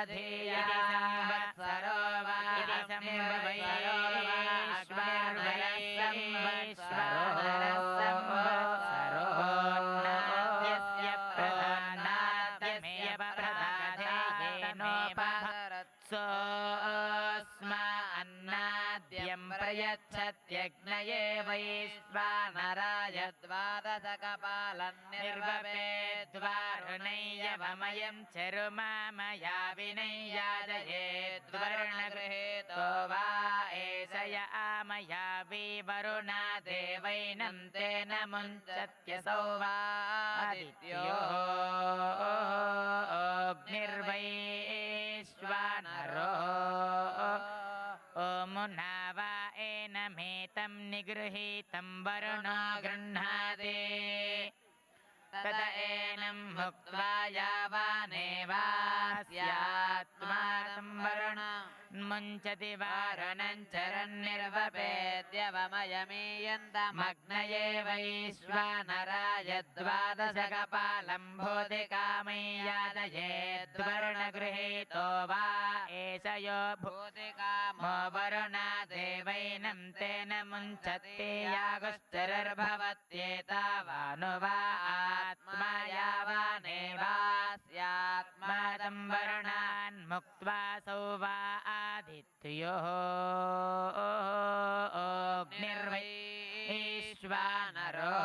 दधीयति संवत्सरो वा संवत्सरो संवत्सरो नाद्यस्य प्रधानाद्यस्य प्रधानादेनोपधरत्सोऽस्मा अन्नाद्यं प्रयच्छत्यग्नये वैश्वानराय द्वादशकपालन्निर्वपेद्वारुणय्यवमयं चरुमामया विनय्यादयेद्वर्णगृहीतो वा एषय आमया विवरुणा देवैनं तेन मुञ्चत्यसौ वा अग्निर्वैश्वानरो ओमुना वा एनमेतं निगृहीतं वरुणो गृह्णाति तद एनं भुक्त्वा यावानेवास्यात्मानं वरुणमुञ्चति वारुणं चरन्निर्वपेद्यवमयमीयन्तमग्नये वैश्वानराय द्वादशकपालं भूतिकामय्यादयेद्वर्णगृहीतो वा एषयो भूतिकामो वरुणा देवैनं तेन मुञ्चति यागश्चरर्भवत्येतावानु वा आत्मा यावानेवास्यात्मानं वरुणान् मुक्त्वा सौ वा आदित्यो अग्निर्वैश्वानरो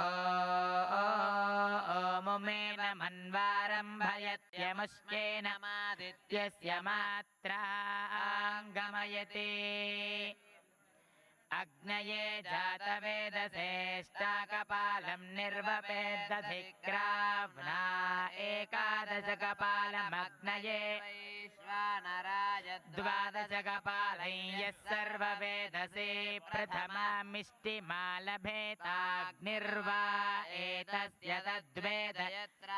मुमेन मन्वारम्भयत्यमुष्येन मादित्यस्य मात्राङ्गमयति अग्नये जातवेदसेष्टाकपालं निर्वपेदधिक्राव्ना एकादशकपालमग्नये वैश्वानराय द्वादशकपालं यः सर्ववेदसे प्रथमामिष्टिमालभेताग्निर्वा एतस्य तद्वेद यत्रास्येष्टं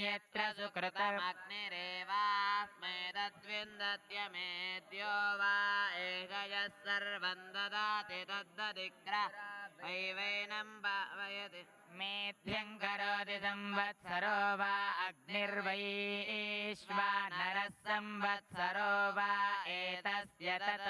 यत्र सुकृतमग्निरेवास्मै तद्विन्दत्यमेद्यो वा यः सर्वं ददाति तद्दधिग्रहैवैनं भावयति मेध्यं करोति संवत्सरो वा अग्निर्वैश्वानरः संवत्सरो वा एतस्य तत्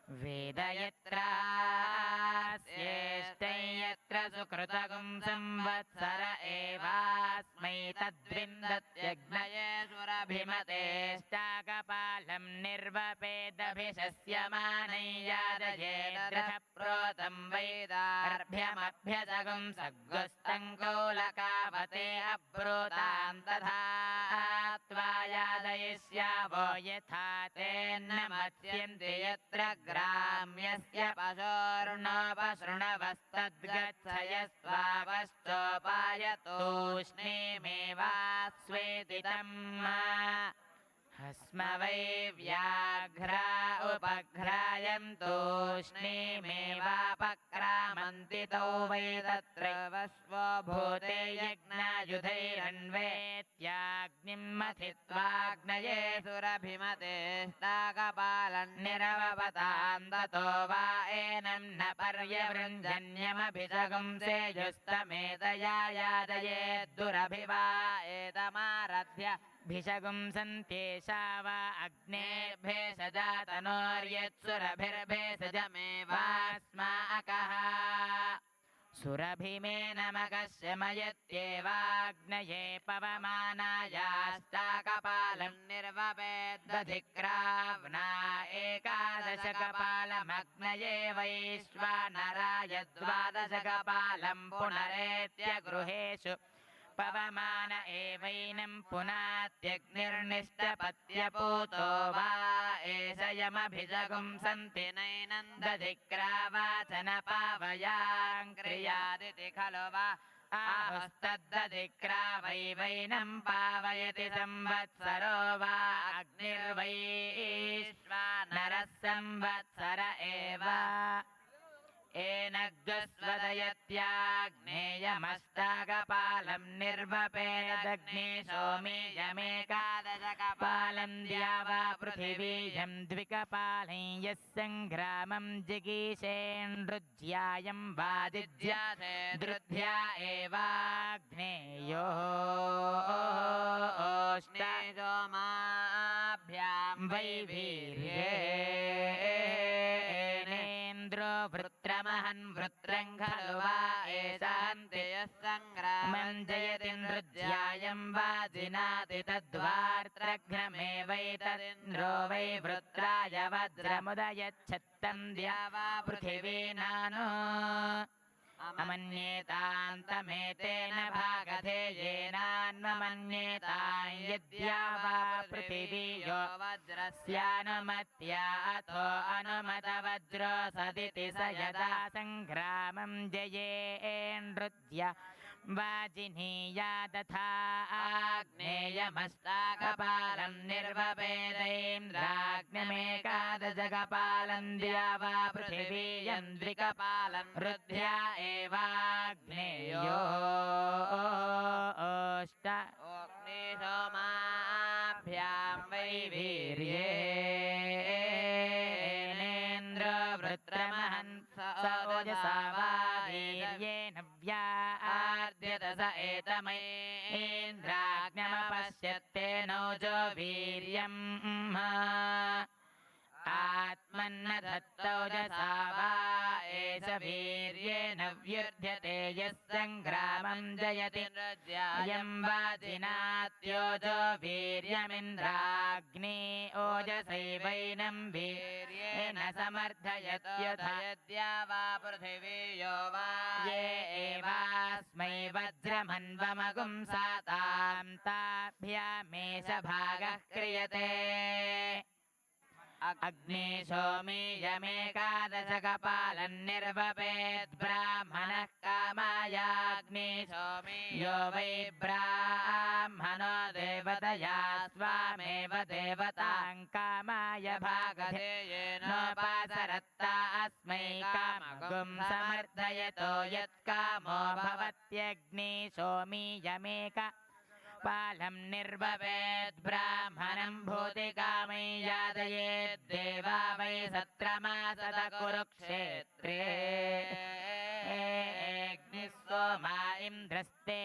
वेद यत्रास्येष्टं यत्र सुकृतगुं संवत्सर एवास्मै तद्विन्दत्यग्नये सुरभिमतेष्टाकपालं निर्वपेदभिशस्यमानै यादयेद्रथ प्रोतं वैदार्भ्यमभ्यसगुं सग्गुस्तं कौलकावते अब्रूतां तथा त्वा यादयिष्यावो यथा तेन्न मत्स्यन्ति यत्र ग्राम्यस्य पशोर्णवशृणवस्तद्गच्छयस्वावश्चोपायतूष्णीमेवास्वेदितं हस्म वै व्याघ्रा उपघ्रायं तूष्णीमेवापक्रामन्ति तौ वै तत्र वश्वो भूते यज्ञायुधैरन्वेत्याग्निं मथित्वाग्नये सुरभिमतेष्टाकपालन्निरवपतां ततो वा एनं न पर्यवृञ्जन्यमभिषगुं सेयुस्तमेतया यादयेद्दुरभिवा एतमारध्य भिषगुं सन्त्येषा वा अग्नेर्भेषजातनोर्यत्सुरभिर्भेषजमेवास्माकः सुरभिमेनमकस्य मयत्येवाग्नये पवमानायाष्टाकपालं निर्वपेदधिक्राव्ना एकादशकपालमग्नये वैश्वानराय द्वादशकपालं पुनरेत्यगृहेषु पवमान एवैनं पुनात्यग्निर्निष्टपत्यपूतो वा एषयमभिषगुं सन्ति नैनं दधिक्रावाचन पावयां क्रियादिति खलु वा आहुस्तद्दधिक्रावैवैनं पावयति संवत्सरो वा अग्निर्वैश्वानरः संवत्सर एव एनग्स्वदयत्याग्नेयमष्टाकपालं निर्वपेदग्ने सोमेयमेकादशकपालं द्यावा पृथिवीयं द्विकपालं यः सङ्ग्रामं जिगीषेऽनृज्यायं वाजिज्यासे दृध्या एवाग्नेयो वै वीर्येनेन्द्रो वृत्रमहन् वृत्रं खलु वा एषान्ति यः सङ्ग्रामं जयति नृज्यायं वाजिनाति तद्वार्त्रघ्नमेवैतदिन्द्रो वै वृत्राय वज्रमुदयच्छत्तं द्यावा पृथिवी नानो अमन्येतान्तमेतेन भागधेयेनान्वमन्येतां यद्या वा पृथिवी यो वज्रस्यानुमत्या अथो अनुमतवज्रो सदिति स यदा सङ्ग्रामं जयेन्नृत्य वाजिनीया तथा आग्नेयमस्ताकपालं निर्वपेदैन्द्राग्निमेकादशकपालं द्यावा पृथिवी यन्द्रिकपालं रुद्ध्या एवाग्नेयोष्ट अग्निसोमाभ्यां वै वीर्येनेन्द्र वृत्रमहन् सोजसा वा वीर्येण व्याद्यत स एतमैन्द्राग्न्यमपश्यत्तेनोजो वीर्यम् आत्मन्न दत्तौजसा वा एष वीर्येण व्युध्यते यः सङ्ग्रामं जयति नृज्यायं वाजिनात्योजो वीर्यमिन्द्राग्ने ओजसैवैनं वीर्येण समर्थयत्युत यद्या वा पृथिवी यो वा ये एवास्मै वज्रमन्वमगुं सातां ताभ्यामेष भागः क्रियते अग्निशोमीयमेकादशकपालं निर्वपेद् ब्राह्मणः कामायाग्निशोमी यो वै ब्राह्मणो देवतया स्वामेव देवतां कामाय भागधेयेनोपासरत्ता अस्मै कामगुं समर्थयतो यत्कामो भवत्यग्निशोमीयमेक पालं निर्वपेद् ब्राह्मणं भूतिकामै यादयेद्देवा वै सत्रमासद कुरुक्षेत्रे अग्निस्सोमा इन्द्रस्ते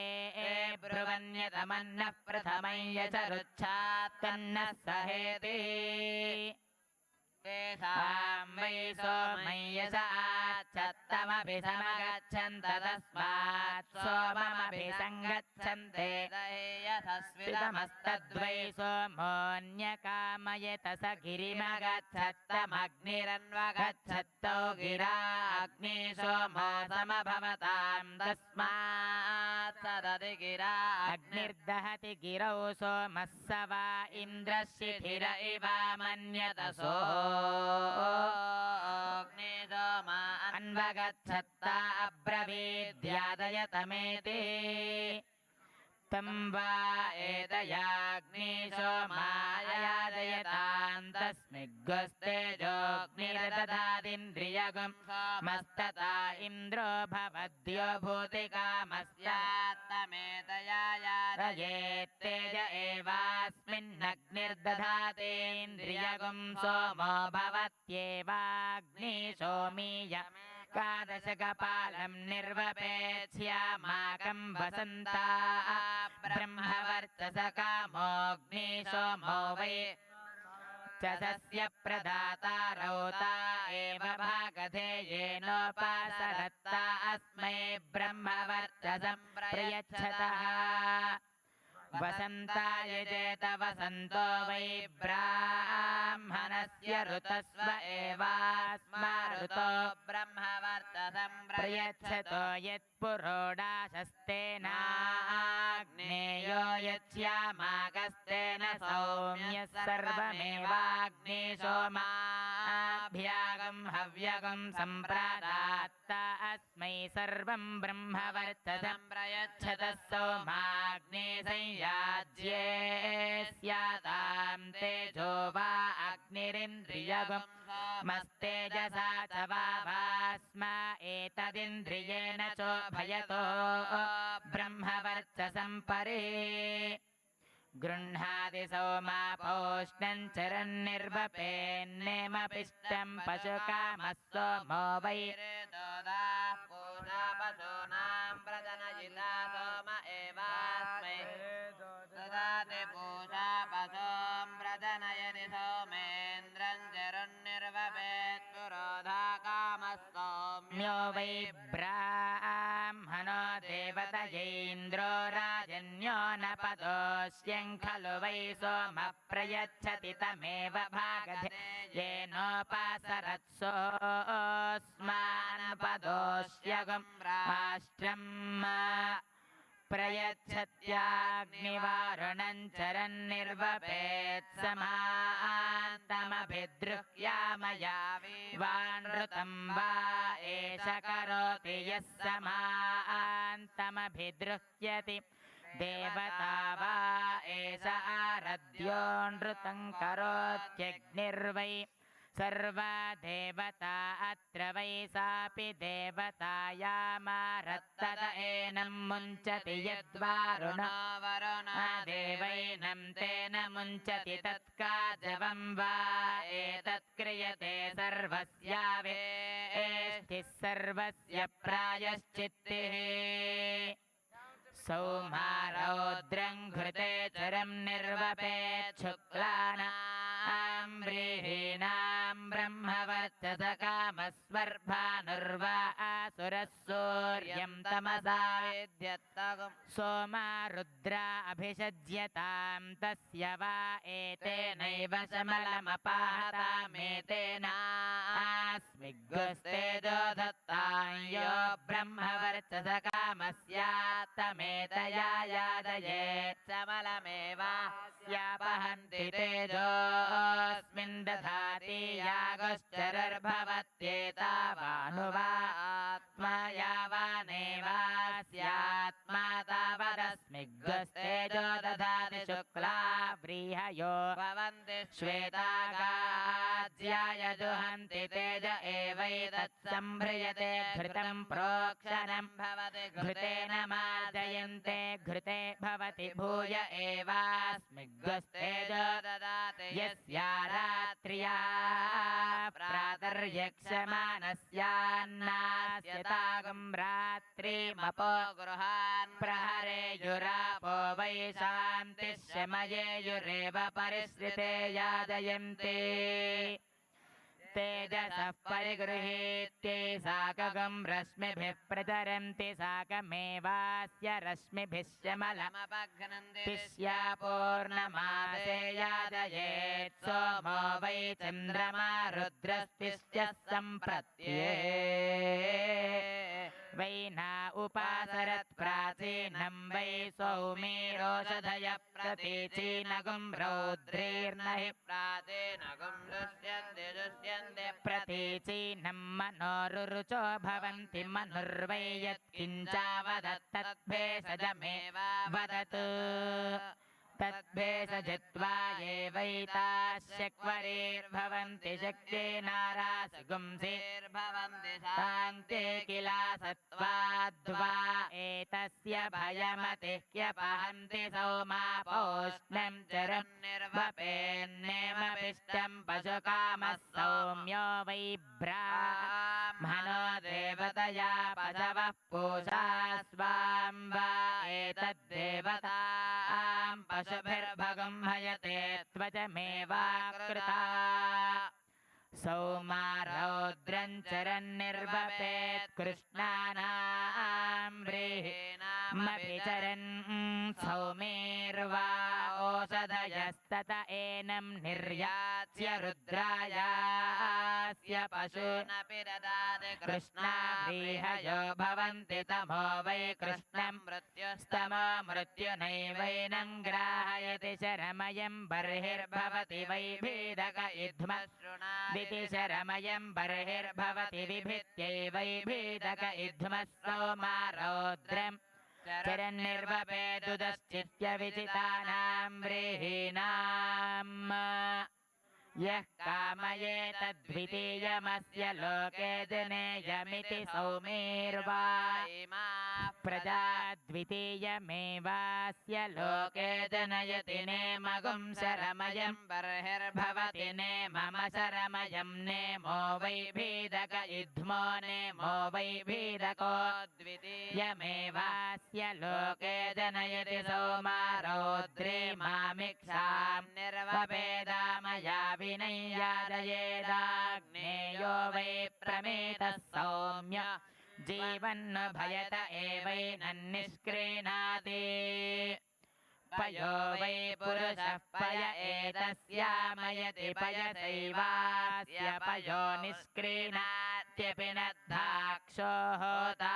ब्रुवन्यतमन्नः प्रथमं यचरुच्छात्तन्नः सहेति तेषां वै सोमय्यस आच्छत्तमपि समगच्छन्त तस्मात् सोममपि सङ्गच्छन्ते यथस्वितमस्तद्वै सोमोऽन्यकामयत स गिरिमगच्छत्तमग्निरन्वगच्छत्तौ गिरा अग्नि सोमो समभवतां तस्मात् सदति गिरा अग्निर्दहति गिरौ सोमः स वा इन्द्रः शिथिर इवामन्यत अग्निसोमा अन्वगच्छत्ता अब्रवीद्यादयतमेति तं वा एतयाग्निसोमायादयतां तस्मिग्गस्तेजोऽग्निर्दधादिन्द्रियगुं मस्तता इन्द्रो भवद्यो भूतिकामस्यात्तमेतयायादयेत्तेज एवास्मिन्नग्निर्दधातीन्द्रियगुं सोमो भवत्येवाग्निसोमीय एकादशकपालं निर्वपेत्स्यामाकं वसन्ता ब्रह्मवर्चसकामोऽग्नि सोमो वै चसस्य प्रदाता रौता एव भागधेयेनोपासरत्ता अस्मै ब्रह्मवर्चसं प्रयच्छतः वसन्ताय चेत वसन्तो वै ब्राह्मणस्य ऋतस्व एवास्मा ऋतो ब्रह्मवर्चसं प्रयच्छतो यत्पुरोडाशस्तेनाग्नेयो यच्छ्यामाकस्तेन सौम्यः सर्वमेवाग्नि सोमाभ्यागं हव्यगं सम्प्रादात्ता अस्मै सर्वं ब्रह्मवर्चसं प्रयच्छतः सोमाग्ने संयाज्ये स्यातां तेजो वा अग्निरिन्द्रियगुं मस्तेजसा च वा भास्मा एतदिन्द्रियेण चोभयतो ब्रह्मवर्चसं परे गृह्णाति सोमापोष्णं चरन्निर्वपेन्नेमपिष्टं पशुकामः सोमो वै पशूनां प्रजनयिता सोम एवास्मै ददाति पूषा पशूं प्रजनयति सोमे वै ब्राह्मणो देवतयेन्द्रो राजन्यो न पदोऽस्यं खलु वै सोमः प्रयच्छति तमेव भागधे येनोपासरत्सोऽस्मान् पदोऽस्यगं राष्ट्रम् प्रयच्छत्याग्निवारुणं चरन्निर्वपेत् समान्तमभिद्रुह्यामया वानृतं वा एष करोति यः समान्तमभिद्रुह्यति देवता वा एष आरध्यो नृतं करोत्यग्निर्वै सर्वा देवता अत्र वै सापि देवतायामारत्तत एनं मुञ्चति यद्वारुणो देवैनं तेन मुञ्चति तत्काजवं वा एतत् क्रियते सर्वस्यावेष्टिः सर्वस्य प्रायश्चित्तिः सौमारौद्रं घृते चरं निर्वपेत् शुक्लानां व्रीहीणां ब्रह्मवर्चसकामस्वर्भानुर्वा आसुरः सूर्यं तमसा विद्यत्तगुं सोमा रुद्रा अभिषज्यतां तस्य वा एतेनैव शमलमपाहतामेतेनास्मिग्गस्तेजो दत्तां यो ब्रह्मवर्चसकामस्यात्तमेतया यादयेत् समलमेवास्यापहन्ति तेजोऽस्मिन् दधाति यागश्चरर्भवत्येतावानुवा आत्मा यावानेवास्यात्मा तावदस्मिग्गस्तेजो दधाति शुक्ला व्रीहयो भवन्ति श्वेतागाज्याय जुहन्ति तेज एवैतत्सम्भ्रियते घृतं प्रोक्षणं भवति घृतेन मार्जयन्ते घृते भवति भूय एवास्मिग्गस्तेजो ददाति यस्या रात्र्या प्रातर्यक्षमानस्यान्नास्यतागं रात्रिमपो गृहान् प्रहरेयुरापो वै शान्तिः शमयेयुरेव परिश्रिते यादयन्ते तेजसः परिगृहीत्यै साकगं रश्मिभिः प्रचरन्ति साकमेवास्य रश्मिभिः शमलमपघ्नन्ति पूर्णमासे यादयेत् सोमो वै चन्द्रमा रुद्रस्तिश्च सम्प्रत्ये वैना उपासरत् प्राचीनं वै सौमीरोषधय प्रतीचीनगुं रौद्रीर्न हि प्राचीनगुं दुष्यन्ते प्रतीचीनं मनोरुरुचो भवन्ति मनुर्वै यत्किञ्चावदत्तद्भेषजमेव वदतु तद्भेषजित्वा ये वैताश्चक्वरीर्भवन्ति शक्ये नारासगुंसीर्भवन्ति शान्ते किला सत्त्वाद्वा एतस्य भयमतिह्यपहन्ति सौमापोष्णं चरं निर्वपेन्नेमपिष्टं पशुकामः सौम्यो वै ब्राह्मणो देवतया पशवः पूषा स्वां वा एतद्देवतां पशुभिर्भगं हयते त्वचमेवाकृता सौमारौद्रं चरन्निर्वपेत् कृष्णानां व्रीहीणामपि चरन् सौमेर्वा ओषधयस्तत एनं निर्याच्य रुद्रायास्य पशूनपि ददाति कृष्णा व्रीहयो भवन्ति तमो वै कृष्णं मृत्युस्तमो मृत्युनैवैनं ग्राहयति शरमयं बर्हिर्भवति वै भेदक इध्मश्रुणादिति शरमयं बर्हिर्भवति विभित्यै वै भेदक इध्मः सौमारौद्रम् चरन्निर्वपेदुदश्चित्य विचितानां व्रीहीणाम् यः कामयेतद्वितीयमस्य लोके जनेयमिति सौमेर्वा इमाः प्रजा द्वितीयमेवास्य लोके जनयति नेमगुं शरमयं बर्हिर्भवति नेमम शरमयं नेमो वै भेदक इध्मो नेमो वै भेदको द्वितीयमेवास्य लोके जनयति सौमारौद्रे मामिक्षां निर्वपेदामया विनय्यादयेदाग्नेयो वै प्रमेतः सौम्य एवन्न भयत एवैनन्निष्क्रीणाति पयो वै पुरुषः पय एतस्यामयति पयसैवास्य पयो निष्क्रीणात्यपि न दाक्षो होता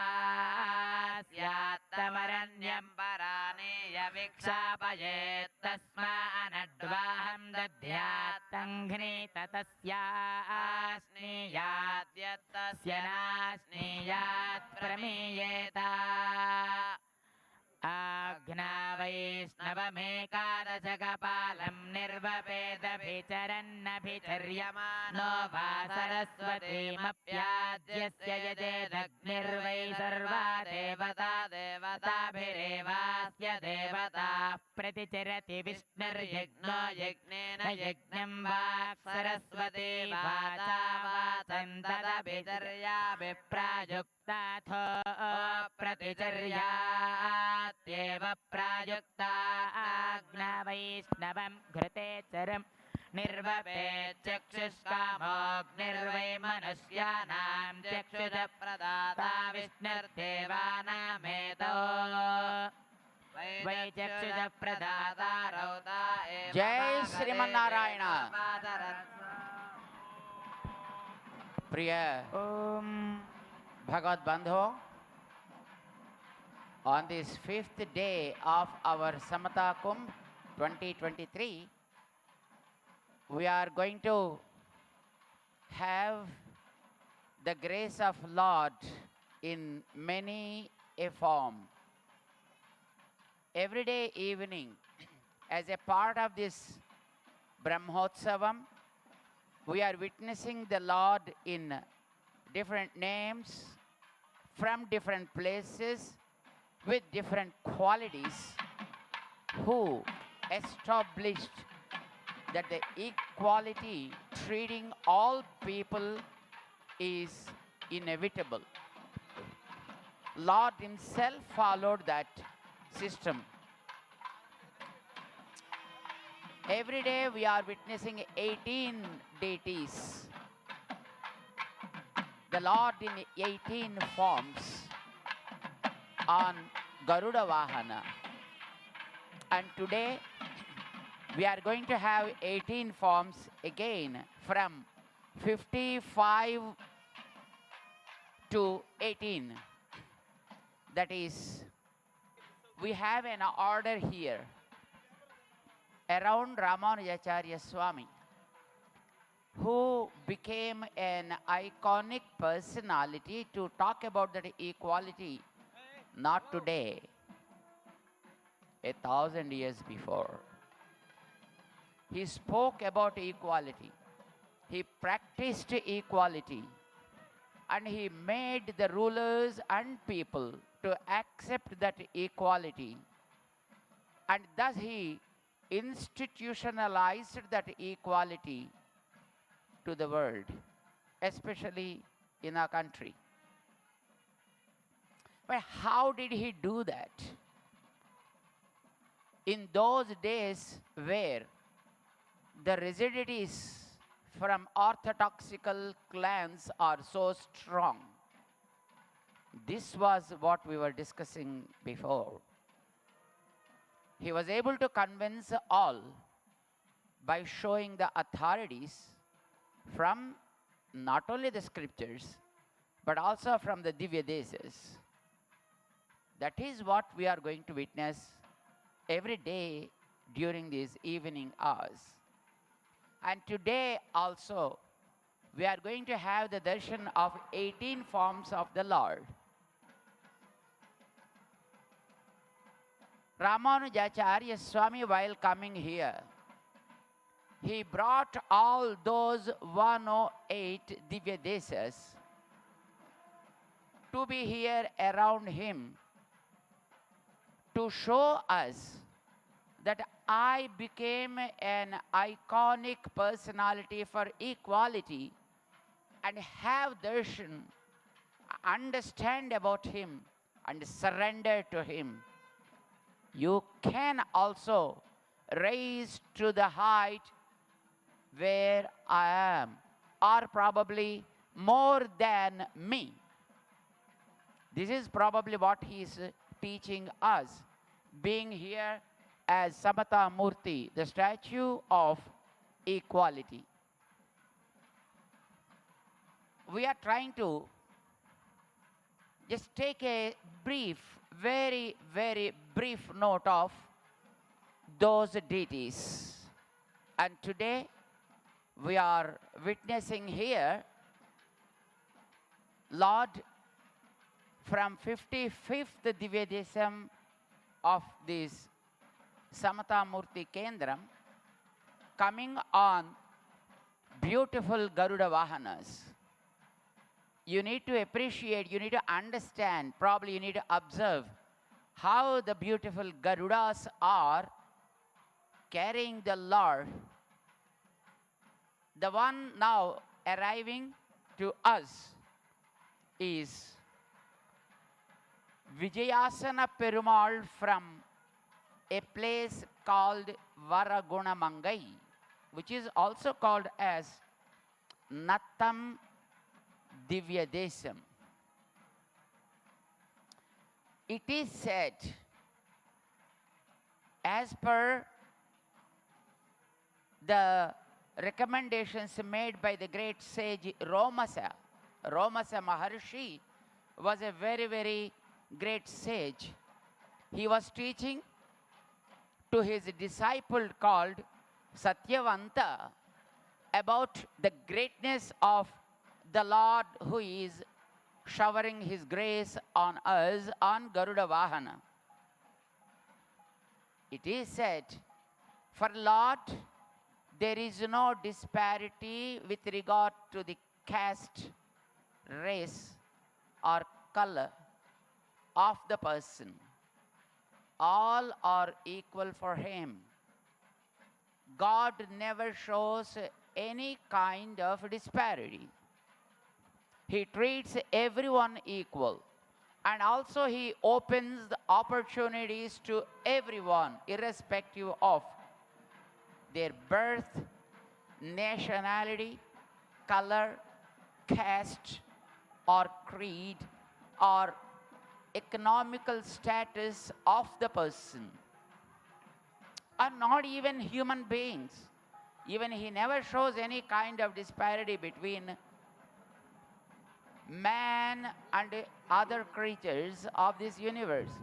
स्यात्तमरण्यं परानेयविक्षापयेत्तस्मानड्वाहं दध्यात्तङ्घ्नि ततस्यास्नीयाद्यत्तस्य नास्नीयात् प्रमीयेत आज्ञा वैष्णवमेकादशकपालं निर्वपेदभिचरन्नभिचर्यमानो वा सरस्वतीमप्याद्यस्य यजेदग्निर्वै सर्वा देवता देवताभिरेवास्य देवताः प्रतिचरति विष्णुर्यज्ञो यज्ञेन यज्ञं वाक् सरस्वती वाचा वाचं तदभिचर्या विप्रायुक्ताथो प्रतिचर्यात्येव प्रायुक्ता आज्ञा वैष्णवं घृतेचरं निर्वपेच्चक्षुष्कामोऽग्निर्वै मनुष्याणां चक्षुषप्रदाता विष्णुर्देवानामेतो वै चक्षुषप्रदाता रौता एव जय श्रीमन्नारायण। प्रिय ओम Bhagavad Bandho, on this 5th day of our Samatha Kumbh 2023, we are going to have the grace of Lord in many a form. Every day evening, as a part of this Brahmotsavam, we are witnessing the Lord in different names, from different places, with different qualities, who established that the equality treating all people is inevitable. Lord himself followed that system. Every day we are witnessing 18 deities. The Lord in 18 forms on Garuda Vahana. And today we are going to have 18 forms again, from 55 to 18. That is, we have an order here around Ramanujacharya Swami, who became an iconic personality to talk about that equality, not today, 1,000 years before. He spoke about equality. He practiced equality. And he made the rulers and people to accept that equality. And thus he institutionalized that equality to the world, especially in our country. But how did he do that? In those days where the rigidities from orthodoxical clans are so strong, this was what we were discussing before. He was able to convince all by showing the authorities from not only the scriptures, but also from the Divya Desas. That is what we are going to witness every day during these evening hours. And today also, we are going to have the darshan of 18 forms of the Lord. Ramanujacharya Swami, while coming here, he brought all those 108 Divya Desas to be here around him to show us that I became an iconic personality for equality and have darshan, understand about him and surrender to him. You can also rise to the height where I am, or probably more than me. This is probably what he is teaching us, being here as Samatha Murti, the statue of equality. We are trying to just take a brief, very, very brief note of those deities. And today we are witnessing here Lord from 55th Divyadesam of this Samatha Murti Kendram coming on beautiful Garuda Vahanas. You need to appreciate, you need to understand, probably you need to observe how the beautiful Garudas are carrying the Lord. The one now arriving to us is Vijayasana Perumal from a place called Varagunamangai, which is also called as Nattam Divyadesam. It is said, as per the recommendations made by the great sage Romasa Maharshi was a very, very great sage. He was teaching to his disciple called Satyavanta about the greatness of the Lord who is showering his grace on us on Garuda Vahana. It is said, for Lord, there is no disparity with regard to the caste, race, or color of the person. All are equal for him. God never shows any kind of disparity. He treats everyone equal. And also he opens the opportunities to everyone, irrespective of their birth, nationality, color, caste, or creed, or economical status of the person, or not even human beings. Even he never shows any kind of disparity between man and other creatures of this universe.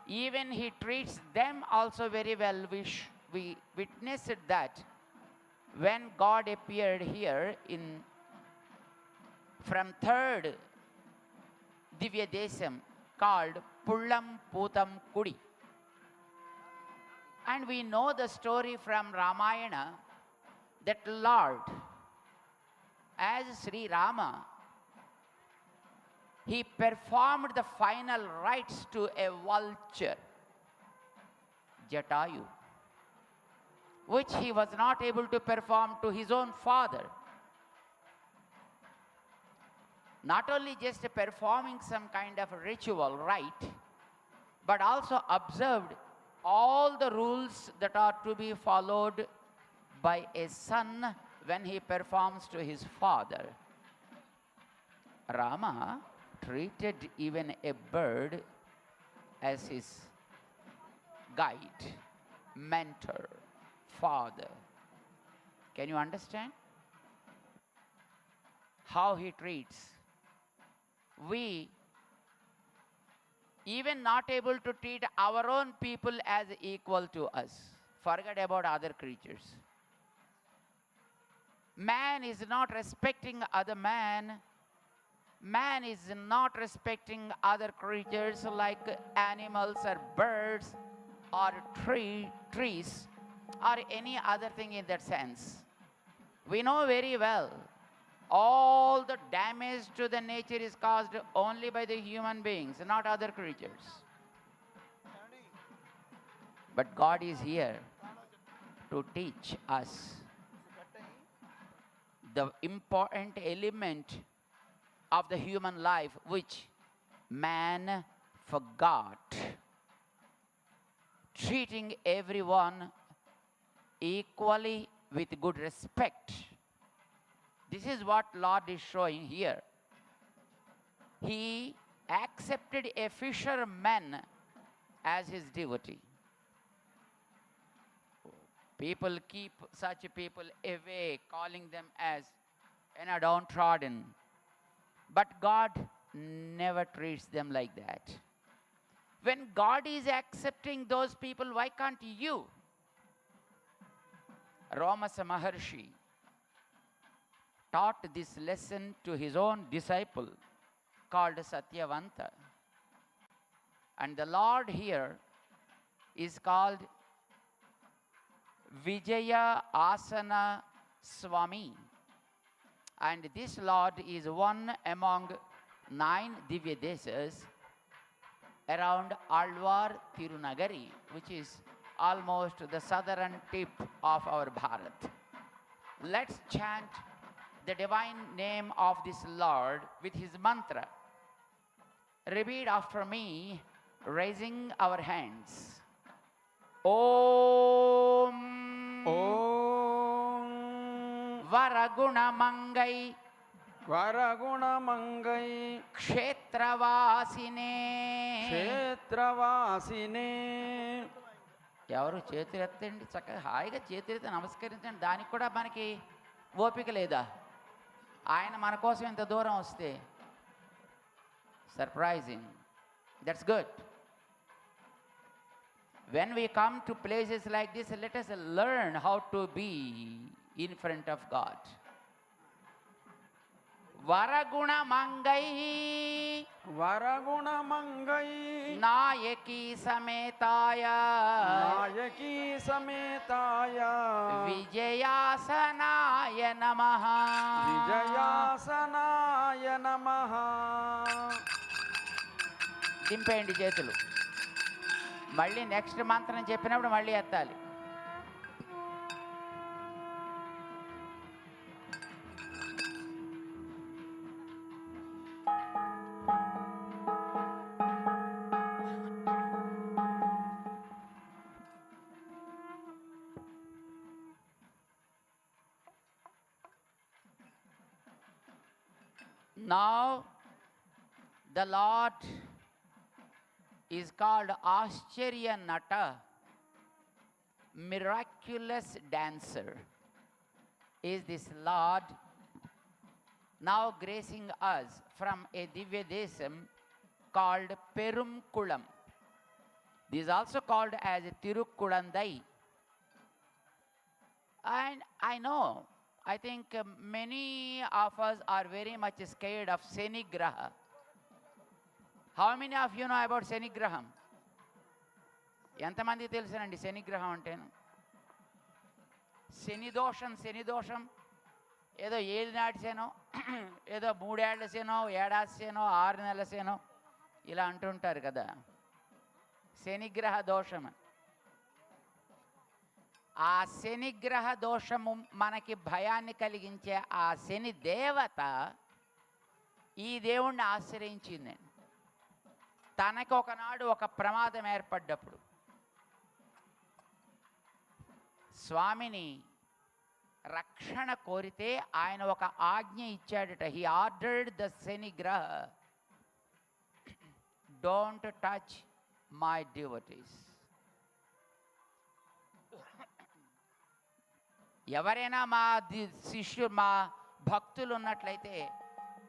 Even he treats them also very well. We witnessed that when God appeared here from third Divyadesam called Pullam Putam Kudi. And we know the story from Ramayana that Lord, as Sri Rama, he performed the final rites to a vulture, Jatayu, which he was not able to perform to his own father. Not only just performing some kind of ritual rite, but also observed all the rules that are to be followed by a son when he performs to his father. Rama treated even a bird as his guide, mentor, father. Can you understand how he treats? We even not able to treat our own people as equal to us. Forget about other creatures. Man is not respecting other man. Man is not respecting other creatures like animals or birds or trees or any other thing in that sense. We know very well all the damage to the nature is caused only by the human beings, not other creatures. But God is here to teach us the important element of the human life which man forgot. Treating everyone equally with good respect. This is what Lord is showing here. He accepted a fisherman as his devotee. People keep such people away, calling them as downtrodden. But God never treats them like that. When God is accepting those people, why can't you? Ramasa Maharshi taught this lesson to his own disciple called Satyavanta. And the Lord here is called Vijaya Asana Swami. And this Lord is one among 9 Divya Desas around Alwar Tirunagari, which is almost the southern tip of our Bharat. Let's chant the divine name of this Lord with his mantra. Repeat after me, raising our hands. Om Varaguna Mangai Kshetravasine. ఎవరు చేతులు ఎత్తండి, చక్కగా హాయిగా చేతులెత్తి నమస్కరించండి. దానికి కూడా మనకి ఓపిక లేదా? ఆయన మన కోసం ఇంత దూరం వస్తే surprising. That's good. When we come to places like this, let us learn how to be in front of God. Varaguna Mangai Nayaki Sametaya Vijayasanaya Namaha. దింపేయండి చేతులు. మళ్ళీ నెక్స్ట్ మంత్రం చెప్పినప్పుడు మళ్ళీ ఎత్తాలి. Now the Lord is called Ascharya Nata, miraculous dancer. Is this Lord now gracing us from a Divya Desam called Perumkulam. This is also called as Tirukkulandai. And I know, I think many of us are very much scared of Shenigraha. How many of you know about Shenigraham? ఎంతమంది తెలుసునండి శనిగ్రహం అంటేను? శనిదోషం ఏదో 7 నాటి శనో, ఏదో 3 ఏళ్ల శనో, ఏడాది శనో, 6 నెలల శనో ఇలా అంటుంటారు కదా. శనిగ్రహ దోషం. ఆ శనిగ్రహ దోషము మనకి భయాన్ని కలిగించే ఆ శని దేవత ఈ దేవుణ్ణి ఆశ్రయించిందండి. తనకు ఒకనాడు ఒక ప్రమాదం ఏర్పడ్డప్పుడు స్వామిని రక్షణ కోరితే ఆయన ఒక ఆజ్ఞ ఇచ్చాడట. He ordered the Shanigraha, don't touch my devotees. ఎవరైనా మా శిష్యులు, మా భక్తులు ఉన్నట్లయితే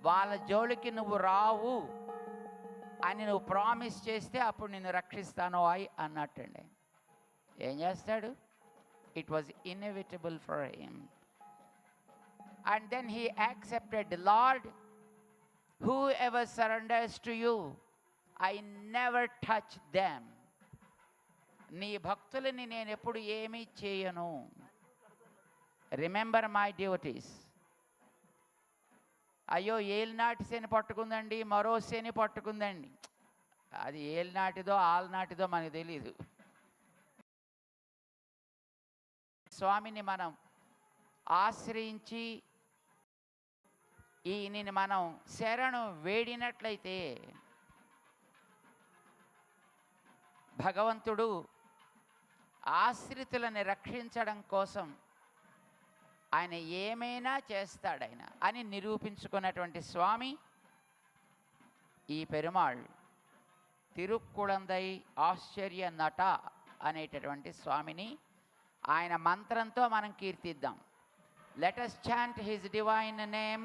వాళ్ళ జోలికి నువ్వు రావు అని నువ్వు ప్రామిస్ చేస్తే అప్పుడు నిన్ను రక్షిస్తాను అన్నట్టండి. ఏం చేస్తాడు? It was inevitable for him. And then he accepted, Lord, whoever surrenders to you, I never touch them. నీ భక్తులని నేను ఎప్పుడు ఏమీ చేయను. Remember my devotees. అయ్యో ఏలినాటి శని పట్టుకుందండి, మరో శని పట్టుకుందండి. అది ఏలినాటిదో ఆలనాటిదో మనకు తెలీదు. స్వామిని మనం ఆశ్రయించి ఈయనని మనం శరణు వేడినట్లయితే భగవంతుడు ఆశ్రితులను రక్షించడం కోసం ఆయన ఏమైనా చేస్తాడాయన అని నిరూపించుకున్నటువంటి స్వామి ఈ పెరుమాళ్ తిరుక్కుళందై ఆశ్చర్య నట అనేటటువంటి స్వామిని ఆయన మంత్రంతో మనం కీర్తిద్దాం. Let us chant his divine name,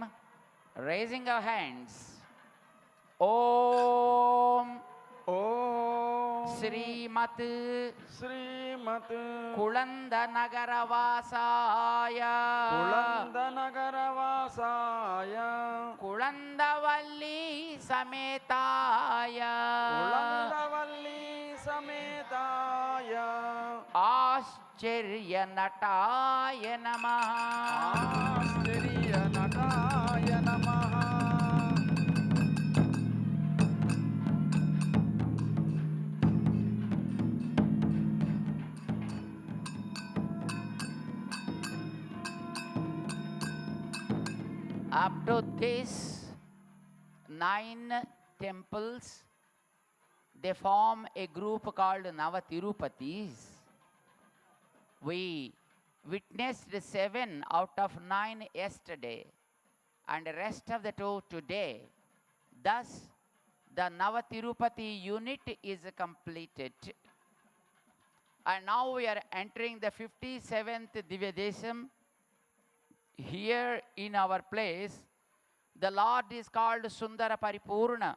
raising our hands. Om Om Srimat Srimat Kulandanagaravasaya Kulandanagaravasaya Kulandavalli Sametaya Kulandavalli Sametaya Ascharya Nataya Namaha. Ascharya Nataya Namaha. Up to this 9 temples, they form a group called Navatirupatis. We witnessed 7 out of 9 yesterday and the rest of the 2 today. Thus, the Navatirupati unit is completed. And now we are entering the 57th Divyadesham. Here in our place, the Lord is called Sundara Paripurna.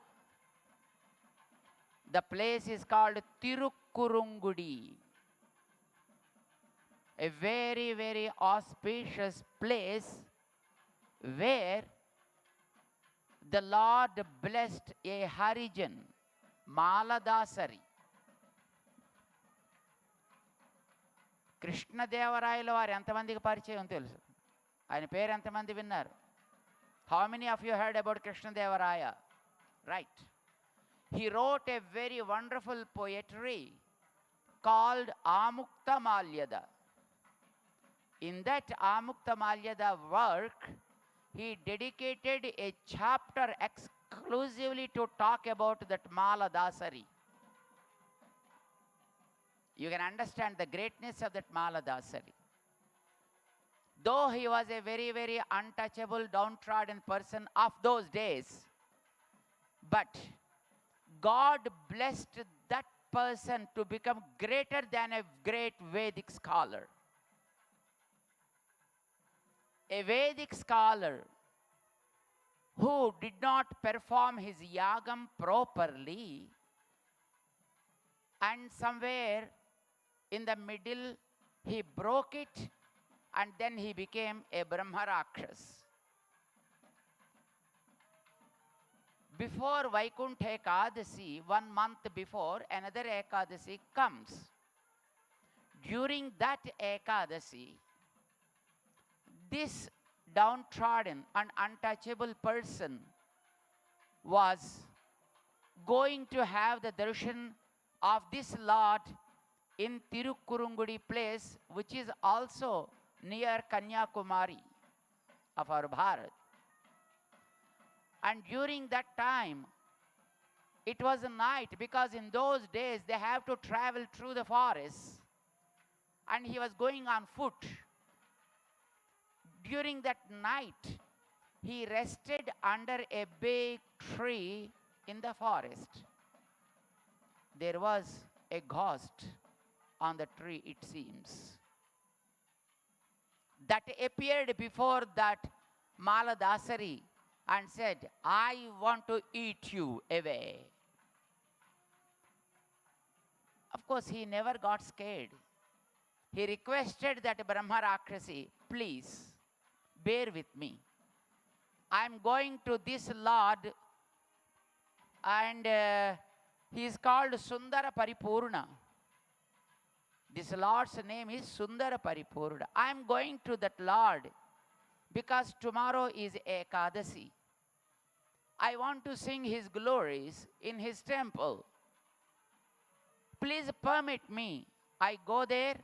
The place is called Tirukkurungudi. A very, very auspicious place where the Lord blessed a Harijan, Maladasari. కృష్ణదేవరాయల వారు ఎంతమందికి పరిచయం తెలుసు? ఆయన పేరు ఎంతమంది విన్నారు? How many of you heard about Krishnadevaraya? Right. He wrote a very wonderful poetry called Amukta Malyada. In that Amukta Malyada work, he dedicated a chapter exclusively to talk about that Maladasari. You can understand the greatness of that Maladasari. Though he was a very, very untouchable, downtrodden person of those days, but God blessed that person to become greater than a great Vedic scholar. A Vedic scholar who did not perform his yagam properly, and somewhere in the middle he broke it, and then he became a Brahma Rakshas. Before Vaikuntha Ekadasi, 1 month before, another Ekadasi comes. During that Ekadasi, this downtrodden and untouchable person was going to have the darshan of this Lord in Tirukkurungudi place, which is also near Kanyakumari of our Bharat. And during that time, it was a night, because in those days they have to travel through the forests, and he was going on foot. During that night, he rested under a big tree in the forest. There was a ghost on the tree, it seems, that appeared before that Maladasari and said, I want to eat you away. Of course, he never got scared. He requested that Brahma Rakshasi, please, bear with me. I am going to this Lord, and he is called Sundara Paripurna. This Lord's name is Sundara Paripurna. I am going to that Lord because tomorrow is Ekadasi. I want to sing his glories in his temple. Please permit me. I go there,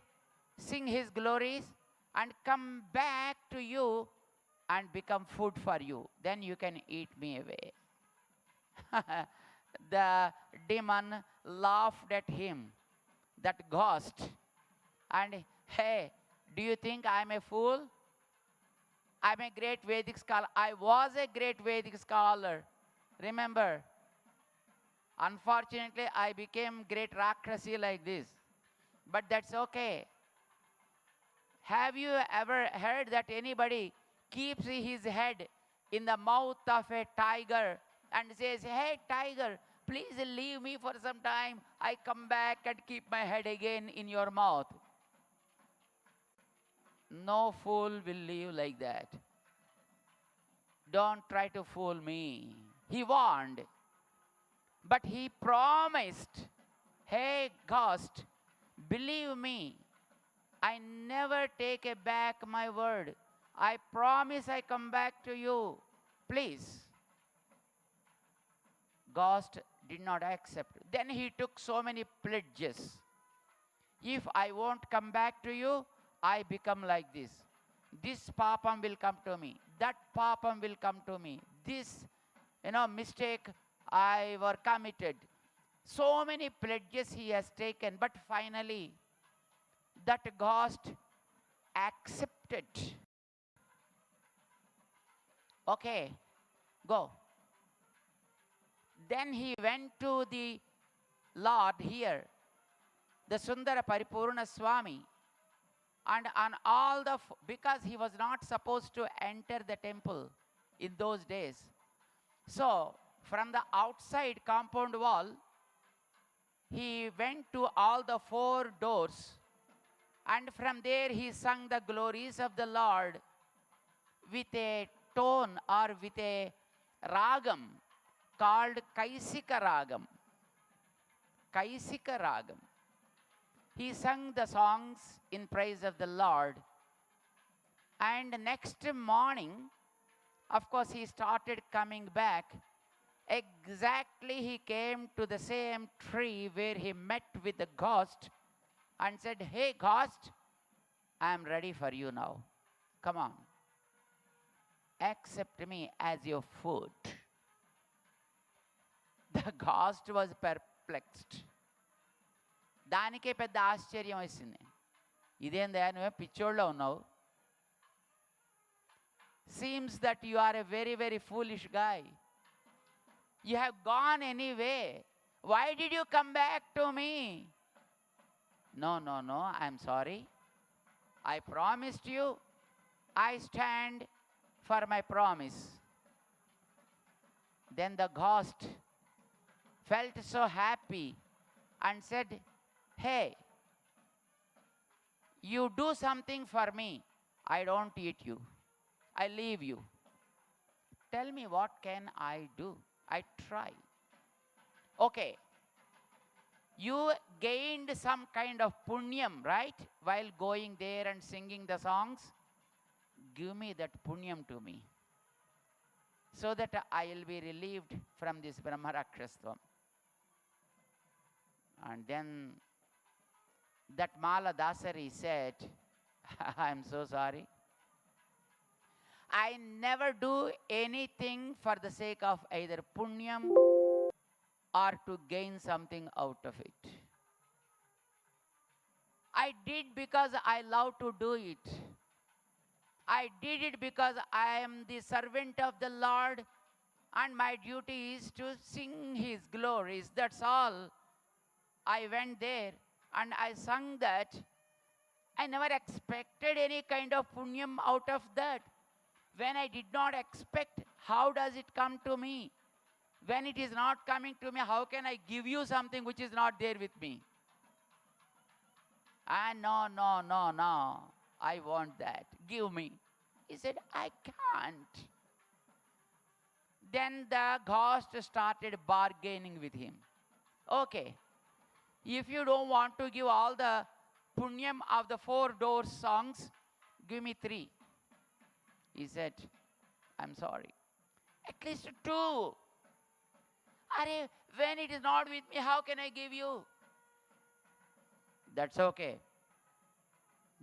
sing his glories, and come back to you and become food for you. Then you can eat me away. The demon laughed at him, that ghost. And hey, do you think I'm a fool? I'm a great Vedic scholar. I was a great Vedic scholar. Remember, Unfortunately, I became great Rakshasi like this. But that's okay. Have you ever heard that anybody keeps his head in the mouth of a tiger and says, "Hey, tiger, please leave me for some time. I come back and keep my head again in your mouth"? No fool will live like that. Don't try to fool me. He warned. But he promised, "Hey, ghost, believe me, I never take back my word. I promise I come back to you. Please." Ghost did not accept. Then he took so many pledges. If I won't come back to you, I become like this. This papam will come to me. That papam will come to me. This, mistake I were committed. So many pledges he has taken, but finally, that ghost accepted. Okay, go. Then he went to the Lord here, the Sundara Paripurna Swami, and on all the, because he was not supposed to enter the temple in those days. So, from the outside compound wall, he went to all the 4 doors, and from there he sung the glories of the Lord with a tone or with a ragam called Kaisika Ragam. Kaisika Ragam. He sung the songs in praise of the Lord. And next morning, of course, he started coming back. Exactly, he came to the same tree where he met with the ghost and said, "Hey, ghost, I am ready for you now. Come on. Accept me as your food." The ghost was perplexed. దానికే పెద్ద ఆశ్చర్యం వేసింది. ఇదేందా నువ్వే పిచ్చోళ్ళలో ఉన్నావు. Seems that you are a very, very foolish guy. You have gone anyway. Why did you come back to me? No, I'm sorry. I promised you. I stand for my promise. Then the ghost felt so happy and said, "Hey, you do something for me. I don't eat you. I leave you. Tell me, what can I do? I try." Okay. You gained some kind of punyam, right? While going there and singing the songs. Give me that punyam to me, so that I will be relieved from this Brahmarakshastvam. And then that Mala Dasari said, "I'm so sorry. I never do anything for the sake of either punyam or to gain something out of it. I did because I love to do it. I did it because I am the servant of the Lord and my duty is to sing His glories. That's all. I went there and I sung that. I never expected any kind of punyam out of that. When I did not expect, how does it come to me? When it is not coming to me, how can I give you something which is not there with me?" And no, I want that. Give me. He said, "I can't." Then the ghost started bargaining with him. "Okay, if you don't want to give all the punyam of the 4 doors songs, give me 3. He said, "I'm sorry. At least 2. Arey, when it is not with me, how can I give you?" "That's okay.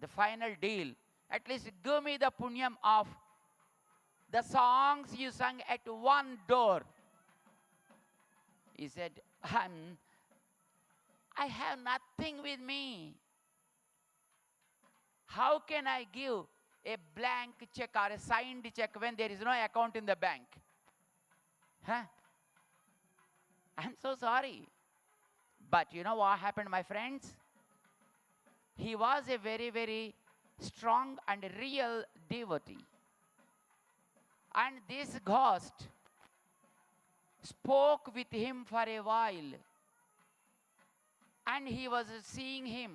The final deal. At least give me the punyam of the songs you sang at 1 door." He said, I have nothing with me. How can I give a blank check or a signed check when there is no account in the bank? Huh? I'm so sorry. But you know what happened, my friends? He was a very, very strong and real devotee. And this ghost spoke with him for a while. And he was seeing him.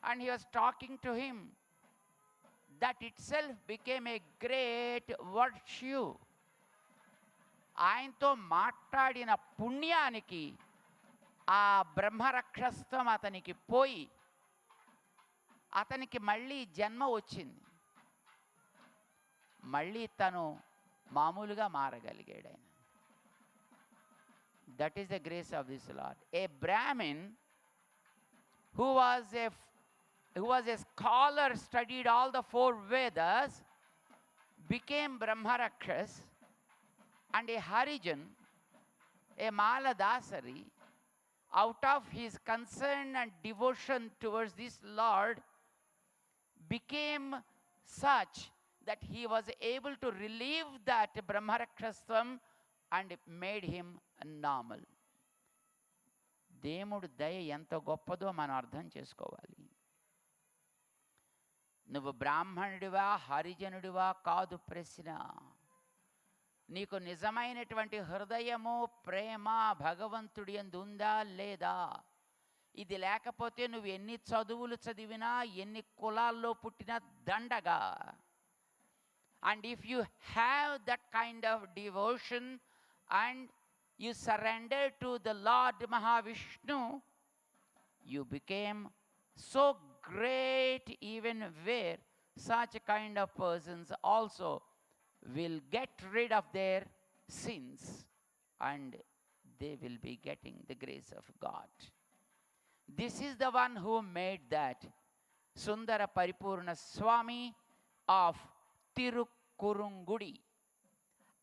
And he was talking to him. That itself became a great virtue. ఆయనతో మాట్లాడిన పుణ్యానికి ఆ బ్రహ్మరక్షస్థం అతనికి పోయి అతనికి మళ్ళీ జన్మ వచ్చింది. మళ్ళీ తను మామూలుగా మారగలిగాడు ఆయన. That is the grace of this lord. A Brahmin who was a scholar, studied all the 4 Vedas, became Brahmarakshas, and a Harijan, a Maladasari, out of his concern and devotion towards this Lord, became such that he was able to relieve that Brahmarakshasvam and made him normal. దేవుడు దయ ఎంత గొప్పదో మనం అర్థం చేసుకోవాలి. నువ్వు బ్రాహ్మణుడివా హరిజనుడివా కాదు ప్రశ్న. నీకు నిజమైనటువంటి హృదయము ప్రేమ భగవంతుడి యందు ఉందా లేదా? ఇది లేకపోతే నువ్వు ఎన్ని చదువులు చదివినా ఎన్ని కులాల్లో పుట్టినా దండగా. And if you have that kind of devotion and you surrender to the Lord Mahavishnu, you became so great, even where such kind of persons also will get rid of their sins and they will be getting the grace of God. This is the one who made that Sundara Paripurna Swami of Tirukkurungudi.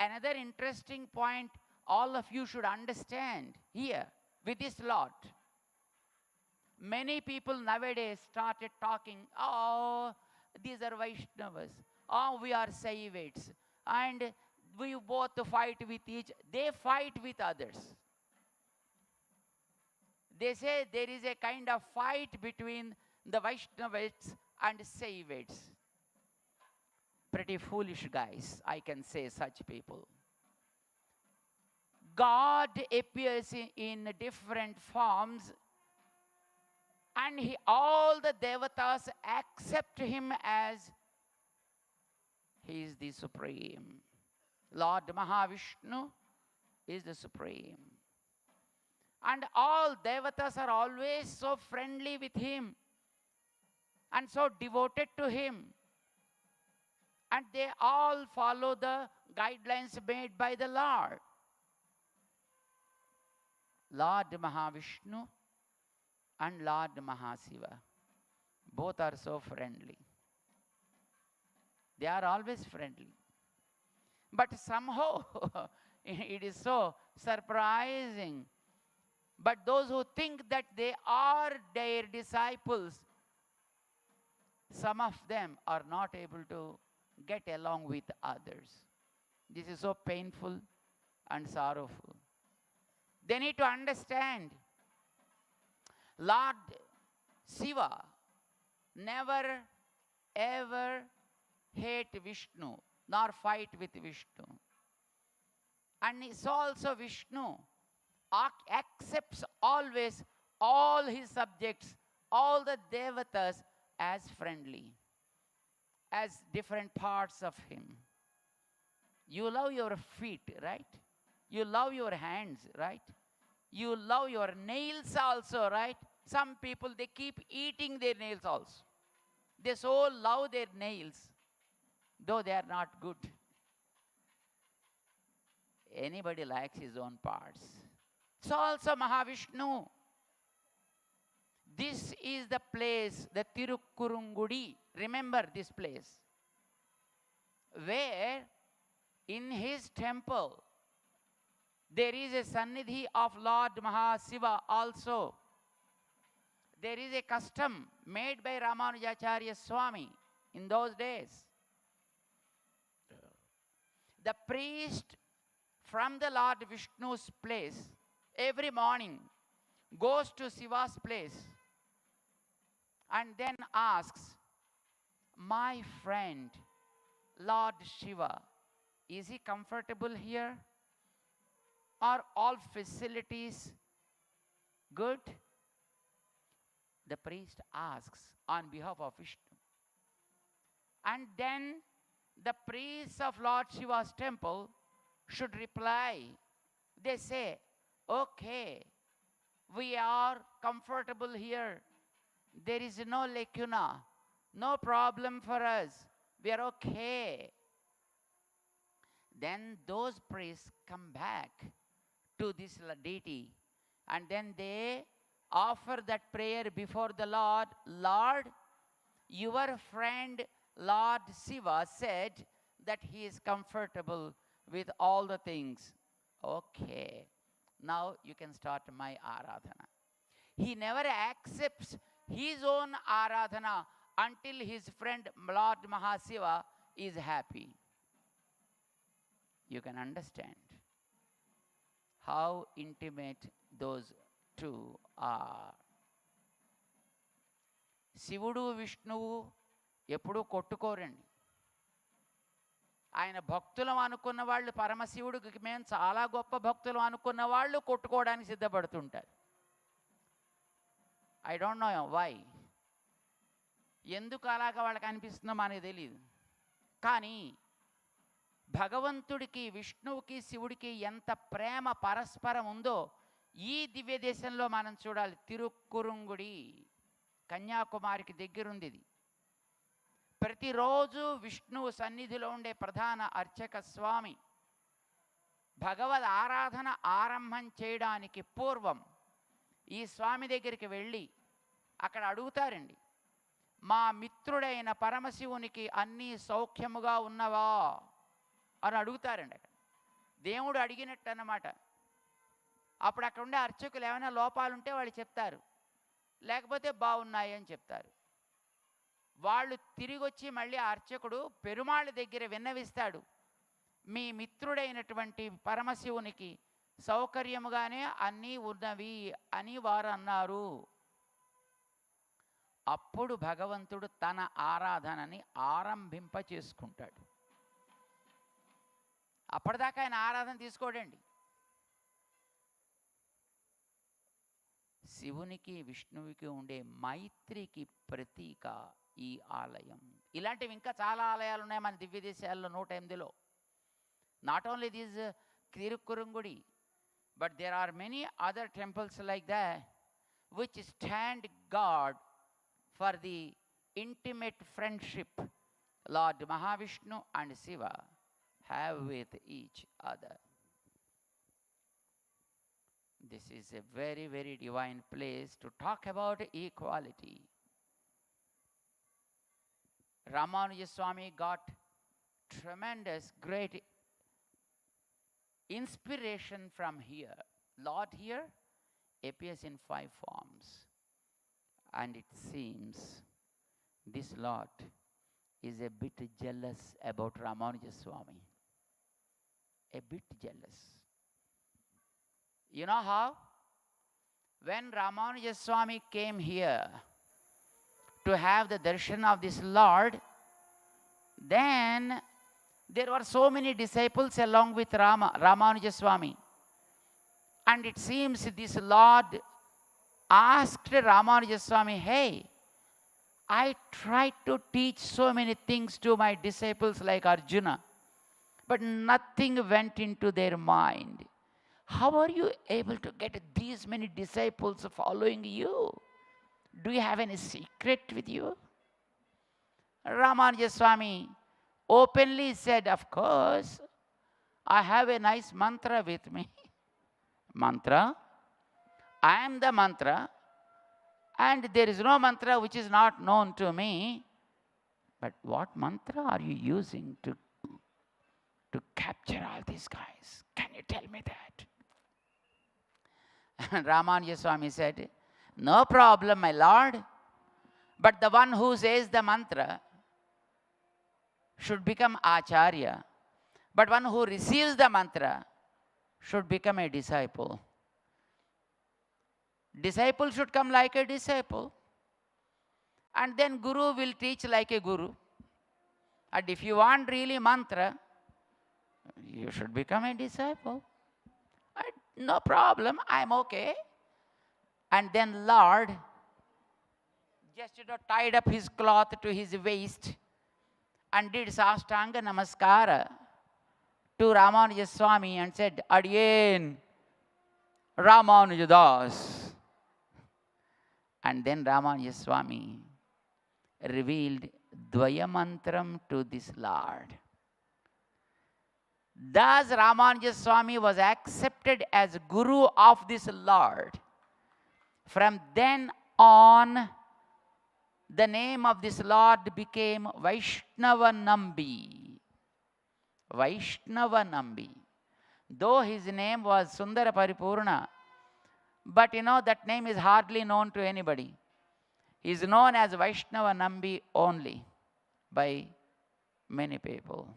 Another interesting point all of you should understand here with this Lord. Many people nowadays started talking, oh, these are Vaishnavas, oh, we are Saivites, and we both fight with each. They fight with others. They say there is a kind of fight between the Vaishnavites and Saivites. Pretty foolish guys, I can say such people. God appears in different forms, and all the devatas accept him as he is the supreme. Lord Mahavishnu is the supreme. And all devatas are always so friendly with him and so devoted to him. And they all follow the guidelines made by the Lord. Lord Mahavishnu and Lord Mahasiva, both are so friendly. They are always friendly. But somehow it is so surprising. But those who think that they are their disciples, some of them are not able to get along with others. This is so painful and sorrowful. They need to understand, Lord Shiva never ever hate Vishnu nor fight with Vishnu. And so also Vishnu accepts always all his subjects, all the devatas as friendly, as different parts of him. You love your feet, right? You love your hands, right? You love your nails also, right? Some people, they keep eating their nails also. They so love their nails, though they are not good. Anybody likes his own parts. So also Mahavishnu. This is the place, the Tirukkurungudi. Remember this place, where in his temple there is a Sannidhi of Lord Mahasiva also. There is a custom made by Ramanujacharya Swami in those days. The priest from the Lord Vishnu's place, every morning goes to Shiva's place and then asks, my friend, Lord Shiva, is he comfortable here? Are all facilities good? The priest asks on behalf of Vishnu. And then the priests of Lord Shiva's temple should reply. They say, okay, we are comfortable here. There is no lacuna, no problem for us. We are okay. Then those priests come back to this deity and then they offer that prayer before the Lord. Lord, your friend Lord Shiva said that he is comfortable with all the things. Okay, now you can start my Aradhana. He never accepts his own Aradhana until his friend Lord Mahasiva is happy. You can understand how intimate those two are. శివుడు విష్ణువు ఎప్పుడూ కొట్టుకోరండి. ఆయన భక్తులం అనుకున్న వాళ్ళు, పరమశివుడికి మేము చాలా గొప్ప భక్తులం అనుకున్న వాళ్ళు కొట్టుకోవడానికి సిద్ధపడుతుంటారు. ఐ డోంట్ నో వై, ఎందుకు అలాగా వాళ్ళకి అనిపిస్తుందో మనకి తెలియదు. కానీ భగవంతుడికి, విష్ణువుకి, శివుడికి ఎంత ప్రేమ పరస్పరం ఉందో ఈ దివ్య దేశంలో మనం చూడాలి. తిరుక్కురుంగుడి కన్యాకుమారికి దగ్గరుంది ఇది. ప్రతిరోజు విష్ణువు సన్నిధిలో ఉండే ప్రధాన అర్చక స్వామి భగవద్ ఆరాధన ఆరంభం చేయడానికి పూర్వం ఈ స్వామి దగ్గరికి వెళ్ళి అక్కడ అడుగుతారండి, మా మిత్రుడైన పరమశివునికి అన్నీ సౌఖ్యముగా ఉన్నవా అని అడుగుతారండి. అక్కడ దేవుడు అడిగినట్టు అన్నమాట. అప్పుడు అక్కడ ఉండే అర్చకులు ఏమైనా లోపాలుంటే వాళ్ళు చెప్తారు, లేకపోతే బాగున్నాయి అని చెప్తారు. వాళ్ళు తిరిగి వచ్చి మళ్ళీ ఆ అర్చకుడు పెరుమాళ్ళ దగ్గర విన్నవిస్తాడు, మీ మిత్రుడైనటువంటి పరమశివునికి సౌకర్యముగానే అన్నీ ఉన్నవి అని వారు అన్నారు. అప్పుడు భగవంతుడు తన ఆరాధనని ఆరంభింప చేసుకుంటాడు. అప్పటిదాకా ఆయన ఆరాధన తీసుకోడండి. శివునికి విష్ణువుకి ఉండే మైత్రికి ప్రతీక ఈ ఆలయం. ఇలాంటివి ఇంకా చాలా ఆలయాలు ఉన్నాయి మన దివ్య దేశాల్లో 108లో. Not only this Thirukkurungudi, but there are many other temples like that which stand god for the intimate friendship lord Mahavishnu and Shiva have with each other. This is a very, very divine place to talk about equality. Ramanuja Swami got tremendous, great inspiration from here. Lord here appears in 5 forms. And it seems this Lord is a bit jealous about Ramanuja Swami. A bit jealous. You know how? When Ramanuja Swami came here to have the darshan of this Lord, then there were so many disciples along with Ramanuja Swami. And it seems this Lord asked Ramanuja Swami, hey, I tried to teach so many things to my disciples like Arjuna, but nothing went into their mind. How are you able to get these many disciples following you? Do you have any secret with you? Ramanuja Swami openly said, of course, I have a nice mantra with me. Mantra? I am the mantra, and there is no mantra which is not known to me. But what mantra are you using to capture all these guys? Can you tell me that? And Ramanuja Swami said, no problem, my Lord. But the one who says the mantra should become Acharya. But one who receives the mantra should become a disciple. Disciple should come like a disciple. And then Guru will teach like a Guru. And if you want really mantra, you should become a disciple. No problem, I'm okay. And then Lord just tied up his cloth to his waist and did Sastanga Namaskara to Ramanuja Swami and said, Adiyen Ramanujadas. And then Ramanuja Swami revealed Dvayamantram to this Lord. Thus Ramanuja Swami was accepted as Guru of this Lord. From then on, the name of this Lord became Vaishnava Nambi. Vaishnava Nambi. Though his name was Sundara Paripurna, but that name is hardly known to anybody. He is known as Vaishnava Nambi only by many people.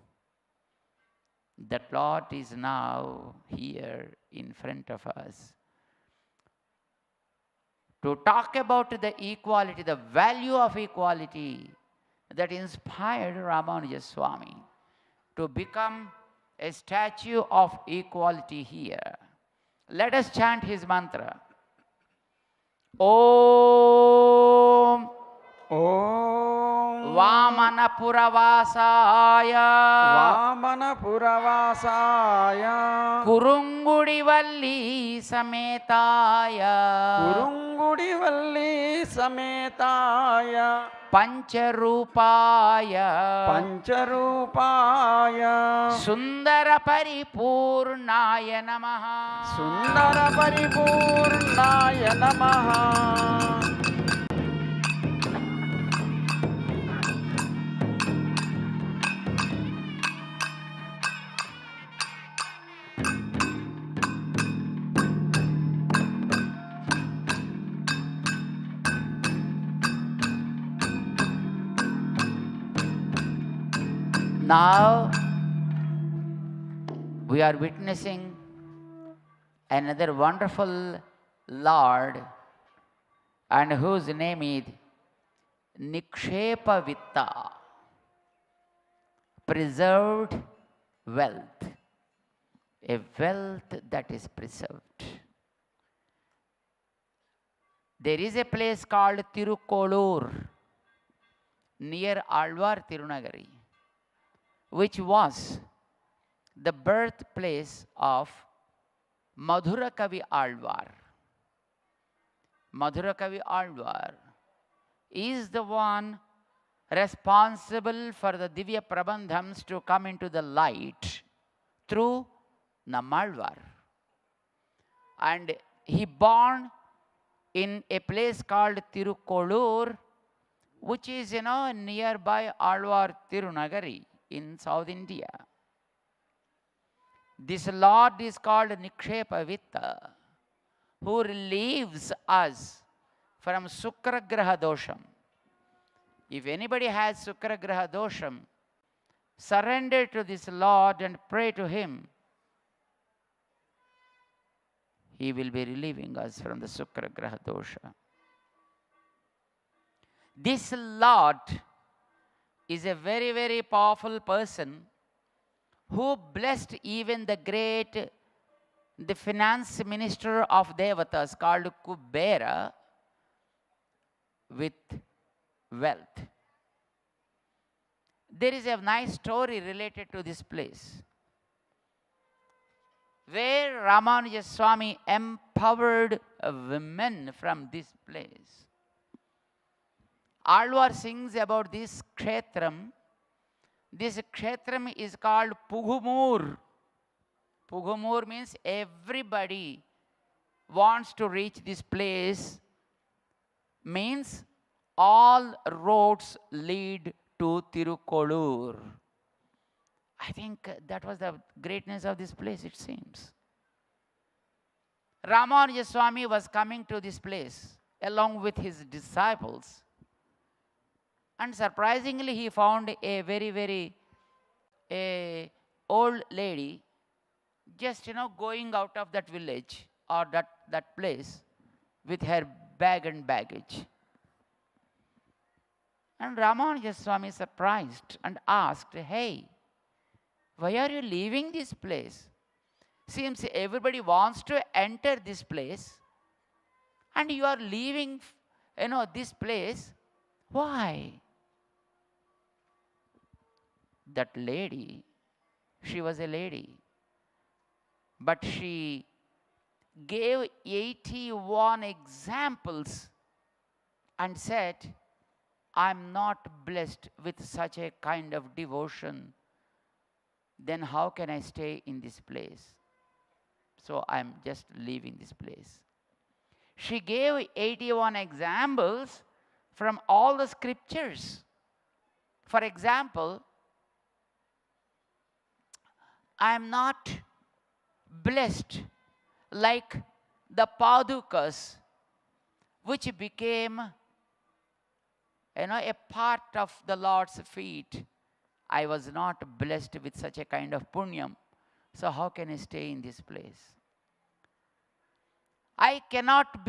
That Lord is now here in front of us to talk about the equality, the value of equality that inspired Ramanuja Swami to become a statue of equality here. Let us chant his mantra. Om Om Vamanapurvasaya Vamanapurvasaya Kurungudivalli Sametaya Kurungudivalli Sametaya Pancharupaya Pancharupaya Sundara Paripurnaya Namaha. Sundara Paripurnaya Namaha. Now we are witnessing another wonderful Lord, and whose name is Nikshepa Vitta, preserved wealth, a wealth that is preserved. There is a place called Tirukkolur near Alvar Tirunagari, which was the birthplace of Madhura Kavi Alvar. Madhura Kavi Alvar is the one responsible for the Divya Prabandhams to come into the light through Nammalvar. And he born in a place called Tirukkolur, which is, nearby Alvar Tirunagari in South India. This Lord is called Nikshepa Vitta, who relieves us from Sukragraha Dosham. If anybody has Sukragraha Dosham, surrender to this Lord and pray to him. He will be relieving us from the Sukragraha Dosha. This Lord is a very, very powerful person who blessed even the finance minister of Devatas called Kubera with wealth. There is a nice story related to this place, where Ramanuja Swami empowered women from this place. Alvar sings about this kshetram. This kshetram is called Pugumur. Pugumur means everybody wants to reach this place, means all roads lead to Tirukkolur. I think that was the greatness of this place, it seems. Ramanuja Swami was coming to this place along with his disciples. And surprisingly, he found a very, very old lady just, going out of that village or that place. with her bag and baggage. And Ramanuja Swami surprised and asked, "Hey, why are you leaving this place? Seems everybody wants to enter this place and you are leaving, this place. Why?" That lady, she was a lady, but she gave 81 examples and said, "I'm not blessed with such a kind of devotion. Then how can I stay in this place? So I'm just leaving this place." She gave 81 examples from all the scriptures. For example, I'm not blessed like the padukas, which became a part of the Lord's feet. I was not blessed with such a kind of punyam. So how can I stay in this place? I did not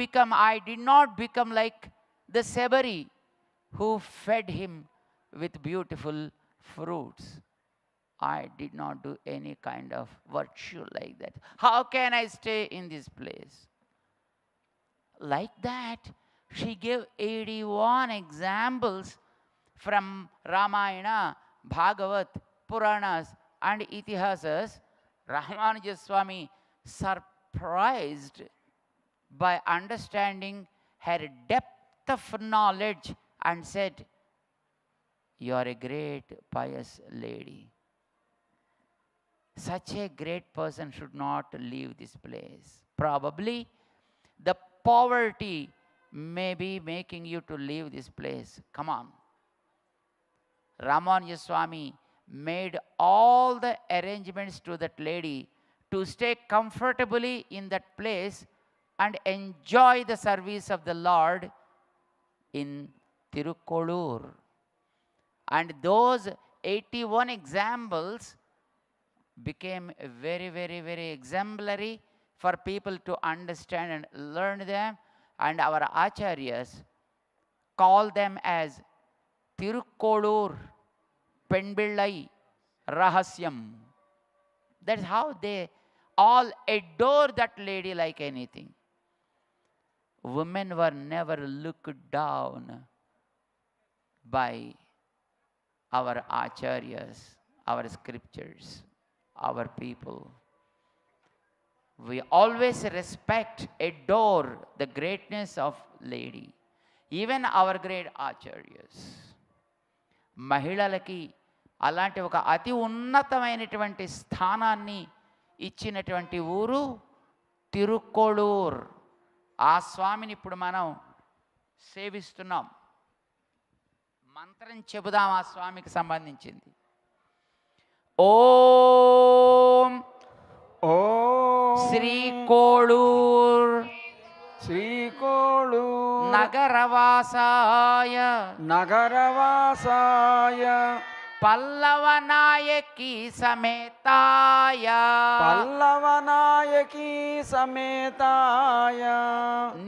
become like the Sebari who fed him with beautiful fruits. I did not do any kind of virtue like that. How can I stay in this place? Like that, she gave 81 examples from Ramayana, Bhagavat, Puranas, and Itihasas. Ramanuja Swami surprised by understanding her depth of knowledge and said, "You are a great pious lady. Such a great person should not leave this place. Probably the poverty may be making you to leave this place. Come on." Ramanuja Swami made all the arrangements to that lady to stay comfortably in that place and enjoy the service of the Lord in Tirukkolur. And those 81 examples became very, very, very exemplary for people to understand and learn them. And our acharyas call them as Tirukkolur Penbillai Rahasyam. That's how they all adore that lady like anything. Women were never looked down by our acharyas, our scriptures, our people. We always respect, adore the greatness of lady. Even our great acharyas. మహిళలకి అలాంటి ఒక అతి ఉన్నతమైనటువంటి స్థానాన్ని ఇచ్చినటువంటి ఊరు తిరుక్కోళూర్. ఆ స్వామిని ఇప్పుడు మనం సేవిస్తున్నాం. మంత్రం చెబుదాం ఆ స్వామికి సంబంధించింది. ఓం శ్రీకోళూర్ నగరవాసాయ పల్లవనాయకి సమేతాయ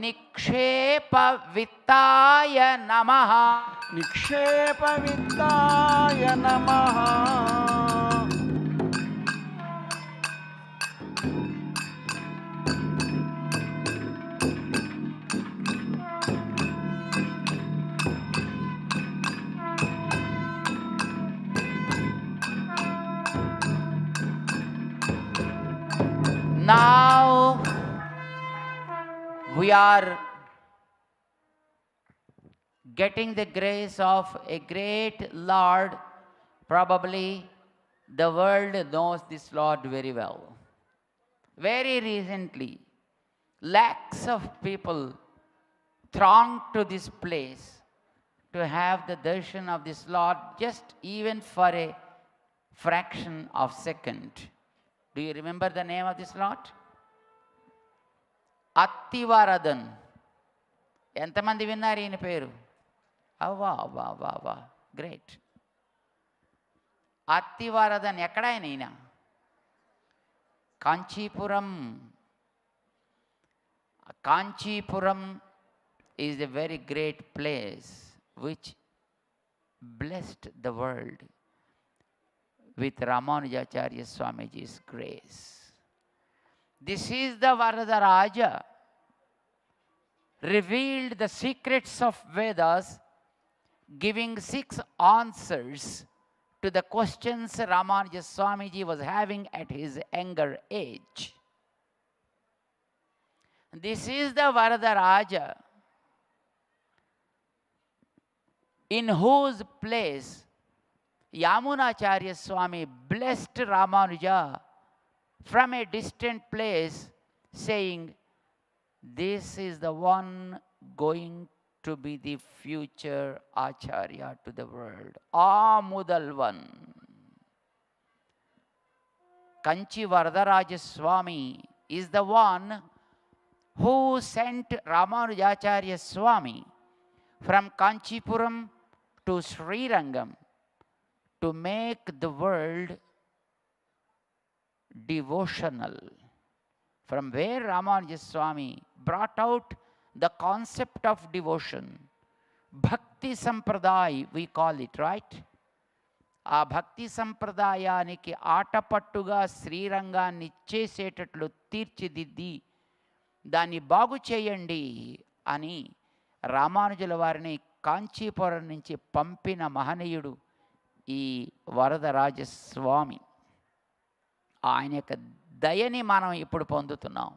నిక్షేప విత్తాయ నమః Now we are getting the grace of a great Lord. Probably the world knows this Lord very well. Very recently, lakhs of people thronged to this place to have the darshan of this Lord, just even for a fraction of second. Do you remember the name of this Lord? Attivaradan. ఎంతమంది విన్నారు ఈయన పేరు? అవ్వా అవ్వా అవ్వా అవ్వా, great. అత్తివరదన్. ఎక్కడ ఈయన? Kanchipuram. Kanchipuram is a very great place which blessed the world with Ramanujacharya Swamiji's grace. This is the Varadaraja, revealed the secrets of Vedas, giving 6 answers to the questions Ramanuja Swamiji was having at his younger age. This is the Varadaraja in whose place Yamunacharya Swami blessed Ramanuja from a distant place, saying, "This is the one going to be the future Acharya to the world." Mudalvan. Kanchi Varadaraja Swami is the one who sent Ramanujacharya Swami from Kanchipuram to Srirangam to make the world devotional, from where Ramanuja Swami brought out the concept of devotion. Bhakti Sampradaya, we call it, right? ఆ భక్తి సంప్రదాయానికి ఆటపట్టుగా శ్రీరంగాన్ని చేసేటట్లు తీర్చిదిద్ది దాన్ని బాగు చేయండి అని రామానుజుల వారిని కాంచీపురం నుంచి పంపిన మహనీయుడు ఈ వరదరాజస్వామి. ఆయన యొక్క దయని మనం ఇప్పుడు పొందుతున్నాం.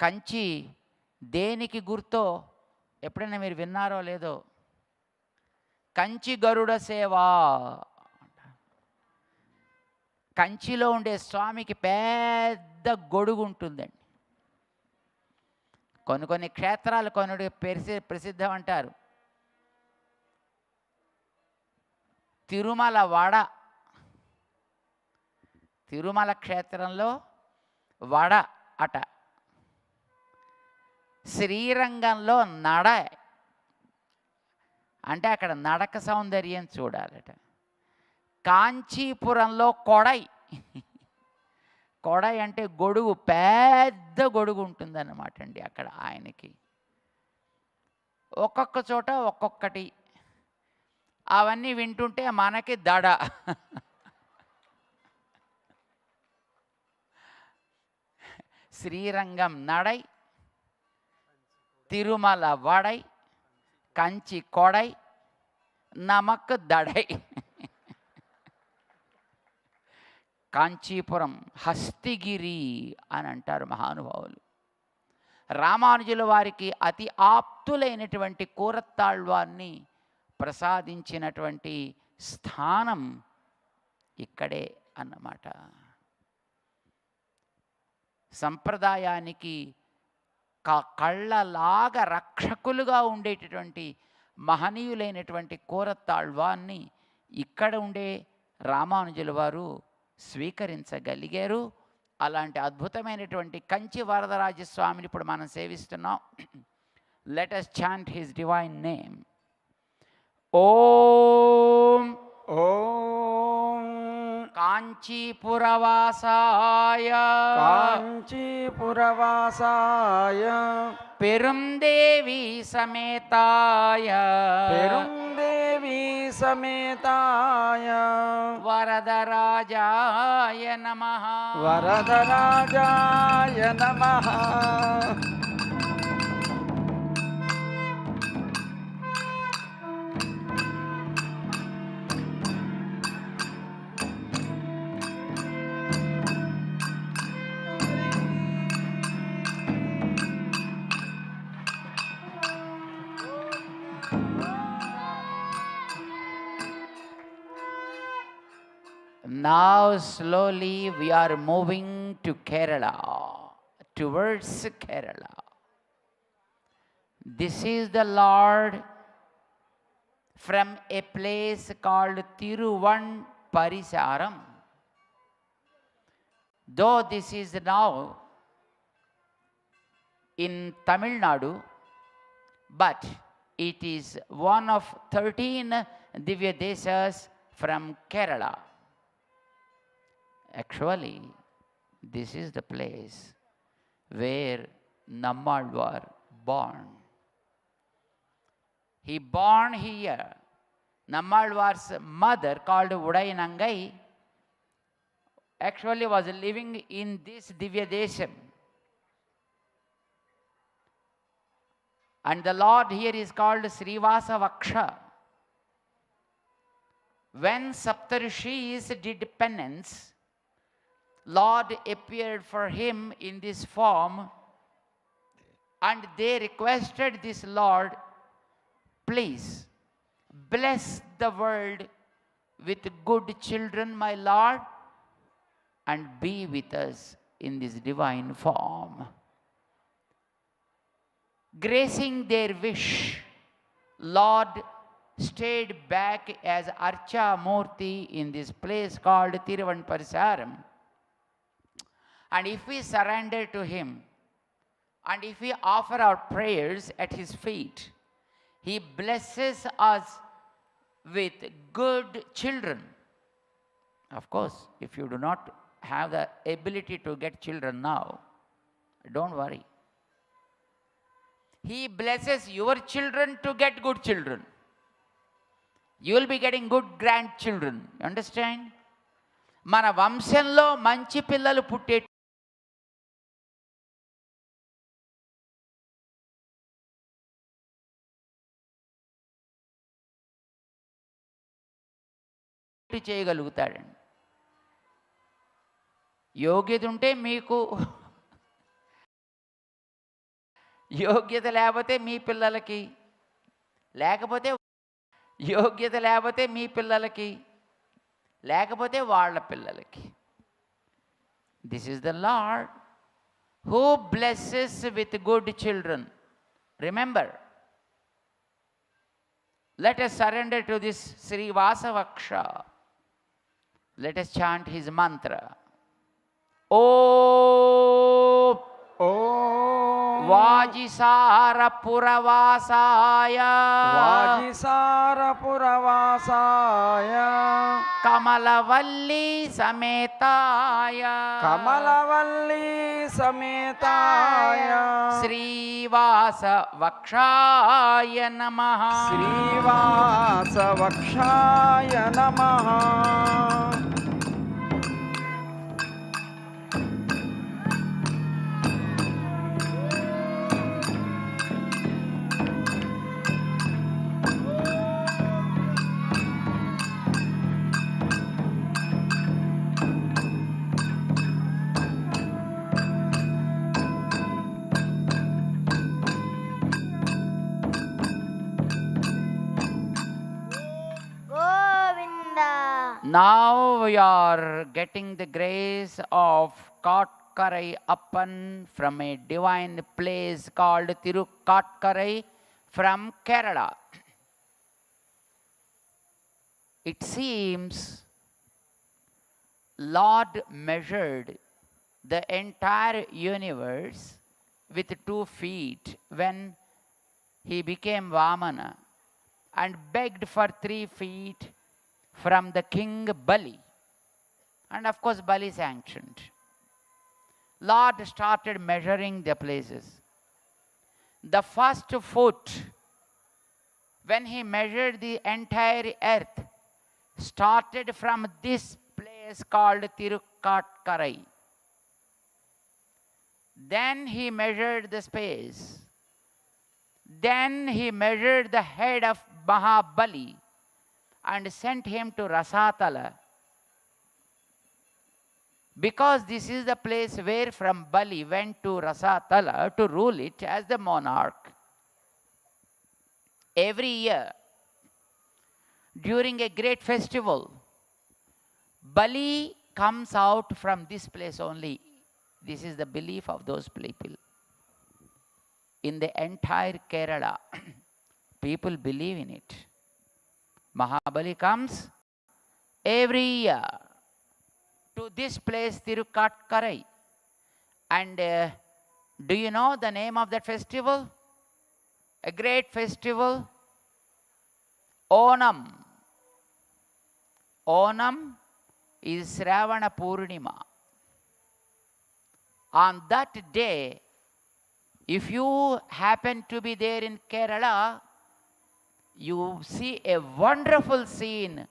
కంచి దేనికి గుర్తో ఎప్పుడైనా మీరు విన్నారో లేదో, కంచి గరుడ సేవ. కంచిలో ఉండే స్వామికి పెద్ద గొడుగు ఉంటుందండి. కొన్ని క్షేత్రాలు కొన్ని ప్రసిద్ధం అంటారు. తిరుమల వడ, తిరుమల క్షేత్రంలో వడ అట. శ్రీరంగంలో నడ, అంటే అక్కడ నడక సౌందర్యం చూడాలట. కాంచీపురంలో కొడై, కొడై అంటే గొడుగు, పెద్ద గొడుగు ఉంటుందన్నమాట అండి అక్కడ ఆయనకి. ఒక్కొక్క చోట ఒక్కొక్కటి. అవన్నీ వింటుంటే మనకి దడ. శ్రీరంగం నడై, తిరుమల వడై, కంచి కొడై, నమక్ దడై. కాంచీపురం హస్తిగిరి అని అంటారు మహానుభావులు. రామానుజుల వారికి అతి ఆప్తులైనటువంటి కూరత్తాళ్వాన్ని ప్రసాదించినటువంటి స్థానం ఇక్కడే అన్నమాట. సంప్రదాయానికి కళ్ళలాగా రక్షకులుగా ఉండేటటువంటి మహనీయులైనటువంటి కూరత్తాళ్వాన్ని ఇక్కడ ఉండే రామానుజుల వారు స్వీకరించగలిగారు. అలాంటి అద్భుతమైనటువంటి కంచి వరదరాజస్వామిని ఇప్పుడు మనం సేవిస్తున్నాం. Let us chant his divine name. ఓం ఓం కాంచీపురవాసాయ కాంచీపురవాసాయ పెరుందేవి సమేతాయ పెరుందేవి సమేతాయ వరదరాజాయ నమః. వరదరాజాయ నమః. Now slowly we are moving to Kerala, towards Kerala. This is the Lord from a place called Tiruvannparisaram. Though this is now in Tamil Nadu, but it is one of 13 Divya Desas from Kerala. Actually, this is the place where Nammalvar born. He born here. Nammalvar's mother, called Udayanangai, actually was living in this Divya Desham. And the Lord here is called Srivasa Vaksha. When Saptarishis did penance, Lord appeared for him in this form, and they requested this Lord, please bless the world with good children, my Lord, and be with us in this divine form. Gracing their wish, Lord stayed back as Archa Murti in this place called Tiruvanpasaram. And if we surrender to him, and if we offer our prayers at his feet, he blesses us with good children. Of course, if you do not have the ability to get children now, don't worry. He blesses your children to get good children. You will be getting good grandchildren. You understand? మన వంశంలో మంచి పిల్లలు పుట్టే చేయగలుగుతాడండి. యోగ్యత ఉంటే మీకు, యోగ్యత లేకపోతే మీ పిల్లలకి, లేకపోతే యోగ్యత లేకపోతే మీ పిల్లలకి, లేకపోతే వాళ్ళ పిల్లలకి. This is the Lord who blesses with good children. Remember, let us surrender to this Srivasa Vaksha. Let us chant his mantra. Om Vajisarapuravasaya Vajisarapuravasaya Kamalavalli Sametaya Kamalavalli Sametaya Srivasa Vakshaya Namaha Srivasa Vakshaya Namaha. Now we are getting the grace of Katkarai Appan from a divine place called Tirukatkarai from Kerala. It seems Lord measured the entire universe with 2 feet when he became Vamana and begged for 3 feet from the king Bali. And of course, Bali sanctioned. Lord started measuring the places. The first foot, when he measured the entire earth, started from this place called Tirukatkarai. Then he measured the space. Then he measured the head of Mahabali and sent him to Rasatala, because this is the place where from Bali went to Rasatala to rule it as the monarch. Every year, during a great festival, Bali comes out from this place only. This is the belief of those people. In the entire Kerala, people believe in it. Mahabali comes every year to this place, Tirukatkarai. And do you know the name of that festival? A great festival, Onam. Onam is Shravana Purnima. On that day, If you happen to be there in Kerala, you see a wonderful scene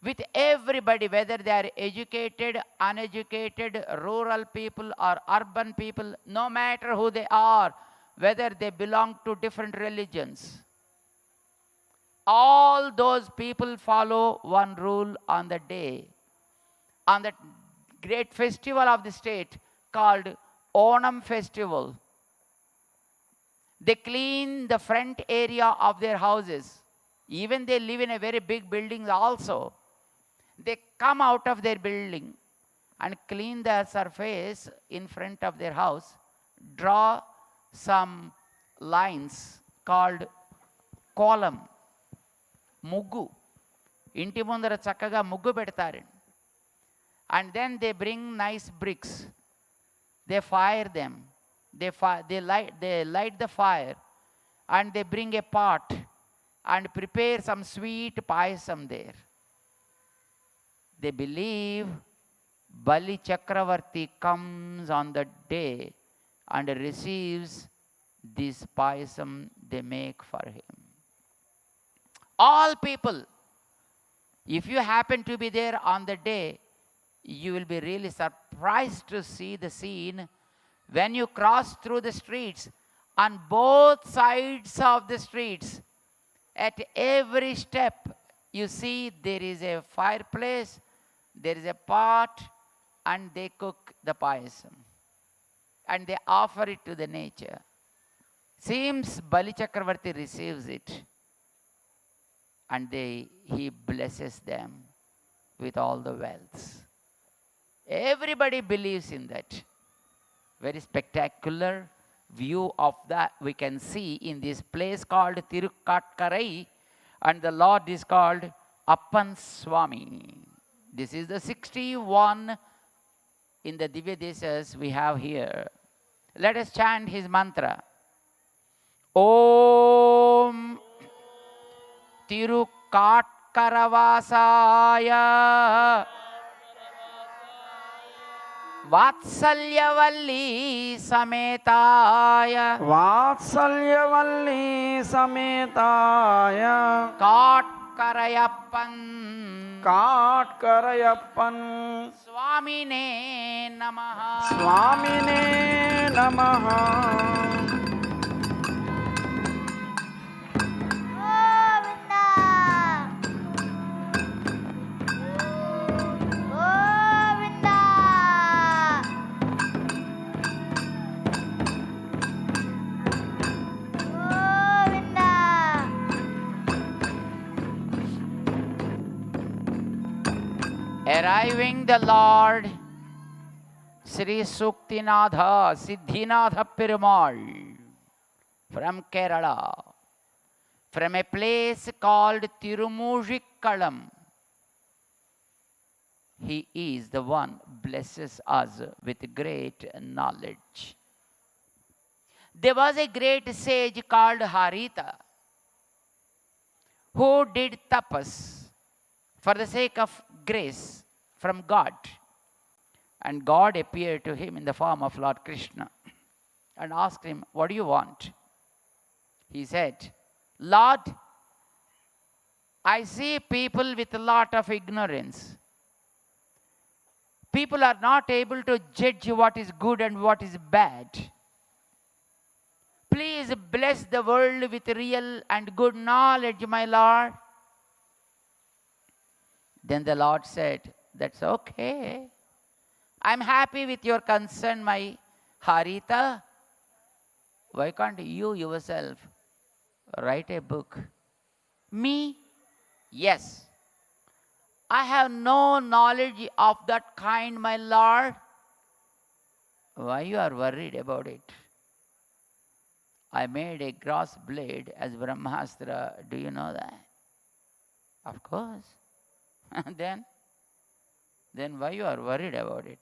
with everybody, whether they are educated, uneducated, rural people or urban people, no matter who they are, whether they belong to different religions. All those people follow one rule on the day, on that great festival of the state called Onam festival. They clean the front area of their houses. Even they live in a very big building also. They come out of their building and clean the surface in front of their house, draw some lines called column, muggu. Inti mundara chakkaga muggu pedtaru. And then they bring nice bricks. They fire them. They light the fire, and they bring a pot and prepare some sweet payasam there. They believe Bali Chakravarti comes on the day and receives this payasam they make for him. All people, if you happen to be there on the day, you will be really surprised to see the scene when you cross through the streets. On both sides of the streets, at every step, you see there is a fireplace, there is a pot, and they cook the payasam. And they offer it to the nature. Seems Bali Chakravarti receives it. And he blesses them with all the wealth. Everybody believes in that. Very spectacular view of that we can see in this place called Tirukatkarai, and the Lord is called Appan Swami. This is the 61 in the Divya Desas we have here. Let us chant his mantra. Om Tirukatkaravasaya Vatsalyavalli Sametaya Vatsalyavalli Sametaya Katkarayappan Katkarayappan Swamine Namaha Swamine Namaha. Arriving the Lord Sri Suktinatha Siddhinatha Perumal from Kerala, from a place called Tirumuzhikkalam. He is the one blesses us with great knowledge. There was a great sage called Harita who did tapas for the sake of grace from God. And God appeared to him in the form of Lord Krishna and asked him, what do you want? He said, Lord, I see people with a lot of ignorance. People are not able to judge what is good and what is bad. Please bless the world with real and good knowledge, my Lord. Then the Lord said, that's okay. I'm happy with your concern, my Harita. Why can't you yourself write a book? Me? Yes. I have no knowledge of that kind, my Lord. Why you are worried about it? I made a grass blade as Brahmastra. Do you know that? Of course. Then why you are worried about it?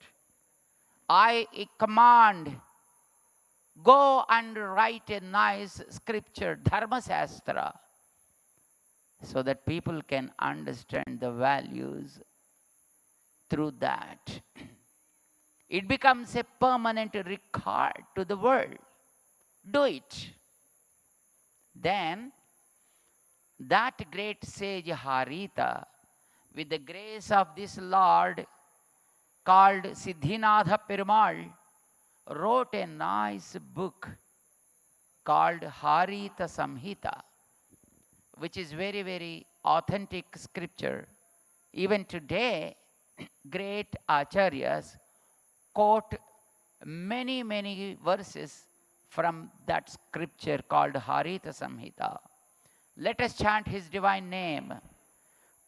I command, go and write a nice scripture, Dharma Shastra, so that people can understand the values through that. It becomes a permanent record to the world. Do it. Then that great sage Harita, with the grace of this Lord called Siddhinatha Perumal, wrote a nice book called Harita Samhita, which is very, very authentic scripture. Even today, great acharyas quote many, many verses from that scripture called Harita Samhita. Let us chant his divine name.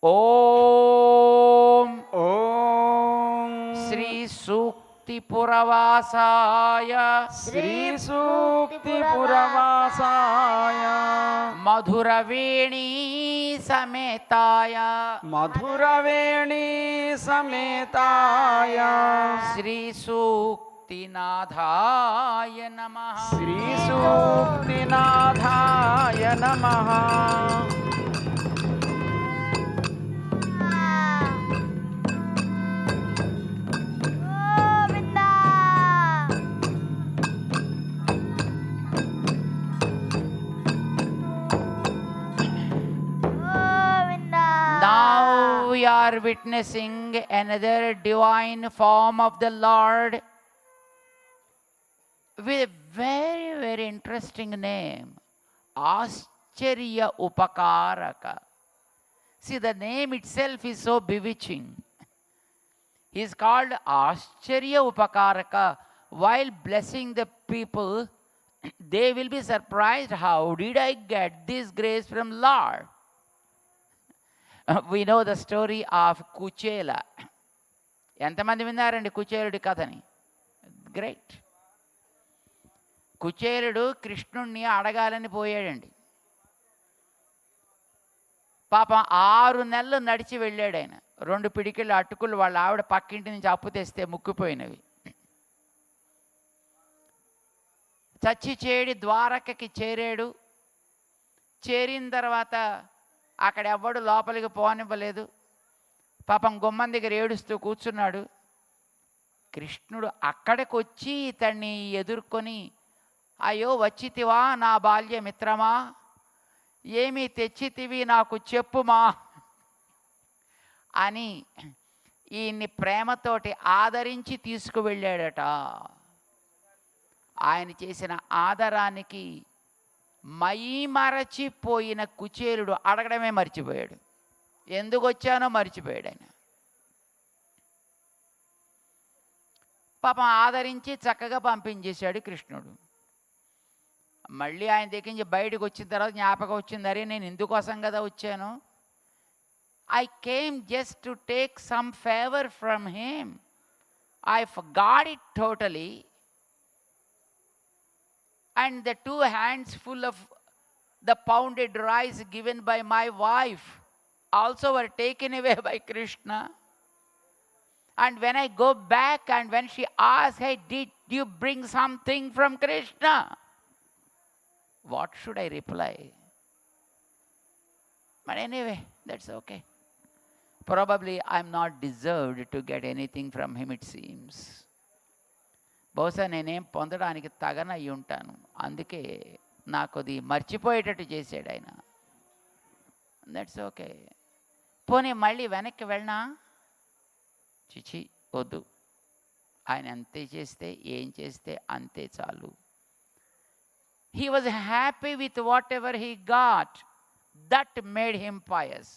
Om Om Sri Sukti Puravasaya Sri Sukti Puravasaya Madhuraveni Sametaya Madhuraveni Sametaya Sri Sukti Nadhaya Namaha. Sri Sukti Nadhaya Namaha. Now we are witnessing another divine form of the Lord with a very, very interesting name, Ascharya Upakaraka. See, the name itself is so bewitching. He is called Ascharya Upakaraka. While blessing the people, they will be surprised, how did I get this grace from Lord? We know the story of Kuchela. ఎంతమంది విన్నారండి కుచేలుడి కథని? Great. కుచేలుడు కృష్ణుణ్ణి అడగాలని పోయాడండి. పాపం 6 నెలలు నడిచి వెళ్ళాడు ఆయన. 2 పిడికిళ్ళ అటుకులు వాళ్ళ ఆవిడ పక్కింటి నుంచి అప్పు తెస్తే ముక్కిపోయినవి. చచ్చి చేడి ద్వారకకి చేరాడు. చేరిన తర్వాత అక్కడ ఎవ్వడు లోపలికి పోనివ్వలేదు. పాపం గుమ్మం దగ్గర ఏడుస్తూ కూర్చున్నాడు. కృష్ణుడు అక్కడికి వచ్చి ఇతన్ని ఎదుర్కొని, అయ్యో వచ్చితివా నా బాల్య మిత్రమా, ఏమి తెచ్చితివి నాకు చెప్పుమా అని ఈయన్ని ప్రేమతోటి ఆదరించి తీసుకువెళ్ళాడట. ఆయన చేసిన ఆదరానికి మరచిపోయిన కుచేలుడు అడగడమే మర్చిపోయాడు. ఎందుకు వచ్చానో మర్చిపోయాడు ఆయన. పాపం ఆదరించి చక్కగా పంపించేశాడు కృష్ణుడు. మళ్ళీ ఆయన దగ్గర నుంచి బయటకు వచ్చిన తర్వాత జ్ఞాపకం వచ్చింది, అరే నేను ఇందుకోసం కదా వచ్చాను. I came just to take some favour from him. I forgot it totally. And the 2 hands full of the pounded rice given by my wife also were taken away by Krishna. And when I go back and when she asks, hey, did you bring something from Krishna? What should I reply? But anyway, that's okay. Probably I'm not deserved to get anything from him, it seems. బహుశా నేనేం పొందడానికి తగనై ఉంటాను, అందుకే నాకు అది మర్చిపోయేటట్టు చేశాడు ఆయన. That's okay. పోనీ మళ్ళీ వెనక్కి వెళ్ళనా? చిచి వద్దు. ఆయన అంతే చేస్తే, ఏం చేస్తే అంతే చాలు. He was happy with whatever he got. That made him pious.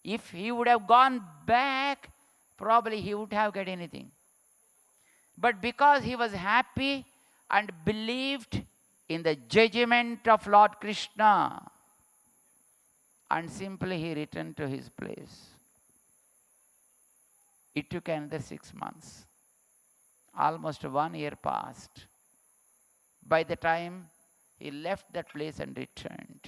If he would have gone back, probably he would have get anything. But because he was happy and believed in the judgment of Lord Krishna, and simply he returned to his place. It took another 6 months. Almost 1 year passed. By the time he left that place and returned.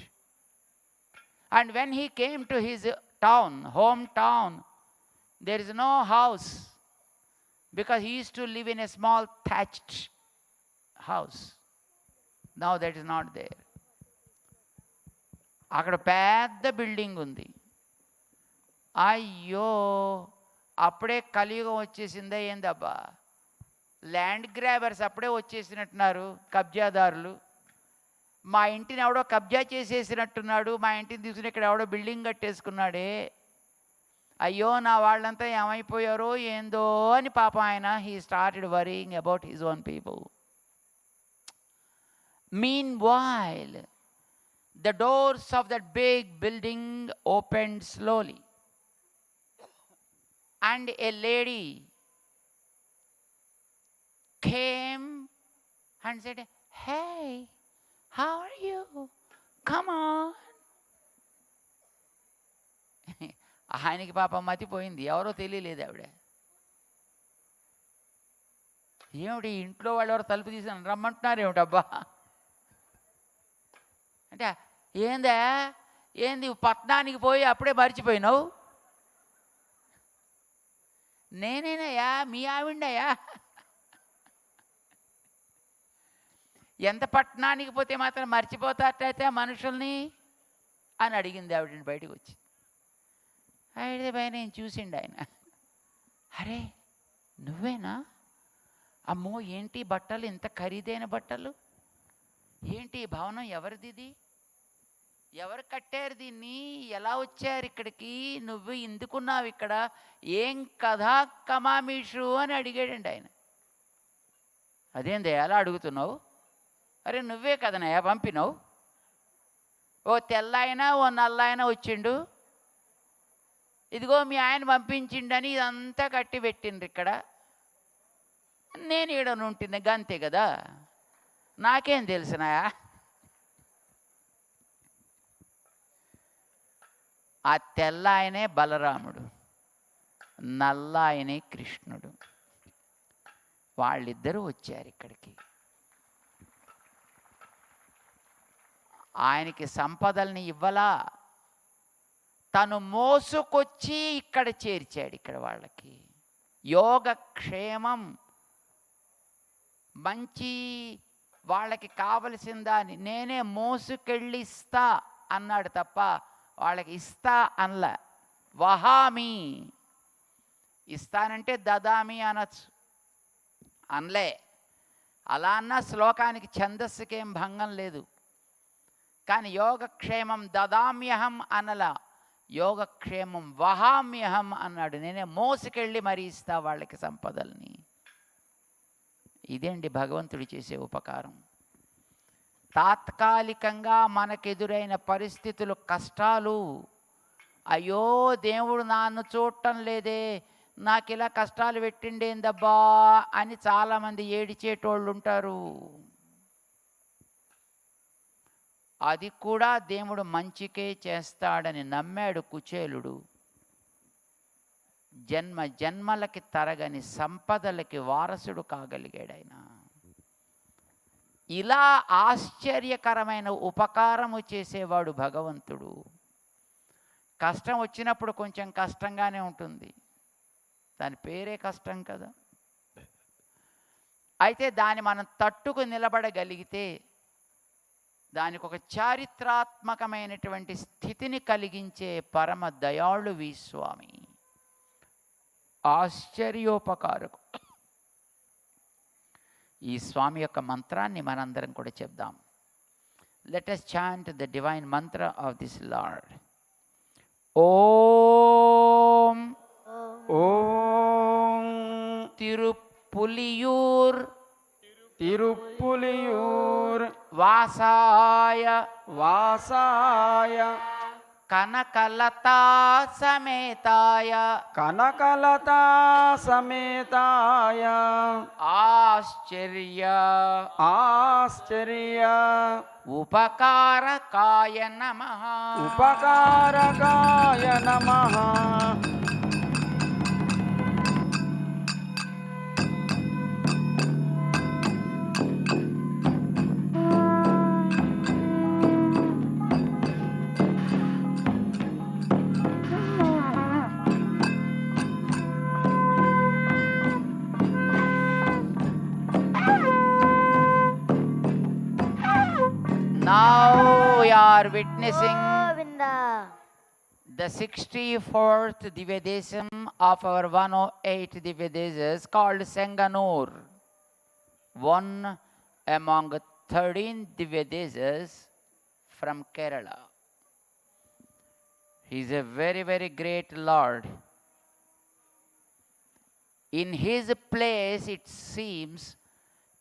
And when he came to his town, hometown, there is no house. Because he used to live in a small thatched house. Now that is not there. అక్కడ పెద్ద building ఉంది. అయ్యో, అప్పుడే కలియుగం వచ్చేసిందా ఏందబ్బా, land grabbers అప్పుడే వచ్చేసినట్టున్నారు, కబ్జాదారులు. మా ఇంటిని ఎవడో కబ్జా చేసేసినట్టున్నాడు, మా ఇంటిని తీసుకుని ఇక్కడ ఎవడో బిల్డింగ్ కట్టేసుకున్నాడే, అయ్యో నా వాళ్ళంతా ఏమైపోయారో ఏందో అని పాపం ఆయన he started worrying about his own people. Meanwhile, the doors of that big building opened slowly, and a lady came and said, "Hey, how are you? Come on." ఆయనకి పాపం మతిపోయింది, ఎవరో తెలియలేదు ఆవిడ. ఏమిటి ఇంట్లో వాళ్ళు ఎవరు తలుపు తీసాను రమ్మంటున్నారు ఏమిటబ్బా అంటే, ఏంది పట్టణానికి పోయి అప్పుడే మర్చిపోయినావు? నేనేనయ్యా, మీ ఆవిడయ్యా. ఎంత పట్టణానికి పోతే మాత్రం మర్చిపోతాటైతే మనుషుల్ని అని అడిగింది ఆవిడని బయటకు వచ్చి. అయితే పైన నేను చూసిండు ఆయన, అరే నువ్వేనా? అమ్మో ఏంటి బట్టలు, ఇంత ఖరీదైన బట్టలు, ఏంటి ఈ భవనం ఎవరిది, ఎవరు కట్టారు దీన్ని, ఎలా వచ్చారు ఇక్కడికి, నువ్వు ఎందుకున్నావు ఇక్కడ, ఏం కథా కమామీషు అని అడిగాడండి ఆయన. అదేంది ఎలా అడుగుతున్నావు? అరే నువ్వే కదనయ్యా పంపినావు, ఓ తెల్లాయన ఓ నల్లాయన వచ్చిండు, ఇదిగో మీ ఆయన పంపించిండని ఇదంతా కట్టి పెట్టిండ్రు ఇక్కడ, నేను ఈడనుంటుంది గంతే కదా, నాకేం తెలుసునాయా. ఆ తెల్ల ఆయనే బలరాముడు, నల్ల ఆయనే కృష్ణుడు. వాళ్ళిద్దరూ వచ్చారు ఇక్కడికి. ఆయనకి సంపదల్ని ఇవ్వలా, తను మోసుకొచ్చి ఇక్కడ చేర్చాడు. ఇక్కడ వాళ్ళకి యోగక్షేమం, మంచి వాళ్ళకి కావలసిన దాన్ని నేనే మోసుకెళ్ళి ఇస్తా అన్నాడు తప్ప వాళ్ళకి ఇస్తా అనలా. వహామి, ఇస్తానంటే దదామి అనొచ్చు, అనలే. అలా అన్న శ్లోకానికి ఛందస్సుకేం భంగం లేదు. కానీ యోగక్షేమం దదామ్యహం అనలా, యోగక్షేమం వహామ్యహం అన్నాడు. నేనే మోసుకెళ్ళి మరీ ఇస్తా వాళ్ళకి సంపదల్ని. ఇదేంటి భగవంతుడు చేసే ఉపకారం. తాత్కాలికంగా మనకెదురైన పరిస్థితులు, కష్టాలు, అయ్యో దేవుడు నన్ను చూడటం లేదే, నాకు ఇలా కష్టాలు పెట్టిండేందబ్బా అని చాలామంది ఏడిచేటోళ్ళు ఉంటారు. అది కూడా దేవుడు మంచికే చేస్తాడని నమ్మాడు కుచేలుడు. జన్మ జన్మలకి తరగని సంపదలకి వారసుడు కాగలిగాడు ఆయన. ఇలా ఆశ్చర్యకరమైన ఉపకారము చేసేవాడు భగవంతుడు. కష్టం వచ్చినప్పుడు కొంచెం కష్టంగానే ఉంటుంది, దాని పేరే కష్టం కదా. అయితే దాన్ని మనం తట్టుకు నిలబడగలిగితే దానికి ఒక చారిత్రాత్మకమైనటువంటి స్థితిని కలిగించే పరమ దయాళువి స్వామి, ఆశ్చర్యోపకారకు. ఈ స్వామి యొక్క మంత్రాన్ని మనందరం కూడా చెప్దాం. Let us chant the divine mantra of this Lord. ఓం ఓం తిరుపులియూర్ తిరుపులియూర్ వాసాయ వాసాయ కనకలతా సమేతాయ కనకలతా సమేతాయ ఆశ్చర్య ఆశ్చర్య ఉపకారకాయ నమః. ఉపకారకాయ నమః. Now we are witnessing Govinda. the 64th Divyadesam of our 108 Divyadesas called Senganur. one among 13 Divyadesas from Kerala. He is a very, very great Lord. In his place, it seems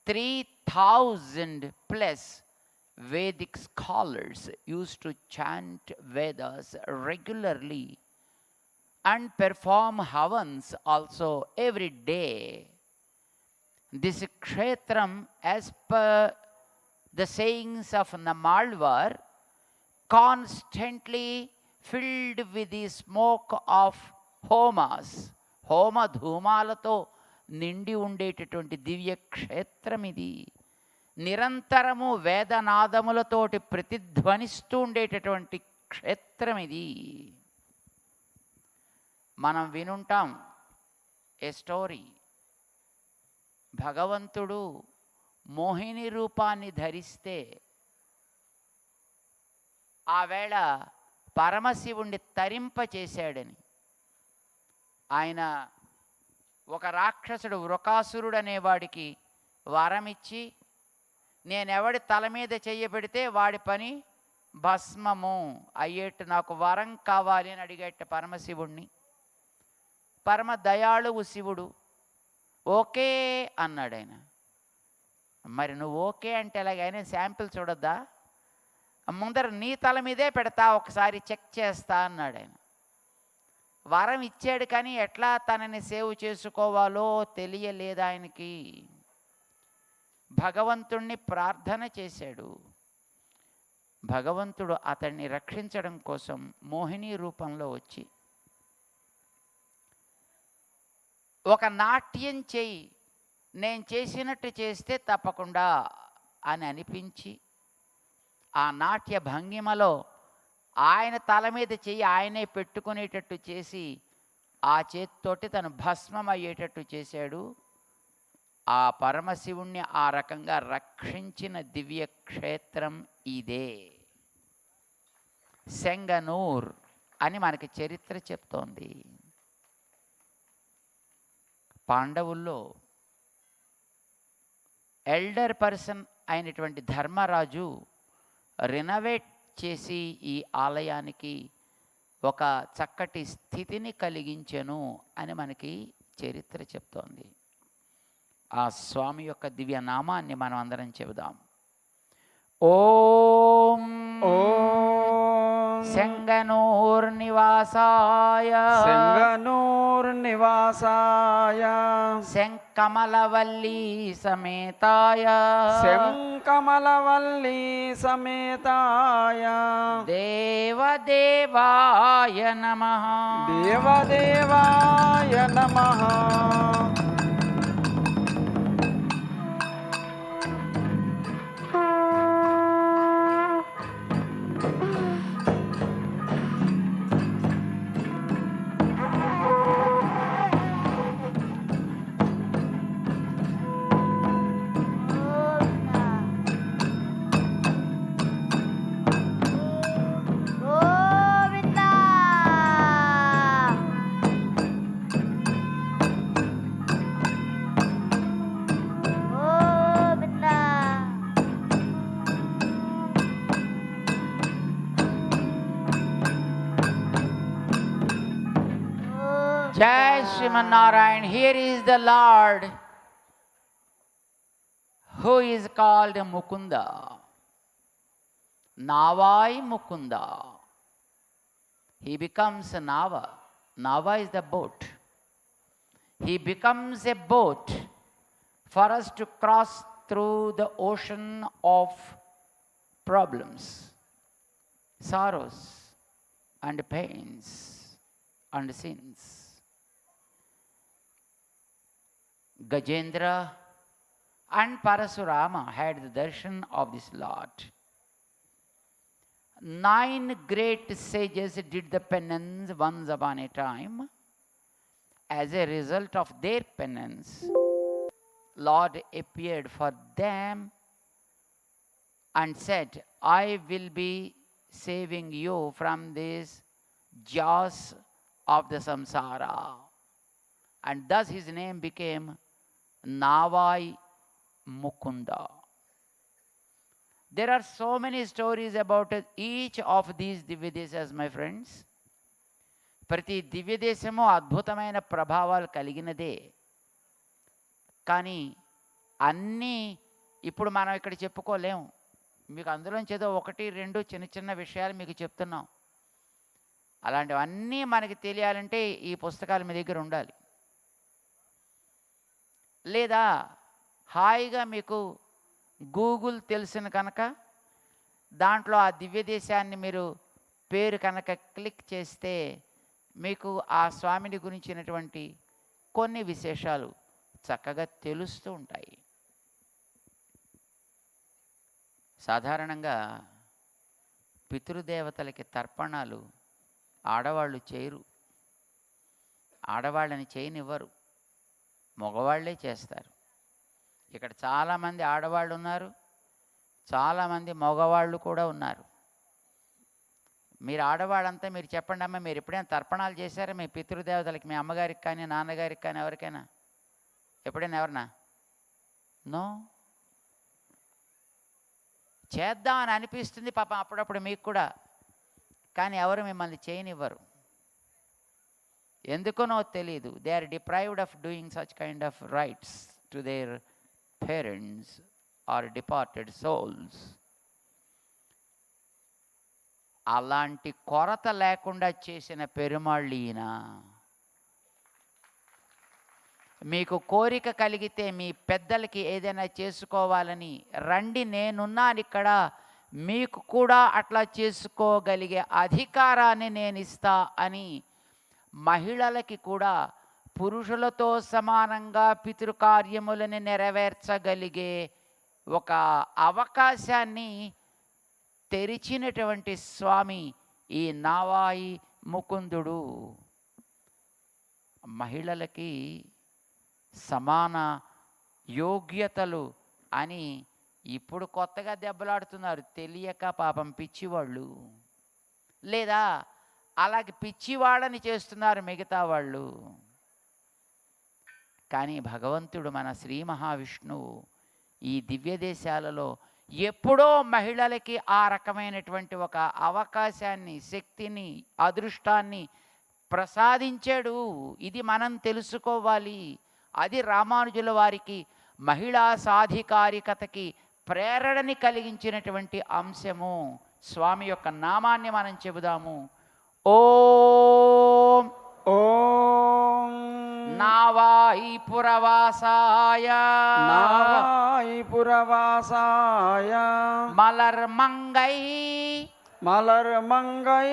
3,000 plus Vedic scholars used to chant Vedas regularly and perform havans also every day. This kshetram, as per the sayings of Namalvar, constantly filled with the smoke of homas, హోమ ధూమాలతో నిండి ఉండేటటువంటి దివ్య క్షేత్రం ఇది. నిరంతరము వేదనాదములతోటి ప్రతిధ్వనిస్తూ ఉండేటటువంటి క్షేత్రం ఇది. మనం వినుంటాం ఏ స్టోరీ. భగవంతుడు మోహిని రూపాన్ని ధరిస్తే ఆవేళ పరమశివుణ్ణి తరింపచేశాడని. ఆయన ఒక రాక్షసుడు వృకాసురుడు అనేవాడికి వరమిచ్చి, నేనెవడి తల మీద చెయ్యబెడితే వాడి పని భస్మము అయ్యేట్టు నాకు వరం కావాలి అని అడిగేట పరమశివుణ్ణి. పరమ దయాళువు శివుడు ఓకే అన్నాడు. ఆయన మరి నువ్వు ఓకే అంటే ఎలాగైనా శాంపిల్ చూడొద్దా, ముందర నీ తల మీదే పెడతా, ఒకసారి చెక్ చేస్తా అన్నాడు. ఆయన వరం ఇచ్చాడు కానీ ఎట్లా తనని సేవ్ చేసుకోవాలో తెలియలేదు ఆయనకి. భగవంతుణ్ణి ప్రార్థన చేశాడు. భగవంతుడు అతన్ని రక్షించడం కోసం మోహిని రూపంలో వచ్చి ఒక నాట్యం చేయి, నేను చేసినట్టు చేస్తే తప్పకుండా అని అనిపించి ఆ నాట్య భంగిమలో ఆయన తల మీద చెయ్యి ఆయనే పెట్టుకునేటట్టు చేసి ఆ చేతితోటి తను భస్మం అయ్యేటట్టు చేశాడు. ఆ పరమశివుణ్ణి ఆ రకంగా రక్షించిన దివ్య క్షేత్రం ఇదే. సెంగనూర్ అని మనకి చరిత్ర చెప్తోంది. పాండవుల్లో ఎల్డర్ పర్సన్ అయినటువంటి ధర్మరాజు రినోవేట్ చేసి ఈ ఆలయానికి ఒక చక్కటి స్థితిని కలిగించెను అని మనకి చరిత్ర చెప్తోంది. ఆ స్వామి యొక్క దివ్య నామాన్ని మనం అందరం చెబుదాం. ఓం సెంగనూర్ నివాసాయ సెంగనూర్ నివాసాయ శంకమలవల్లి సమేతాయ శంకమలవల్లి సమేతాయ దేవదేవాయ నమః దేవదేవాయ నమః. Jai Sriman Narayan. Here is the Lord who is called Mukunda. Navai Mukunda. He becomes a Nava. Nava is the boat. He becomes a boat for us to cross through the ocean of problems, sorrows, and pains, and sins. Gajendra and Parasurama had the darshan of this Lord. 9 great sages did the penance once upon a time. As a result of their penance, Lord appeared for them and said, I will be saving you from this jaws of the samsara. And thus his name became Navai Mukunda. There are so many stories about each of these దివ్యదేశాస్ my friends. ప్రతి దివ్యదేశము అద్భుతమైన ప్రభావాలు కలిగినదే. కానీ అన్నీ ఇప్పుడు మనం ఇక్కడ చెప్పుకోలేము. మీకు అందులోంచి ఏదో 1-2 చిన్న చిన్న విషయాలు మీకు చెప్తున్నాం. అలాంటివన్నీ మనకి తెలియాలంటే ఈ పుస్తకాలు మీ దగ్గర ఉండాలి. లేదా హాయిగా మీకు గూగుల్ తెలిసిన కనుక దాంట్లో ఆ దివ్యదేశాన్ని మీరు పేరు కనుక క్లిక్ చేస్తే మీకు ఆ స్వామిని గురించినటువంటి కొన్ని విశేషాలు చక్కగా తెలుస్తూ ఉంటాయి. సాధారణంగా పితృదేవతలకి తర్పణాలు ఆడవాళ్ళు చేయరు. ఆడవాళ్ళని చేయనివ్వరు, మగవాళ్ళే చేస్తారు. ఇక్కడ చాలామంది ఆడవాళ్ళు ఉన్నారు, చాలామంది మగవాళ్ళు కూడా ఉన్నారు. మీరు ఆడవాళ్ళంతా మీరు చెప్పండి అమ్మ, మీరు ఎప్పుడైనా తర్పణాలు చేశారా మీ పితృదేవతలకి? మీ అమ్మగారికి కానీ నాన్నగారికి కానీ ఎవరికైనా ఎప్పుడైనా? ఎవరన్నా? నో. చేద్దామని అనిపిస్తుంది పాపం అప్పుడప్పుడు మీకు కూడా, కానీ ఎవరు మిమ్మల్ని చేయనివ్వరు. ఎందుకనో తెలియదు. They are deprived of doing such kind of rights to their parents or departed souls. అలాంటి కొరత లేకుండా చేసిన పెరుమాళ్ళు ఈయన. మీకు కోరిక కలిగితే మీ పెద్దలకి ఏదైనా చేసుకోవాలని రండి, నేనున్నాను ఇక్కడ, మీకు కూడా అట్లా చేసుకోగలిగే అధికారాన్ని నేను ఇస్తా అని మహిళలకి కూడా పురుషులతో సమానంగా పితృకార్యములను నెరవేర్చగలిగే ఒక అవకాశాన్ని తెరిచినటువంటి స్వామి ఈ నావాయి ముకుందుడు. మహిళలకి సమాన యోగ్యతలు అని ఇప్పుడు కొత్తగా దెబ్బలాడుతున్నారు, తెలియక పాపం పిచ్చివాళ్ళు. లేదా అలాగే పిచ్చివాళ్ళని చేస్తున్నారు మిగతా వాళ్ళు. కానీ భగవంతుడు మన శ్రీ మహావిష్ణువు ఈ దివ్యదేశాలలో ఎప్పుడో మహిళలకి ఆ రకమైనటువంటి ఒక అవకాశాన్ని, శక్తిని, అదృష్టాన్ని ప్రసాదించాడు. ఇది మనం తెలుసుకోవాలి. అది రామానుజుల వారికి మహిళా సాధికారికతకి ప్రేరణని కలిగించినటువంటి అంశము. స్వామి యొక్క నామాన్ని మనం చెబుదాము. ఓం ఓం నావాయి పురవాసాయ నావాయి పురవాసాయ మలర్ మంగై మలర్ మంగై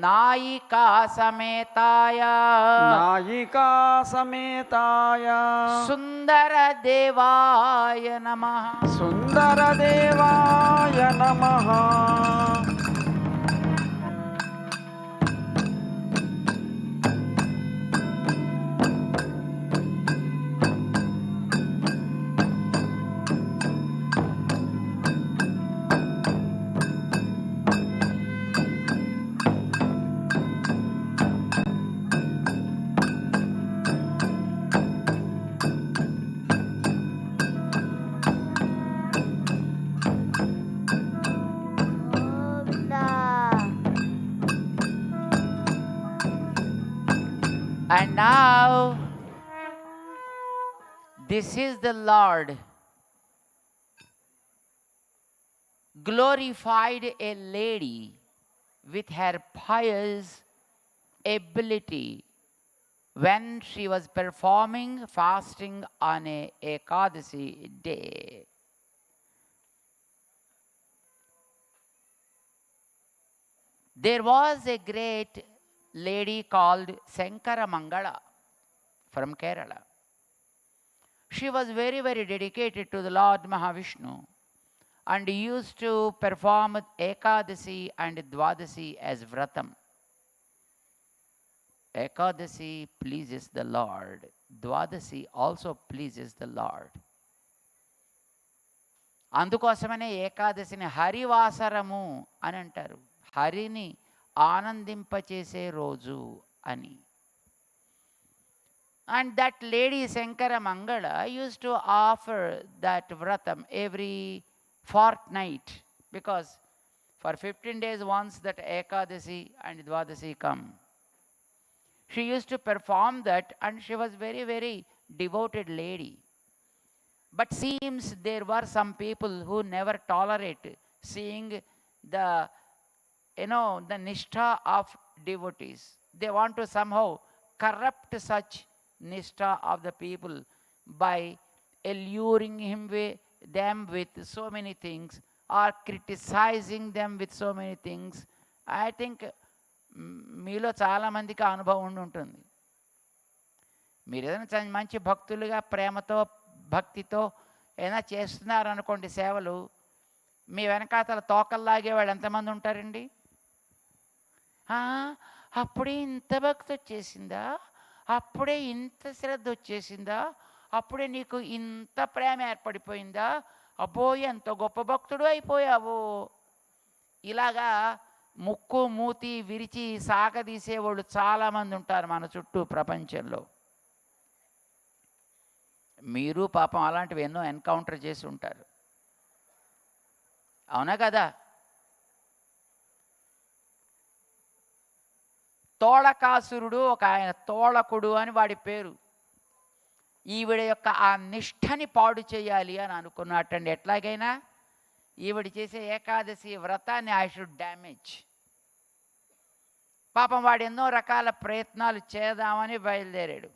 నాయికా సమేతాయ నాయికా సమేతాయ సుందర దేవాయ నమః. సుందర దేవాయ నమః. And now, this is the Lord glorified a lady with her pious ability when she was performing fasting on a Ekadasi day. There was a great lady called Sankara Mangala from Kerala. She was very, very dedicated to the Lord Mahavishnu and used to perform Ekadasi and Dwadasi as vratam. Ekadasi pleases the Lord. Dwadasi also pleases the Lord. అందుకోసమనే ఏకాదశిని హరివాసరము అని అంటారు. హరిని ఆనందింపచేసే రోజు అని. And that lady Shankara Mangala used to offer that vratam every fortnight, because for 15 days once that Ekadasi and Dwadasi come. She used to perform that, and she was very, very devoted lady. But seems there were some people who never tolerate seeing the, the nishtha of devotees. They want to somehow corrupt such nishtha of the people by alluring them with so many things, or criticizing them with so many things. I think మీలో చాలామందికి అనుభవం ఉండి ఉంటుంది. మీరు ఏదైనా మంచి భక్తులుగా ప్రేమతో భక్తితో ఏదైనా చేస్తున్నారనుకోండి సేవలు, మీ వెనకాతల తోకల్లాగేవాళ్ళు ఎంతమంది ఉంటారండి? అప్పుడే ఇంత భక్తి వచ్చేసిందా, అప్పుడే ఇంత శ్రద్ధ వచ్చేసిందా, అప్పుడే నీకు ఇంత ప్రేమ ఏర్పడిపోయిందా, అబ్బో ఎంత గొప్ప భక్తుడు అయిపోయావు. ఇలాగా ముక్కు మూతి విరిచి సాగదీసేవాళ్ళు చాలామంది ఉంటారు మన చుట్టూ ప్రపంచంలో. మీరు పాపం అలాంటివి ఎన్నో ఎన్కౌంటర్ చేసి ఉంటారు, అవునా కదా? తోళకాసురుడు ఒక ఆయన, తోళకుడు అని వాడి పేరు. ఈవిడ యొక్క ఆ నిష్ఠని పాడు చేయాలి అని అనుకున్నట్టండి. ఎట్లాగైనా ఈవిడ చేసే ఏకాదశి వ్రతాన్ని ఐ షుడ్ డ్యామేజ్. పాపం వాడు ఎన్నో రకాల ప్రయత్నాలు చేద్దామని బయలుదేరాడు.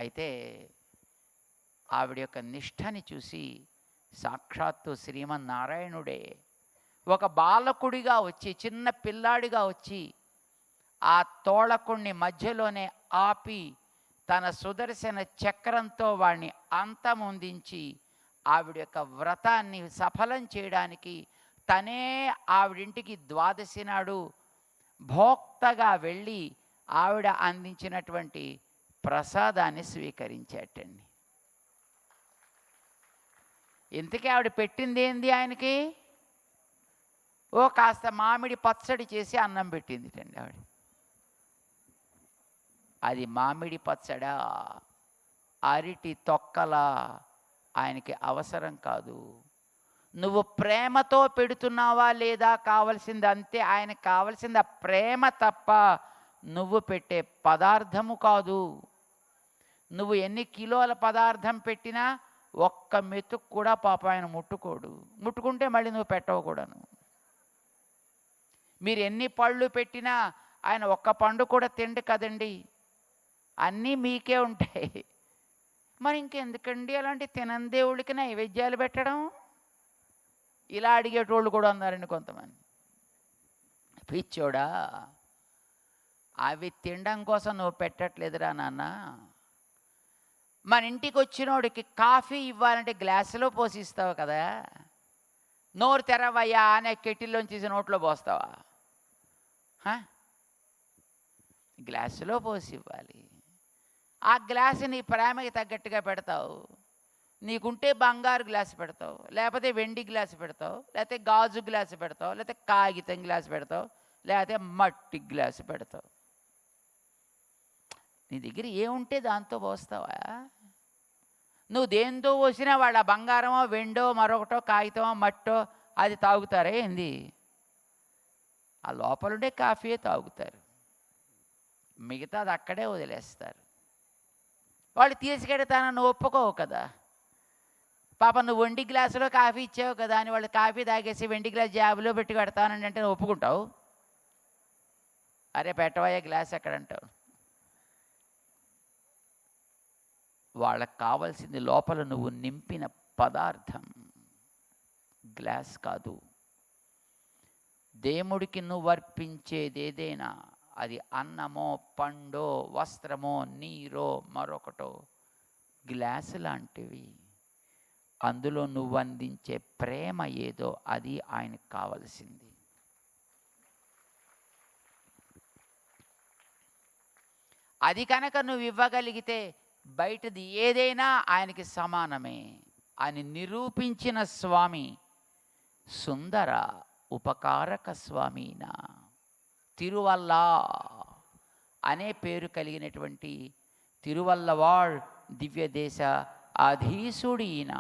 అయితే ఆవిడ యొక్క నిష్ఠని చూసి సాక్షాత్తు శ్రీమన్నారాయణుడే ఒక బాలకుడిగా వచ్చి, చిన్న పిల్లాడిగా వచ్చి ఆ తోళకుణ్ణి మధ్యలోనే ఆపి తన సుదర్శన చక్రంతో వాడిని అంతమొందించి ఆవిడ యొక్క వ్రతాన్ని సఫలం చేయడానికి తనే ఆవిడింటికి ద్వాదశి నాడు భోక్తగా వెళ్ళి ఆవిడ అందించినటువంటి ప్రసాదాన్ని స్వీకరించేటండి. ఇంతకీ ఆవిడ పెట్టింది ఏంది ఆయనకి? కాస్త మామిడి పచ్చడి చేసి అన్నం పెట్టిందిటండి ఆవిడ. అది మామిడి పచ్చడా, అరటి తొక్కలా ఆయనకి అవసరం కాదు. నువ్వు ప్రేమతో పెడుతున్నావా లేదా కావలసింది అంతే. ఆయనకు కావలసింది ఆ ప్రేమ తప్ప నువ్వు పెట్టే పదార్థము కాదు. నువ్వు ఎన్ని కిలోల పదార్థం పెట్టినా ఒక్క మెతుకు కూడా పాప ఆయన ముట్టుకోడు. ముట్టుకుంటే మళ్ళీ నువ్వు పెట్టవు కూడాను. మీరు ఎన్ని పళ్ళు పెట్టినా ఆయన ఒక్క పండు కూడా తిండి కదండి, అన్నీ మీకే ఉంటాయి. మరి ఇంకెందుకండి అలాంటి తినని దేవుడికి నైవేద్యాలు పెట్టడం? ఇలా అడిగేటోళ్ళు కూడా ఉన్నారండి కొంతమంది. పిచ్చోడా, అవి తినడం కోసం నువ్వు పెట్టట్లేదురా నాన్న. మన ఇంటికి వచ్చినోడికి కాఫీ ఇవ్వాలంటే గ్లాసులో పోసిస్తావు కదా, నోరు తెరవయ్యా అనే కెటిల్లోంచి నోట్లో పోస్తావా? గ్లాసులో పోసి ఇవ్వాలి. ఆ గ్లాసు నీ ప్రేమకి తగ్గట్టుగా పెడతావు. నీకుంటే బంగారు గ్లాసు పెడతావు, లేకపోతే వెండి గ్లాసు పెడతావు, లేకపోతే గాజు గ్లాసు పెడతావు, లేకపోతే కాగితం గ్లాసు పెడతావు, లేకపోతే మట్టి గ్లాసు పెడతావు. నీ దగ్గర ఏముంటే దాంతో పోస్తావా? నువ్వు దేంతో పోసినా వాళ్ళ బంగారమో వెండో మరొకటో కాగితమో మట్టో అది తాగుతారే ఏంది? ఆ లోపలుండే కాఫీయే తాగుతారు, మిగతాది అక్కడే వదిలేస్తారు. వాళ్ళు తీసుకెడతానని ఒప్పుకోవు కదా. పాప నువ్వు వెండి గ్లాసులో కాఫీ ఇచ్చావు కదా అని వాళ్ళు కాఫీ తాగేసి వెండి గ్లాస్ జాబులో పెట్టి పెడతానని అంటే ఒప్పుకుంటావు? అరే పెట్టవయ్యే గ్లాస్ ఎక్కడంటావు? వాళ్ళకు కావాల్సింది లోపల నువ్వు నింపిన పదార్థం, గ్లాస్ కాదు. దేవుడికి నువ్వు అర్పించేది ఏదైనా, అది అన్నమో పండో వస్త్రమో నీరో మరొకటో, గ్లాసు లాంటివి. అందులో నువ్వు అందించే ప్రేమ ఏదో అది ఆయనకు కావలసింది. అది కనుక నువ్వు ఇవ్వగలిగితే బయటది ఏదైనా ఆయనకి సమానమే అని నిరూపించిన స్వామి సుందర ఉపకారక స్వామినా తిరువల్లా. అనే పేరు కలిగినటువంటి తిరువల్లవాళ్ దివ్యదేశ అధీసుడు ఈయన.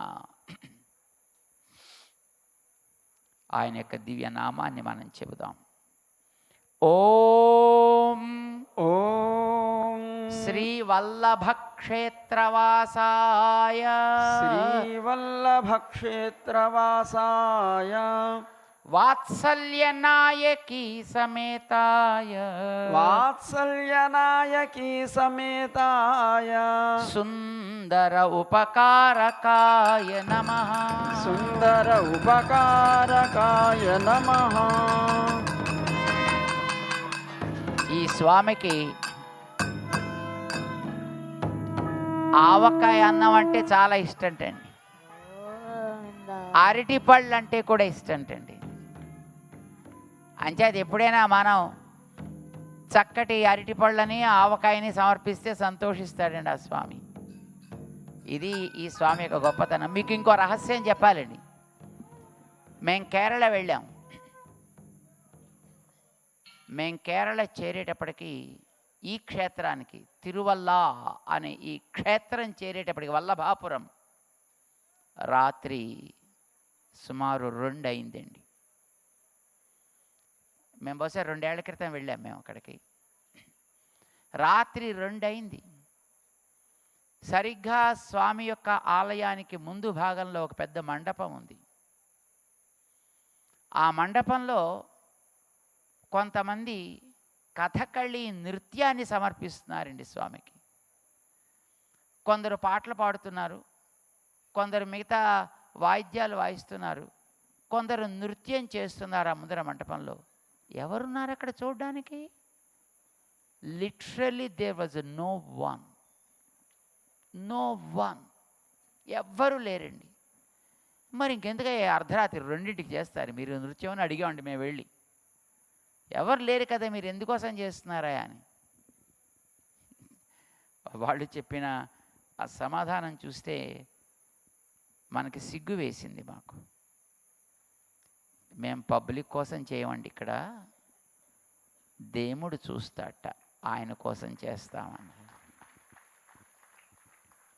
ఆయన యొక్క దివ్య నామాన్ని మనం చెబుదాం. ఓం ఓం శ్రీవల్లభ క్షేత్రవాసాయ శ్రీవల్లభ క్షేత్రవాసాయ వాత్సల్యనాయకీ సమేతాయ వాత్సల్యనాయకీ సమేతాయ సుందర ఉపకారకాయ నమః సుందర ఉపకారకాయ నమః. ఈ స్వామికి ఆవకాయ అన్నం అంటే చాలా ఇష్టంటండి. అరటిపళ్ళు అంటే కూడా ఇష్టంటండి. అంచేది ఎప్పుడైనా మనం చక్కటి అరటిపళ్ళని ఆవకాయని సమర్పిస్తే సంతోషిస్తాడండి ఆ స్వామి. ఇది ఈ స్వామి యొక్క గొప్పతనం. మీకు ఇంకో రహస్యం చెప్పాలండి. మేము కేరళ వెళ్ళాం. మేము కేరళ చేరేటప్పటికి ఈ క్షేత్రానికి తిరువల్ల అనే ఈ క్షేత్రం చేరేటప్పటికి వల్లభాపురం రాత్రి సుమారు 2 అయిందండి. మేము బహుశా 2 ఏళ్ల క్రితం వెళ్ళాం మేము అక్కడికి. రాత్రి 2 అయింది. సరిగ్గా స్వామి యొక్క ఆలయానికి ముందు భాగంలో ఒక పెద్ద మండపం ఉంది. ఆ మండపంలో కొంతమంది కథకళి నృత్యాన్ని సమర్పిస్తున్నారండి స్వామికి. కొందరు పాటలు పాడుతున్నారు, కొందరు మిగతా వాయిద్యాలు వాయిస్తున్నారు, కొందరు నృత్యం చేస్తున్నారు ఆ ముందర మంటపంలో. ఎవరున్నారు అక్కడ చూడడానికి? Literally there was no one. ఎవ్వరూ లేరండి. మరి ఇంకెందుకు అర్ధరాత్రి 2ంటికి చేస్తారు మీరు నృత్యం అని అడిగామండి మేము వెళ్ళి. ఎవరు లేరు కదా, మీరు ఎందుకోసం చేస్తున్నారా అని. వాళ్ళు చెప్పిన ఆ సమాధానం చూస్తే మనకి సిగ్గు వేసింది. మాకు మేము పబ్లిక్ కోసం చేయమండి, ఇక్కడ దేవుడు చూస్తాట, ఆయన కోసం చేస్తామని.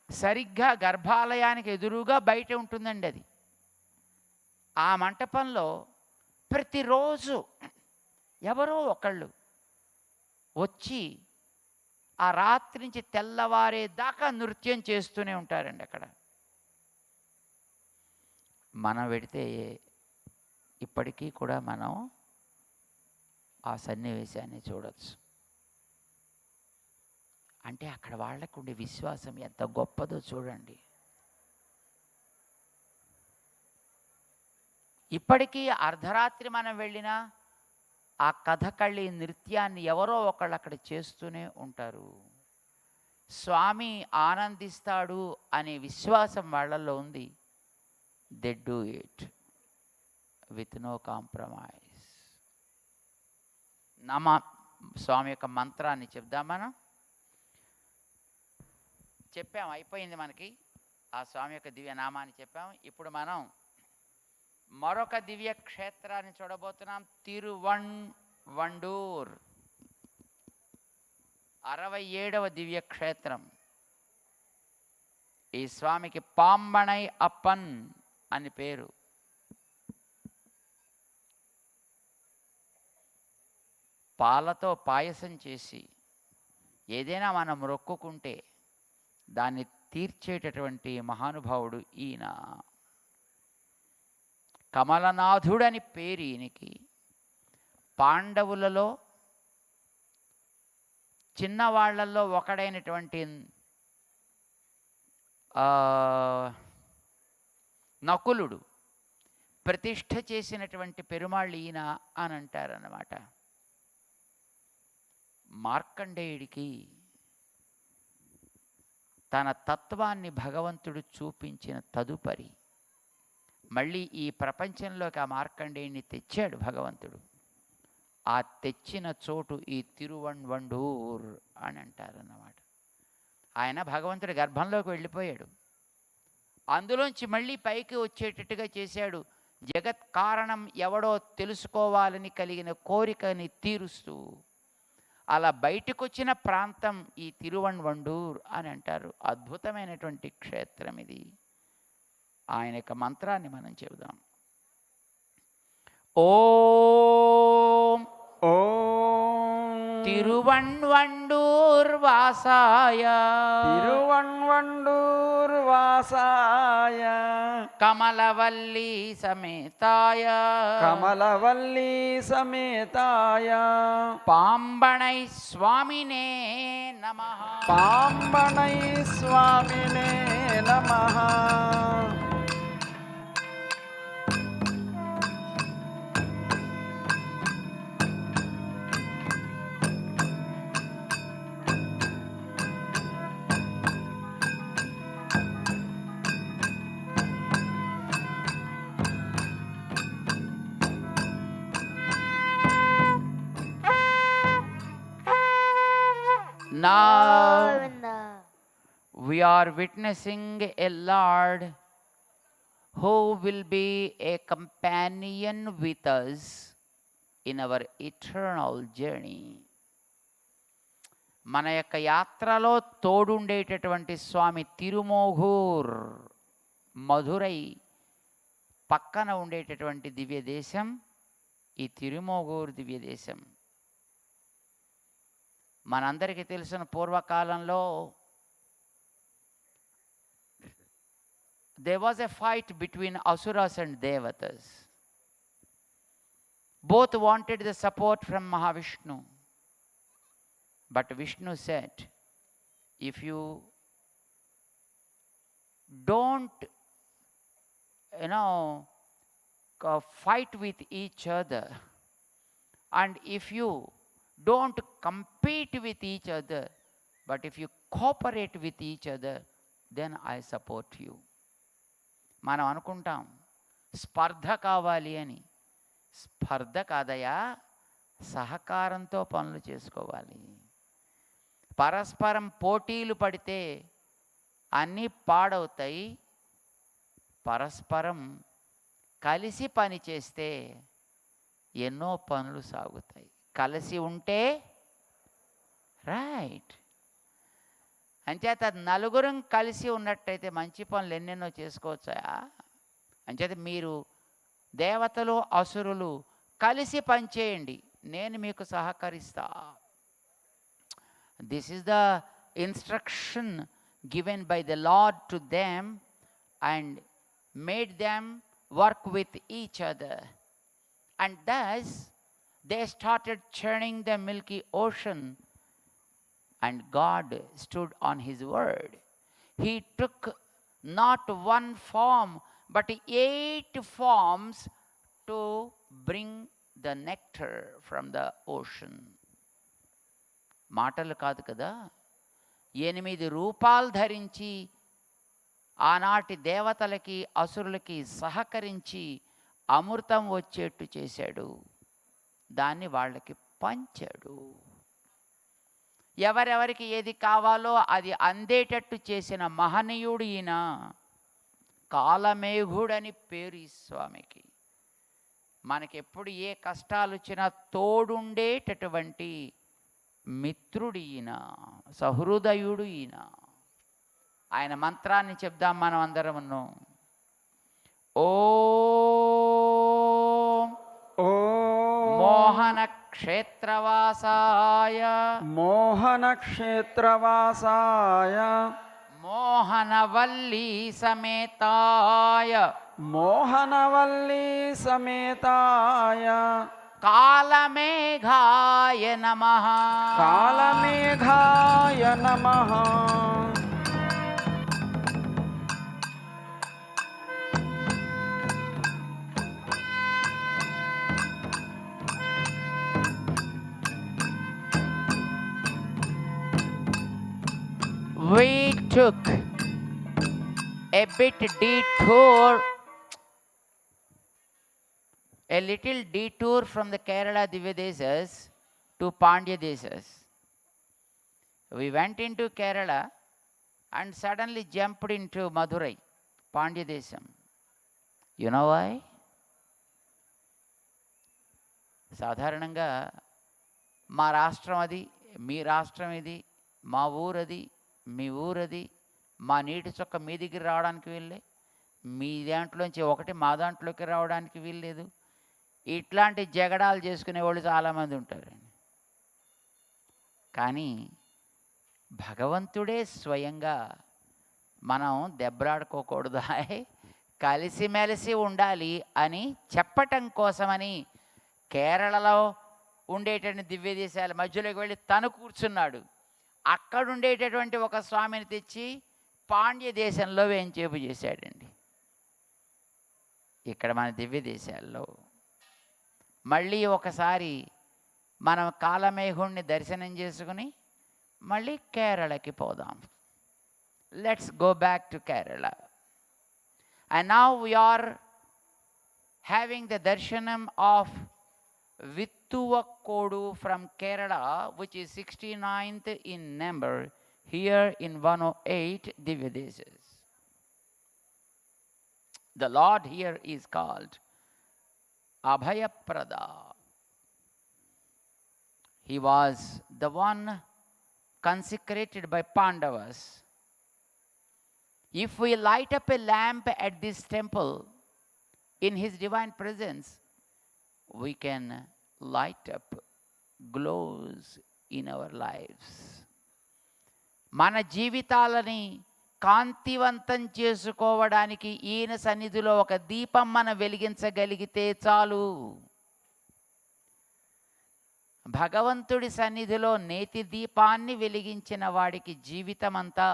సరిగ్గా గర్భాలయానికి ఎదురుగా బయట ఉంటుందండి అది. ఆ మంటపంలో ప్రతిరోజు ఎవరో ఒకళ్ళు వచ్చి ఆ రాత్రి నుంచి తెల్లవారేదాకా నృత్యం చేస్తూనే ఉంటారండి అక్కడ. మనం వెడితే ఇప్పటికీ కూడా మనం ఆ సన్నివేశాన్ని చూడవచ్చు. అంటే అక్కడ వాళ్ళకు ఉండే విశ్వాసం ఎంత గొప్పదో చూడండి. ఇప్పటికీ అర్ధరాత్రి మనం వెళ్ళినా ఆ కథకళి నృత్యాన్ని ఎవరో ఒకళ్ళు అక్కడ చేస్తూనే ఉంటారు. స్వామి ఆనందిస్తాడు అనే విశ్వాసం వాళ్ళల్లో ఉంది. They do it with no compromise. స్వామి యొక్క మంత్రాన్ని చెప్దాం. మనం చెప్పాం, అయిపోయింది మనకి. ఆ స్వామి యొక్క దివ్య నామాన్ని చెప్పాం. ఇప్పుడు మనం మరొక దివ్య క్షేత్రాన్ని చూడబోతున్నాం. తిరువణ్వండూర్ 67వ దివ్య క్షేత్రం. ఈ స్వామికి పాంబణై అప్పన్ అని పేరు. పాలతో పాయసం చేసి ఏదైనా మనం మొక్కుకుంటే దాన్ని తీర్చేటటువంటి మహానుభావుడు ఈయన. కమలనాథుడని పేరు ఈయనకి. పాండవులలో చిన్నవాళ్లలో ఒకడైనటువంటి నకులుడు ప్రతిష్ఠ చేసినటువంటి పెరుమాళ్ళు ఈయన అని అంటారన్నమాట. మార్కండేయుడికి తన తత్వాన్ని భగవంతుడు చూపించిన తదుపరి మళ్ళీ ఈ ప్రపంచంలోకి ఆ మార్కండేయుడిని తెచ్చాడు భగవంతుడు. ఆ తెచ్చిన చోటు ఈ తిరువణ్వండూర్ అని అంటారన్నమాట. ఆయన భగవంతుడి గర్భంలోకి వెళ్ళిపోయాడు. అందులోంచి మళ్ళీ పైకి వచ్చేటట్టుగా చేశాడు. జగత్ కారణం ఎవడో తెలుసుకోవాలని కలిగిన కోరికని తీరుస్తూ అలా బయటకు వచ్చిన ప్రాంతం ఈ తిరువణ్వండూర్ అని అంటారు. అద్భుతమైనటువంటి క్షేత్రం ఇది. ఆయన యొక్క మంత్రాన్ని మనం చెబుదాం. ఓం ఓం తిరువణ్వండూర్ వాసాయ తిరువణ్వండూర్ వాసాయ కమలవల్లి సమేతాయ కమలవల్లి సమేతాయ పాంబణై స్వామినే నమః. పాంబణై స్వామినే నమః. Now we are witnessing a Lord who will be a companion with us in our eternal journey. మన యొక్క యాత్రలో తోడుండేటటువంటి స్వామి తిరుమోగూర్, మధురై పక్కన ఉండేటటువంటి దివ్య దేశం ఈ తిరుమోగూర్ దివ్య దేశం. మనందరికీ తెలిసిన పూర్వకాలంలో there was a fight between asuras and devatas. Both wanted the support from Mahavishnu. But Vishnu said, if you don't, fight with each other, and if you don't compete with each other, but if you cooperate with each other, then I support you. మనం అనుకుంటాం స్పర్ధ కావాలి అని. స్పర్ధ కాదయా, సహకారంతో పనులు చేసుకోవాలి. పరస్పరం పోటీలు పడితే అన్నీ పాడవుతాయి. పరస్పరం కలిసి పని చేస్తే ఎన్నో పనులు సాగుతాయి. కలిసి ఉంటే రైట్. అంచేత నలుగురం కలిసి ఉన్నట్టయితే మంచి పనులు ఎన్నెన్నో చేసుకోవచ్చా. అంచేత మీరు దేవతలు అసురులు కలిసి పనిచేయండి, నేను మీకు సహకరిస్తా. This is the instruction given by the lord to them and made them work with each other. And thus they started churning the milky ocean, and God stood on his word. He took not one form but 8 forms to bring the nectar from the ocean. మాటలు కాదు కదా, 8 రూపాలు ధరించి ఆనాటి దేవతలకి అసురులకి సహకరించి అమృతం వచ్చేట్టు చేశాడు. దాన్ని వాళ్ళకి పంచాడు. ఎవరెవరికి ఏది కావాలో అది అందేటట్టు చేసిన మహనీయుడు ఈయన. కాలమేఘుడని పేరు ఈ స్వామికి. మనకెప్పుడు ఏ కష్టాలు వచ్చినా తోడుండేటటువంటి మిత్రుడు ఈయన, సహృదయుడు ఈయన. ఆయన మంత్రాన్ని చెప్దాం మనం అందరమును. ఓం మోహన క్షేత్రవాసాయ మోహన క్షేత్రవాసాయ మోహనవల్లీ సమేతాయ మోహనవల్లీ సమేతాయ కాలమేఘాయ నమః. కాలమేఘాయ నమః. We took a bit detour, a little detour from the Kerala Divyadesas to Pandya Desas. We went into Kerala and suddenly jumped into Madurai, Pandya Desam. You know why? సాధారణంగా మా రాష్ట్రం అది, మీ రాష్ట్రం ఇది, మా ఊరది, మీ ఊరది, మా నీటి చొక్క మీ దగ్గర రావడానికి వీళ్ళే, మీ దాంట్లోంచి ఒకటి మా దాంట్లోకి రావడానికి వీల్లేదు. ఇట్లాంటి జగడాలు చేసుకునే వాళ్ళు చాలామంది ఉంటారండి. కానీ భగవంతుడే స్వయంగా మనం దెబ్బలాడుకోకూడదు, కలిసిమెలిసి ఉండాలి అని చెప్పటం కోసమని కేరళలో ఉండేటువంటి దివ్య దేశాల మధ్యలోకి వెళ్ళి తను కూర్చున్నాడు. అక్కడ ఉండేటటువంటి ఒక స్వామిని తెచ్చి పాండ్య దేశంలో వేంచేపు చేశాడండి. ఇక్కడ మన దివ్య దేశాల్లో మళ్ళీ ఒకసారి మనం కాలమేఘుణ్ణి దర్శనం చేసుకుని మళ్ళీ కేరళకి పోదాం. Let's go back to Kerala. And now we are having the darshanam of Vittuvakodu from Kerala, which is 69th in number, here in 108 Divya Desas. The Lord here is called Abhayaprada. He was the one consecrated by Pandavas. If we light up a lamp at this temple in his divine presence, we can light up glows in our lives. మన జీవితాలని కాంతివంతం చేసుకోవడానికి ఈయన సన్నిధిలో ఒక దీపం మనం వెలిగించగలిగితే చాలు. భగవంతుడి సన్నిధిలో నేతి దీపాన్ని వెలిగించిన వాడికి జీవితమంతా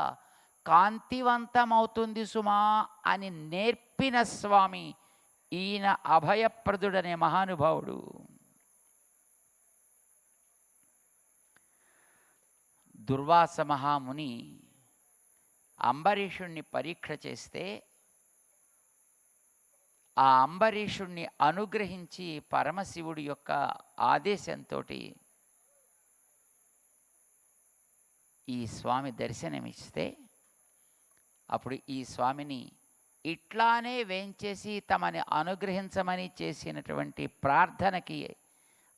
కాంతివంతమవుతుంది సుమా అని నేర్పిన స్వామి ఈయన అభయప్రదుడనే మహానుభావుడు. దుర్వాస మహాముని అంబరీషుణ్ణి పరీక్ష చేస్తే ఆ అంబరీషుణ్ణి అనుగ్రహించి పరమశివుడి యొక్క ఆదేశంతో ఈ స్వామి దర్శనమిస్తే అప్పుడు ఈ స్వామిని ఇట్లానే వేంచేసి తమని అనుగ్రహించమని చేసినటువంటి ప్రార్థనకి,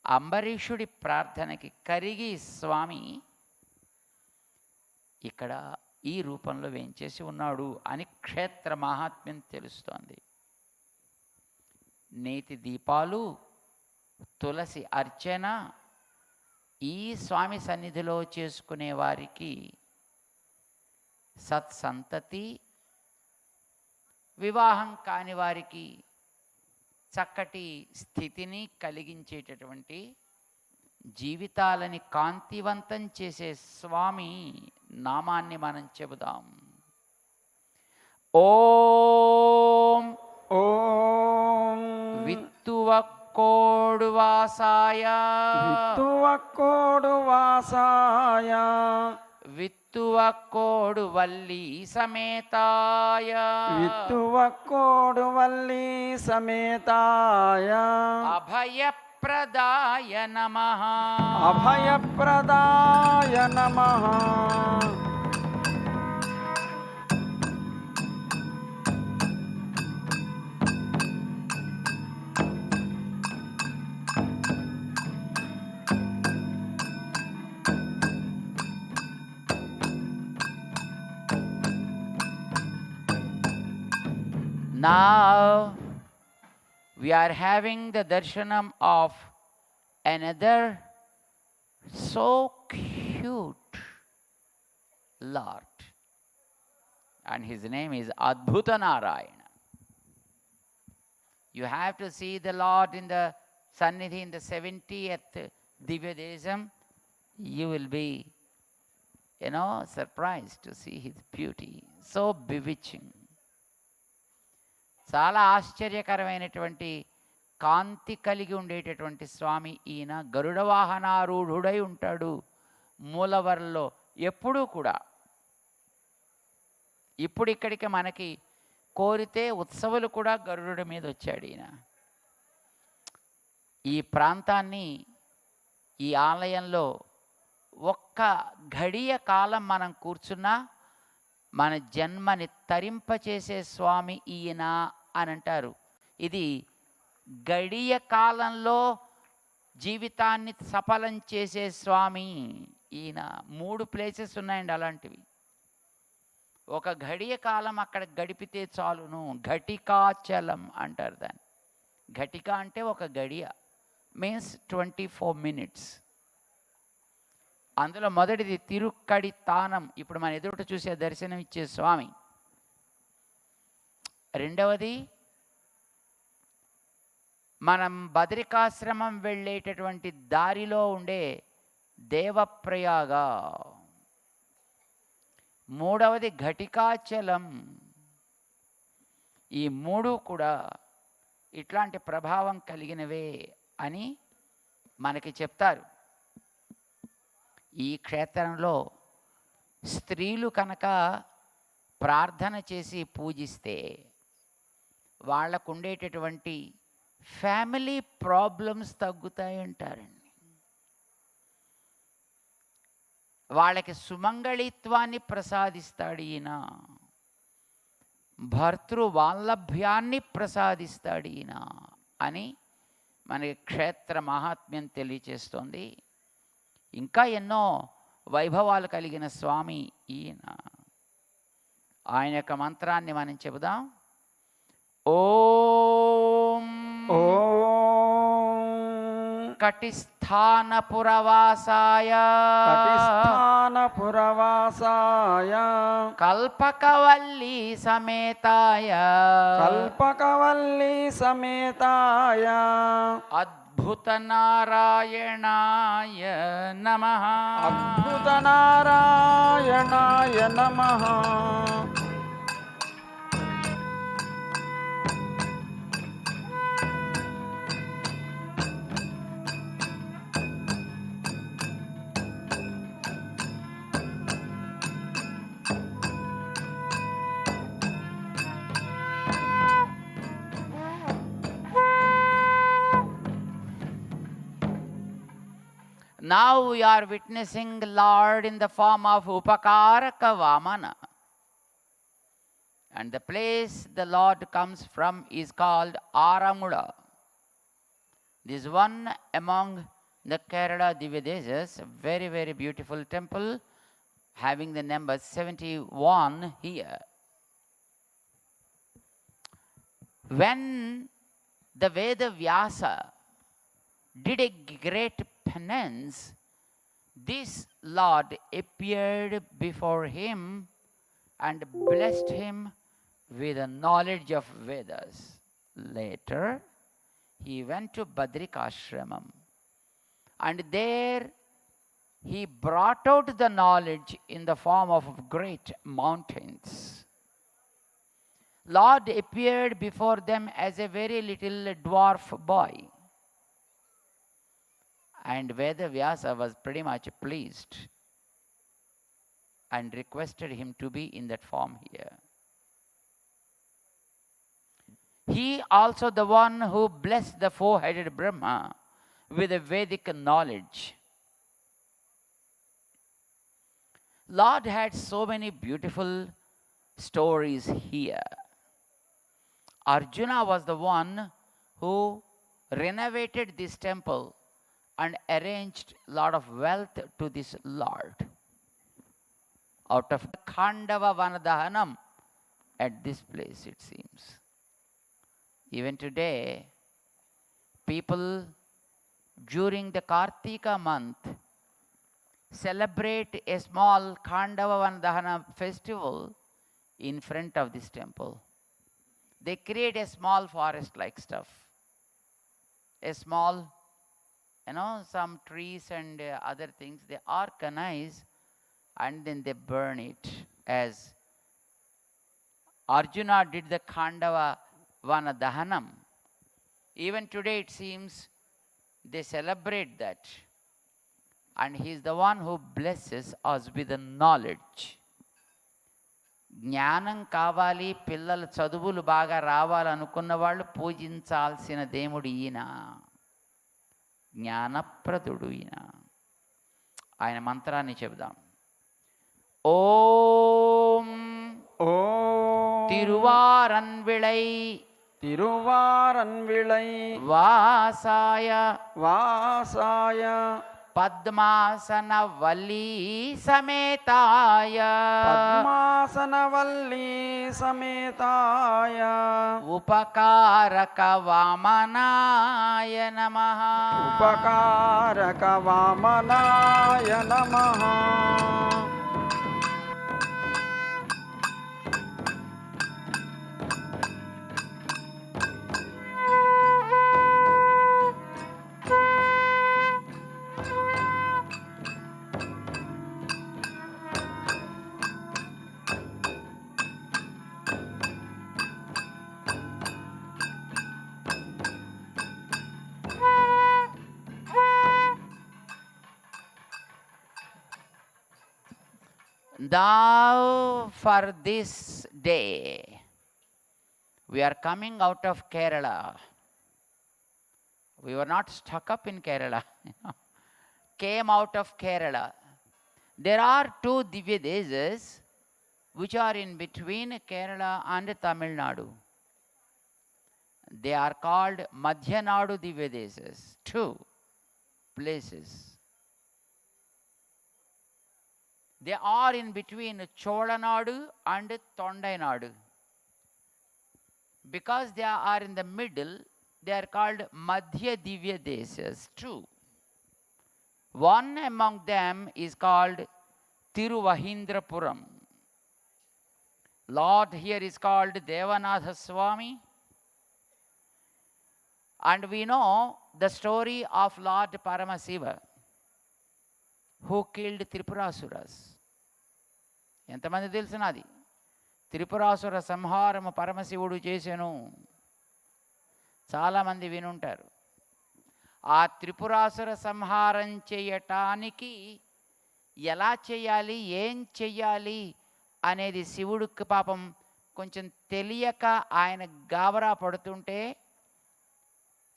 అంబరీషుడి ప్రార్థనకి కరిగి స్వామి ఇక్కడ ఈ రూపంలో వేంచేసి ఉన్నాడు అని క్షేత్ర మహాత్మ్యం తెలుస్తోంది. నేతి దీపాలు, తులసి అర్చన ఈ స్వామి సన్నిధిలో చేసుకునే వారికి సత్సంతతి, వివాహం కాని వారికి చక్కటి స్థితిని కలిగించేటటువంటి, జీవితాలని కాంతివంతం చేసే స్వామి నామాన్ని మనం చెబుదాం. ఓం ఓం విత్తువక్కోడు వాసాయ, విత్తువక్కోడు వాసాయ, విత్తువక్కోడు వల్లి సమేతాయ, విత్తువక్కోడు వల్లి సమేతాయ, అభయప్రదాయ నమః, అభయప్రదాయ నమః. Now we are having the darshanam of another so cute Lord, and his name is Adbhuta Narayana. You have to see the Lord in the Sannidhi in the 70th Divya Desam. You will be, surprised to see his beauty, so bewitching. చాలా ఆశ్చర్యకరమైనటువంటి కాంతి కలిగి ఉండేటటువంటి స్వామి ఈయన. గరుడ వాహనారూఢుడై ఉంటాడు మూలవరంలో ఎప్పుడూ కూడా. ఇప్పుడు ఇక్కడికి మనకి కోరితే ఉత్సవాలు కూడా గరుడుడి మీద వచ్చాడు ఈయన. ఈ ప్రాంతాన్ని, ఈ ఆలయంలో ఒక్క ఘడియ కాలం మనం కూర్చున్నా మన జన్మని తరింపచేసే స్వామి ఈయన అని అంటారు. ఇది గడియ కాలంలో జీవితాన్ని సఫలం చేసే స్వామి ఈయన 3 ప్లేసెస్ ఉన్నాయండి అలాంటివి. ఒక ఘడియ కాలం అక్కడ గడిపితే చాలును. ఘటికాచలం అంటారు దాన్ని. ఘటిక అంటే ఒక గడియ, మీన్స్ 24 minutes. అందులో మొదటిది తిరుక్కడి తానం, ఇప్పుడు మన ఎదుట చూసే దర్శనం ఇచ్చే స్వామి. రెండవది మనం బదరికాశ్రమం వెళ్ళేటటువంటి దారిలో ఉండే దేవప్రయాగ. మూడవది ఘటికాచలం. ఈ 3 కూడా ఇట్లాంటి ప్రభావం కలిగినవే అని మనకి చెప్తారు. ఈ క్షేత్రంలో స్త్రీలు కనుక ప్రార్థన చేసి పూజిస్తే వాళ్ళకు ఉండేటటువంటి ఫ్యామిలీ ప్రాబ్లమ్స్ తగ్గుతాయంటారండి. వాళ్ళకి సుమంగళిత్వాన్ని ప్రసాదిస్తాడు ఈయన. భర్తృవాల్లభ్యాన్ని ప్రసాదిస్తాడు ఈయన అని మనకి క్షేత్ర మహాత్మ్యం తెలియచేస్తోంది. ఇంకా ఎన్నో వైభవాలు కలిగిన స్వామి ఈయన. ఆయన యొక్క మంత్రాన్ని మనం చెబుదాం. ఓం కటిస్థానపురవాసాయ కటిస్థానపురవాసాయ కల్పకవల్లి సమేతాయ కల్పకవల్లి సమేతాయ అద్భుత నారాయణాయ నమః అద్భుత నారాయణాయ నమః. Now we are witnessing Lord in the form of Upakaraka Vamana. And the place the Lord comes from is called Aramula. This is one among the Kerala Divyadesas, very, very beautiful temple, having the number 71 here. When the Veda Vyasa did a great penance, this Lord appeared before him and blessed him with the knowledge of Vedas. Later, he went to Badrikashramam, and there he brought out the knowledge in the form of great mountains. Lord appeared before them as a very little dwarf boy. And Vedavyasa was pretty much pleased and requested him to be in that form here. He also the one who blessed the four-headed Brahma with a Vedic knowledge. Lord had so many beautiful stories here. Arjuna was the one who renovated this temple and arranged a lot of wealth to this Lord. Out of Khandava Vanadahanam at this place, it seems. Even today, people during the Kartika month celebrate a small Khandava Vanadahana festival in front of this temple. They create a small forest-like stuff, a small, some trees and other things. They organize and then they burn it, as Arjuna did the Khandava Vanadahanam. Even today it seems they celebrate that. And he is the one who blesses us with the knowledge. జ్ఞానం కావాలి, పిల్లలు చదువులు బాగా రావాలనుకున్న వాళ్ళు పూజించాల్సిన దేవుడు ఈయన. జ్ఞానప్రదుడు ఈయన. ఆయన మంత్రాన్ని చెబుదాం. ఓం తిరువారన్విళై తిరువారన్విళై వాసాయ వాసాయ పద్మాసనవల్లీ సమేతాయ పద్మాసనవల్లీ సమేతాయ ఉపకారక వామనాయ నమః. ఉపకారక వామనాయ నమః. Thou for this day, we are coming out of Kerala. We were not stuck up in Kerala. Came out of Kerala. There are two Divya Desas which are in between Kerala and Tamil Nadu. They are called Madhya Nadu Divya Desas. Two places. They are in between Cholanadu and Tondai Nadu. Because they are in the middle, they are called Madhya Divya Desas. Two. One among them is called Tiruvahindrapuram. Lord here is called Devanatha Swami. And we know the story of Lord Paramasiva, who killed Tripurasuras. ఎంతమంది తెలుసున్నది? త్రిపురాసుర సంహారము పరమశివుడు చేసెను. చాలామంది వినుంటారు. ఆ త్రిపురాసుర సంహారం చేయటానికి ఎలా చేయాలి, ఏం చెయ్యాలి అనేది శివుడికి పాపం కొంచెం తెలియక ఆయన గాబరా పడుతుంటే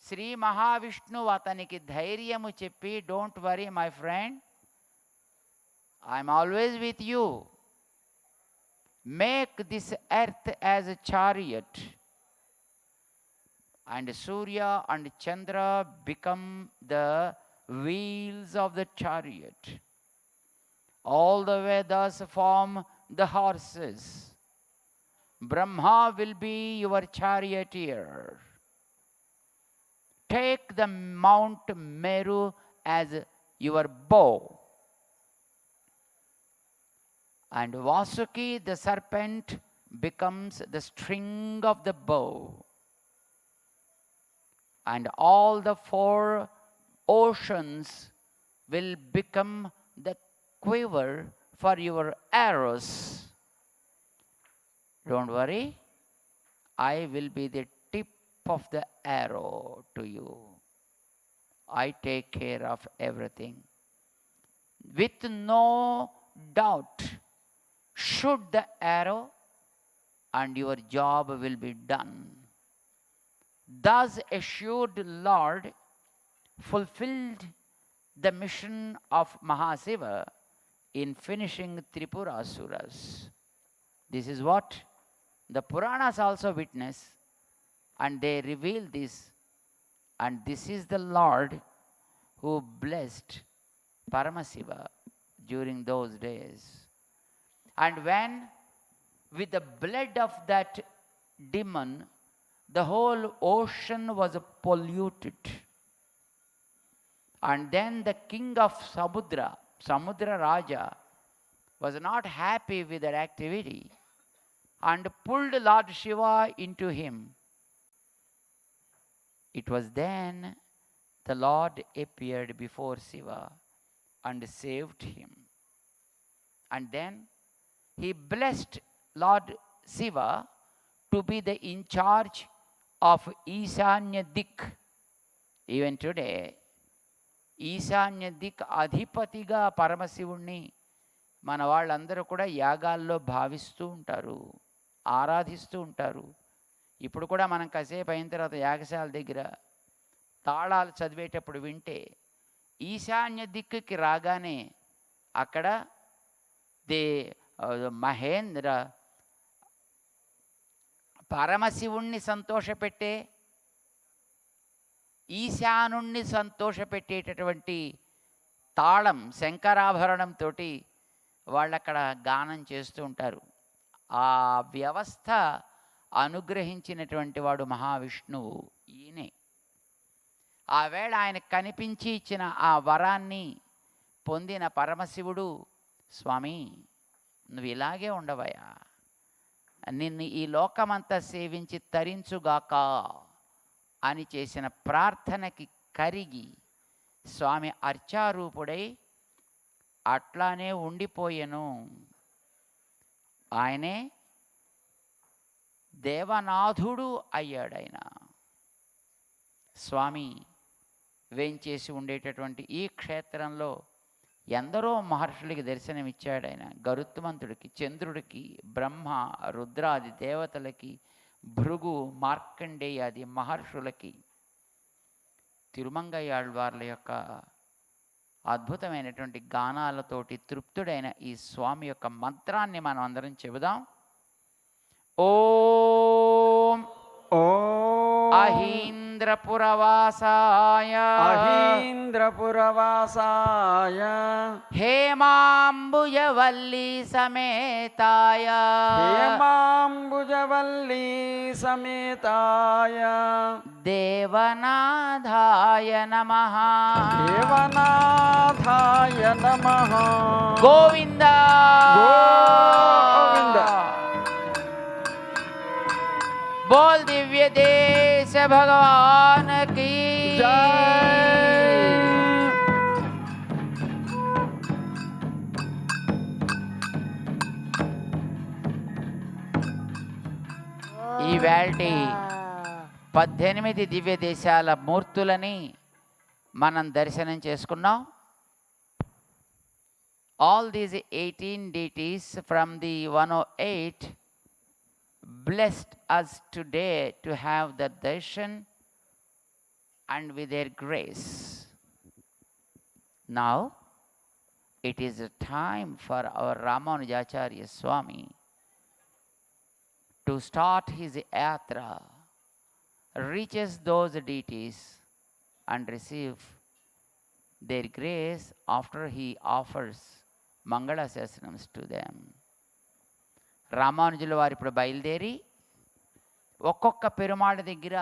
శ్రీ మహావిష్ణువు అతనికి ధైర్యము చెప్పి, don't worry my friend, I'm always with you. Make this earth as a chariot, and Surya and Chandra become the wheels of the chariot. All the Vedas form the horses. Brahma will be your charioteer. Take the Mount Meru as your bow. And Vasuki, the serpent, becomes the string of the bow. And all the four oceans will become the quiver for your arrows. Don't worry, I will be the tip of the arrow to you. I take care of everything. With no doubt, shoot the arrow and your job will be done. Thus assured Lord fulfilled the mission of Mahasiva in finishing Tripurasuras. This is what the Puranas also witness, and they reveal this, and this is the Lord who blessed Paramasiva during those days. And when, with the blood of that demon, the whole ocean was polluted. And then the king of Samudra Raja, was not happy with that activity and pulled Lord Shiva into him. It was then the Lord appeared before Shiva and saved him. And then he blessed Lord Shiva to be the in charge of Ishanya Dik. Even today, Ishanya Dik adhipatiga Paramashivunni మన వాళ్ళందరూ కూడా యాగాల్లో భావిస్తూ ఉంటారు, ఆరాధిస్తూ ఉంటారు. ఇప్పుడు కూడా మనం కాసేపు అయిన తర్వాత యాగశాల దగ్గర తాళాలు చదివేటప్పుడు వింటే ఈశాన్య దిక్కుకి రాగానే అక్కడ మహేంద్ర పరమశివుణ్ణి సంతోషపెట్టే, ఈశానుణ్ణి సంతోషపెట్టేటటువంటి తాళం శంకరాభరణంతో వాళ్ళు అక్కడ గానం చేస్తూ ఉంటారు. ఆ వ్యవస్థ అనుగ్రహించినటువంటి వాడు మహావిష్ణువు ఈయనే. ఆ వేళ ఆయన కనిపించి ఇచ్చిన ఆ వరాన్ని పొందిన పరమశివుడు, స్వామి నువ్వు ఇలాగే ఉండవయ్యా, నిన్ను ఈ లోకమంతా సేవించి తరించుగాక అని చేసిన ప్రార్థనకి కరిగి స్వామి అర్చారూపుడై అట్లానే ఉండిపోయెను. ఆయనే దేవనాథుడు అయ్యాడైన. స్వామి వేంచేసి ఉండేటటువంటి ఈ క్షేత్రంలో ఎందరో మహర్షులకి దర్శనమిచ్చాడైన. గరుత్మంతుడికి, చంద్రుడికి, బ్రహ్మ రుద్రాది దేవతలకి, భృగు మార్కండేయాది మహర్షులకి, తిరుమంగయ్యాళ్వార్ల యొక్క అద్భుతమైనటువంటి గానాలతోటి తృప్తుడైన ఈ స్వామి యొక్క మంత్రాన్ని మనం అందరం చెబుదాం. ఓం అహీంద్రపురవాసాయ అహీంద్రపురవాసాయ హేమాంబుజవల్లి సమేతాయ హేమాంబుజవల్లి సమేతాయ దేవనాథాయ నమః దేవనాథాయ నమః. గోవింద గోవింద. बोल दिव्य देश भगवान की జై. ఈ వేల్టి 18 దివ్య దేశాల మూర్తులని మనం దర్శనం చేసుకున్నాం. All these 18 deities from the 108 blessed us today to have the darshan and with their grace. Now it is a time for our Ramanujacharya Swami to start his yatra, reaches those deities and receive their grace after he offers Mangala Sasanams to them. రామానుజుల వారు ఇప్పుడు బయలుదేరి ఒక్కొక్క పెరుమాళ దగ్గర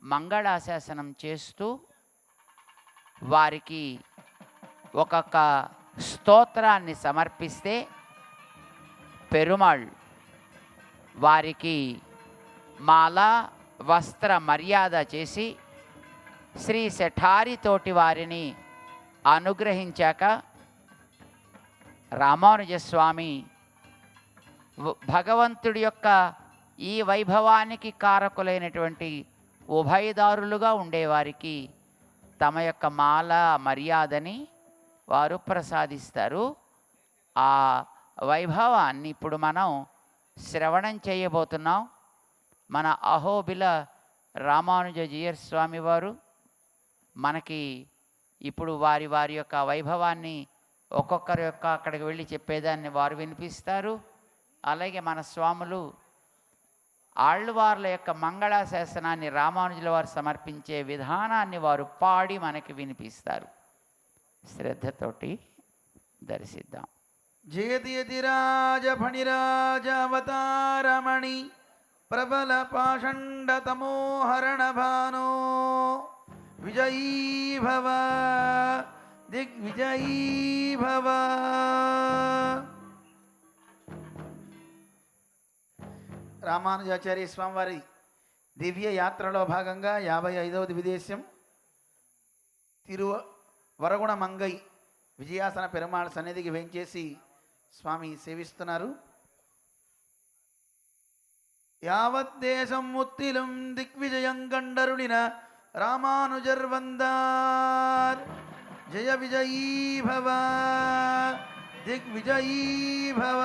మంగళాశాసనం చేస్తూ వారికి ఒక్కొక్క స్తోత్రాన్ని సమర్పిస్తే పెరుమాళ్ వారికి మాల వస్త్ర మర్యాద చేసి శ్రీ శఠారితోటి వారిని అనుగ్రహించాక రామానుజస్వామి భగవంతుడి యొక్క ఈ వైభవానికి కారకులైనటువంటి ఉభయదారులుగా ఉండేవారికి తమ యొక్క మాల మర్యాదని వారు ప్రసాదిస్తారు. ఆ వైభవాన్ని ఇప్పుడు మనం శ్రవణం చేయబోతున్నాం. మన అహోబిల రామానుజీయర్ స్వామి వారు మనకి ఇప్పుడు వారి వారి యొక్క వైభవాన్ని ఒక్కొక్కరి యొక్క అక్కడికి వెళ్ళి చెప్పేదాన్ని వారు వినిపిస్తారు. అలాగే మన స్వాములు ఆళ్వార్ల యొక్క మంగళాశాసనాన్ని రామానుజుల వారు సమర్పించే విధానాన్ని వారు పాడి మనకి వినిపిస్తారు. శ్రద్ధతోటి దర్శిద్దాం. జయతి యతిరాజ ఫణిరాజ అవతారమణి ప్రబల పాషండ తమోహరణ భానో విజయీ భవ దిగ్విజయీ భవ. రామానుజాచార్య స్వామివారి దివ్య యాత్రలో భాగంగా 55వ దివిదేశం వరగుణ మంగై విజయాసన పెరుమాళ సన్నిధికి వెంచేసి స్వామి సేవిస్తున్నారు. యావద్దేశం ముత్తిలం దిగ్విజయం గండరుడిన రామానుజర్ వందార్. జయ విజయీ భవ దిగ్విజయీ భవ.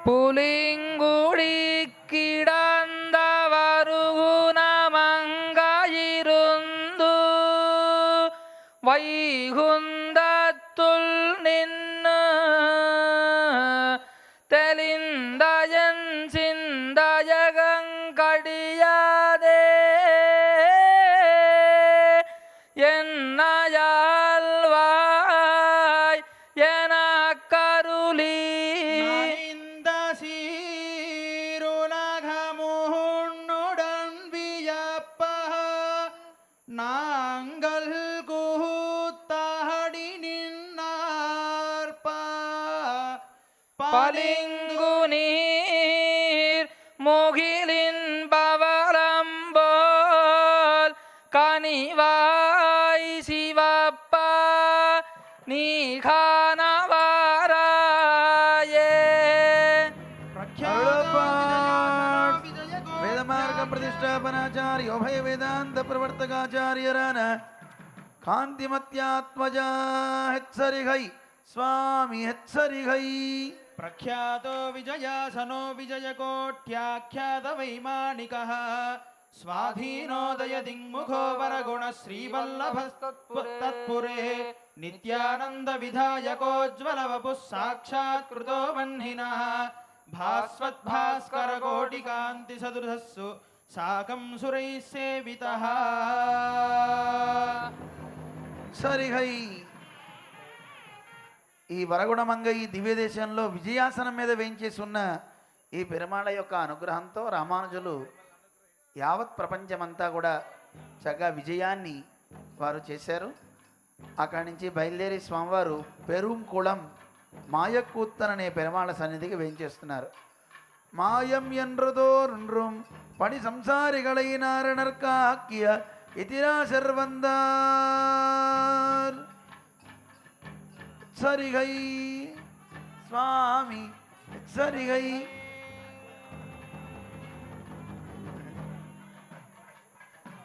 புலிங்குடி கிடந்தவருகுண மங்காயிருந்து வைகுந்தத்துள் நின்னு தெளிந்தயன் சிந்தயகங்கடியாதே பளிங்கு நீர் முகிலின் பவளம்போல் கனிவாய் சிவப்பா நீ காணவாராயே. ವೇದಮಾರ್ಗ ಪ್ರತಿಷ್ಠಾಪನಾಚಾರ್ಯ ಉಭಯ ವೇದಾಂತ ಪ್ರವರ್ತಕಾಚಾರ್ಯರಾನ ಕಾಂತಿಮತ್ಯಾತ್ಮಜ ಹೆತ್ಸರಿಗೈ ಸ್ವಾಮಿ ಹೆತ್ಸರಿಗೈ. ಪ್ರಖ್ಯಾತೋ ವಿಜಯಾಸನೋ ವಿಜಯಕೋಟ್ಯಾಖ್ಯಾತ ವೈಮಾನಿಕಃ ಸ್ವಾಧೀನೋದಯ ದಿಗ್ಮುಖೋ ವರಗುಣ ಶ್ರೀವಲ್ಲಭಸ್ತತ್ಪುರೇ ನಿತ್ಯಾನಂದ ವಿಧಾಯಕೋಜ್ವಲ ವಪುಃ ಸಾಕ್ಷಾತ್ ಕೃತೋ ವಹ್ನಿನಃ ಭಾಸ್ವದ್ಭಾಸ್ಕರ ಕೋಟಿ ಕಾಂತಿ ಸದೃಶಸ್ಸು ಸಾಕಂ ಸುರೈಃ ಸೇವಿತಃ. సరిగై ఈ వరగుణమంగ ఈ దివ్యదేశంలో విజయాసనం మీద వేయించేసి ఉన్న ఈ పెరుమాళ యొక్క అనుగ్రహంతో రామానుజులు యావత్ ప్రపంచమంతా కూడా చక్కగా విజయాన్ని వారు చేశారు. అక్కడి నుంచి బయలుదేరి స్వామివారు పెరుంకుళం మాయக்கூத்தன் అనే పెరుమాళ సన్నిధికి వేయించేస్తున్నారు. மாயம் என்றதோன்றும் படி சம்சாரிகளை நாரணர்காக்கிய எதிராசர் வந்தார். சரிகை சுவாமி சரிகை.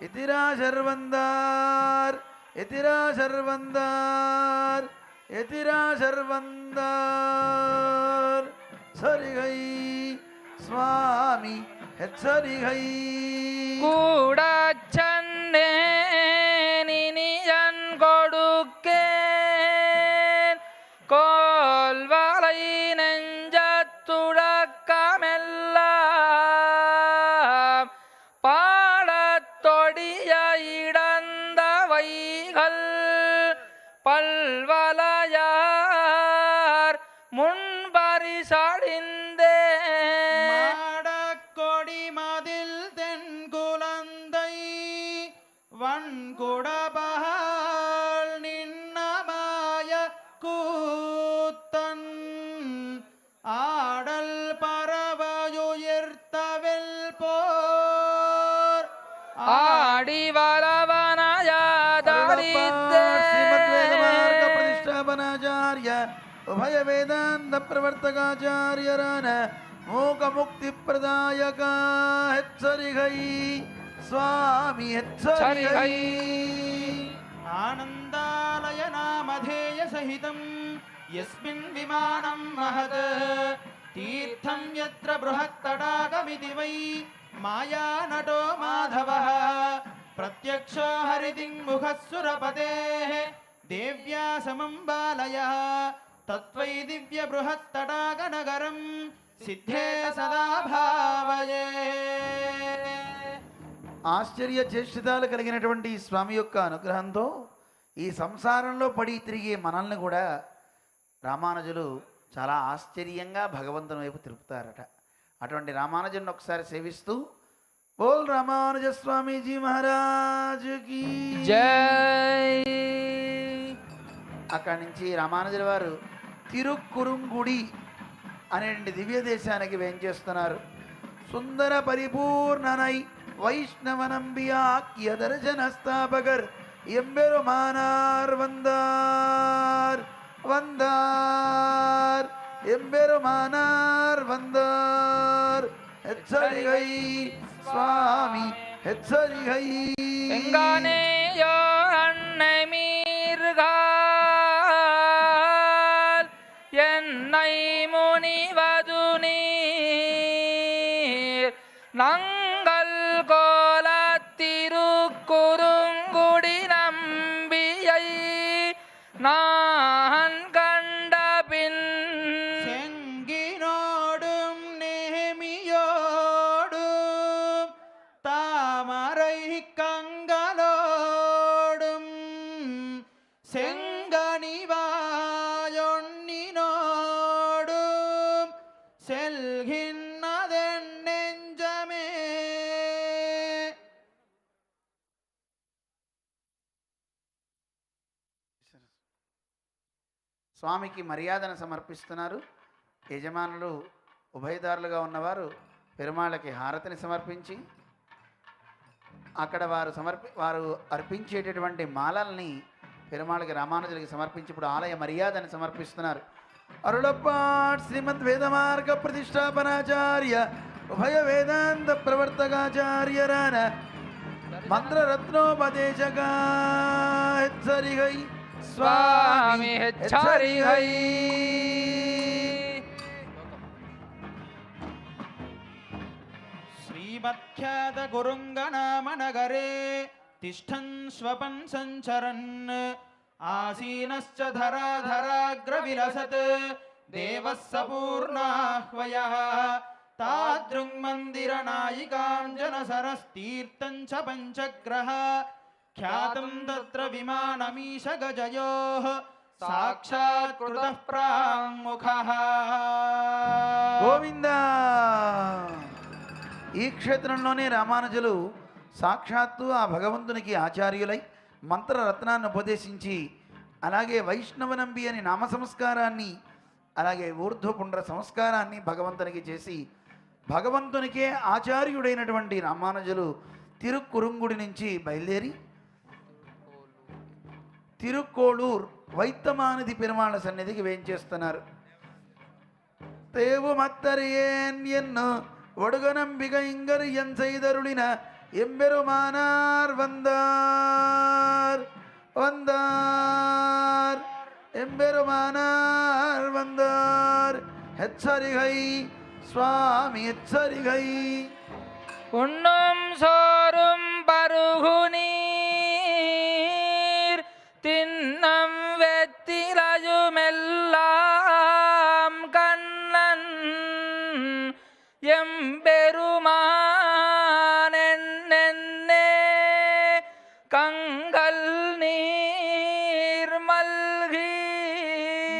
எதிராசர் வந்தார் எதிராசர் வந்தார் எதிராசர் வந்தார். சரிகை சுவாமி ஹெச்சரிகை. கூடச்சன்னே நினியன் கொடுக்கேன் கோல்வலை நெஞ்சத்துடக்கமெல்லாம் பாடத்தொடிய இடந்தவைகள் பல்வலையார் முன்பரிசடிந்தே மாடக்கொடி மதில் தென்குலந்தை வன்குடபால் நின்னமாய கூத்தன் ஆடல் பறவையுயிர்த்தவெல் போர் ஆடி வளவனயாதரித்தே ಶ್ರೀಮದ್ವೇದಮಾರ್ಗ ಪ್ರತಿಷ್ಠಾಪನಾಚಾರ್ಯ ಉಭಯ ವೇದಾಂತ ಪ್ರವರ್ತಕಾಚಾರ್ಯರಾನ ಮೂಕ ಮುಕ್ತಿ ಪ್ರದಾಯಕ ಹೆಚ್ಚರಿಗೈ ಸ್ವಾಮಿ ಹೆಚ್ಚರಿಗೈ. ಆನಂದಾಲಯ ನಾಮಧೇಯ ಸಹಿತಂ ಯಸ್ಮಿನ್ ವಿಮಾನಂ ಮಹತ್ ತೀರ್ಥಂ ಯತ್ರ ಬೃಹತ್ ತಡಾಗಮಿತಿ ವೈ ಮಾಯಾ ನಟೋ ಮಾಧವಃ ಪ್ರತ್ಯಕ್ಷೋ ಹರಿದಿಗ್ಮುಖಃ ಸುರಪತೇಃ ದೇವ್ಯಾ ಸಮಂ ಬಾಲಯಃ ತತ್ವೈ ದಿವ್ಯ ಬೃಹತ್ ತಡಾಗ ನಗರಂ ಸಿದ್ಧೇ ಸದಾ ಭಾವಯೇ. ఆశ్చర్య చేష్టితాలు కలిగినటువంటి ఈ స్వామి యొక్క అనుగ్రహంతో ఈ సంసారంలో పడి తిరిగే మనల్ని కూడా రామానుజులు చాలా ఆశ్చర్యంగా భగవంతుని వైపు తిరుపుతారట. అటువంటి రామానుజుని ఒకసారి సేవిస్తూ బోల్ రామానుజ స్వామీజీ మహారాజుకి జై. అక్కడి నుంచి రామానుజుల వారు తిరుక్కురుంగుడి అనే దివ్య దేశానికి వేంచేస్తున్నారు. సుందర పరిపూర్ణనై வைஷ்ணவநம்பியாக்கிய தரிசன ஸ்தாபகர் எம்பெருமானார் வந்தார் வந்தார் எம்பெருமானார் வந்தார். ஹெச்சரிகை சுவாமி ஹெச்சரிகை. எங்கானேயோ அன்னை மீர்கால் என்னை முனிவது நீர் நங்கள் கோலத்திருக்குறுங்குடி நம்பியை நான் கண்ட பின் செங்கினோடும் நேமியோடும் தாமரை கங்களோடும் செங்கனிவாயொன்னினோடும் செல்கின்னதென் நெஞ்சமே. స్వామికి మర్యాదను సమర్పిస్తున్నారు. యజమానులు ఉభయదారులుగా ఉన్నవారు పెరుమాళ్ళకి హారతిని సమర్పించి అక్కడ వారు అర్పించేటటువంటి మాలల్ని పెరుమాళ్ళకి రామానుజులకి సమర్పించి ఇప్పుడు ఆలయ మర్యాదని సమర్పిస్తున్నారు. అరుళప్పాట్ శ్రీమద్ వేదమార్గ ప్రతిష్టాపనాచార్య ఉభయ వేదాంత ప్రవర్తకాచార్యరాన మంత్రరత్నోపదేశక హెచ్చరిగై స్వామి హెచ్చరిగై. శ్రీమఖ్యాత గురుంగనామనగరే తిష్టన్ స్వపన్ సంచరన్ ఆసీనశ్చ ధరాధరాగ్రవిలసత్ దేవః సపూర్ణాహ్వయః తాదృంగ్మందిరనాయికాం జనసరస్తీర్థం చ పంచగ్రహ ఖ్యాతం తత్ర విమానమీశ గజయోః సాక్షాత్ కృతః ప్రాంముఖః. గోవింద. ఈ క్షేత్రంలోనే రామానుజులు సాక్షాత్తు ఆ భగవంతునికి ఆచార్యులై మంత్రరత్నాన్ని ఉపదేశించి అలాగే వైష్ణవనంబి అని నామ సంస్కారాన్ని అలాగే ఊర్ధ్వపుండ్ర సంస్కారాన్ని భగవంతునికి చేసి భగవంతునికే ఆచార్యుడైనటువంటి రామానుజులు తిరుక్కురుంగుడి నుంచి బయలుదేరి తిరుక్కోళూర్ వైత్తమానది పెరుమాళ్ళ సన్నిధికి వేంచేస్తున్నారు. తేవు మత్తరియన్ ఎన్ను ఒడుగనంబిగ ఇంగరు ఎన్ செய்தருளின எம்பெருமானார் வந்தார் வந்தார் எம்பெருமானார் வந்தார் ஹெச்சரிகை சுவாமி ஹெச்சரிகை. உண்ணும் சோறும் பருகுநீர் தின்னம் வெத்திலையுமெல்லாம் கண்ணன் எம்பெருமானென்னே கங்கல் நீர் மல்கி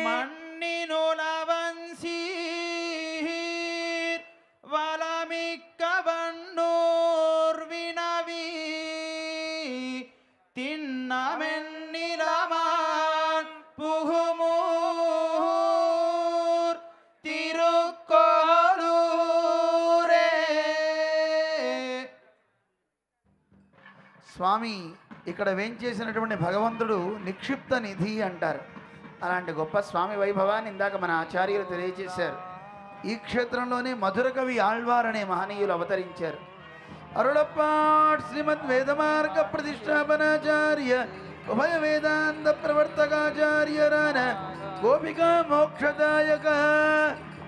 மண்ணினுலவன் சீர் வளமிக்க வண்ணூர் வினவி தின்னமென்னிலமான் புகுமூர் తిరుక్కోళూరే. స్వామి ఇక్కడ వేంచేసినటువంటి భగవంతుడు నిక్షిప్త నిధి అంటారు. అలాంటి గొప్ప స్వామి వైభవాన్ని ఇందాక మన ఆచార్యులు తెలియజేశారు. ఈ క్షేత్రంలోనే మధుర కవి ఆళ్వార్ అనే మహనీయులు అవతరించారు. అరుళప్పాట్ శ్రీమద్ వేదమార్గ ప్రతిష్టాపనాచార్య ఉభయ వేదాంత ప్రవర్తకాచార్యరాన గోపికా మోక్షదాయక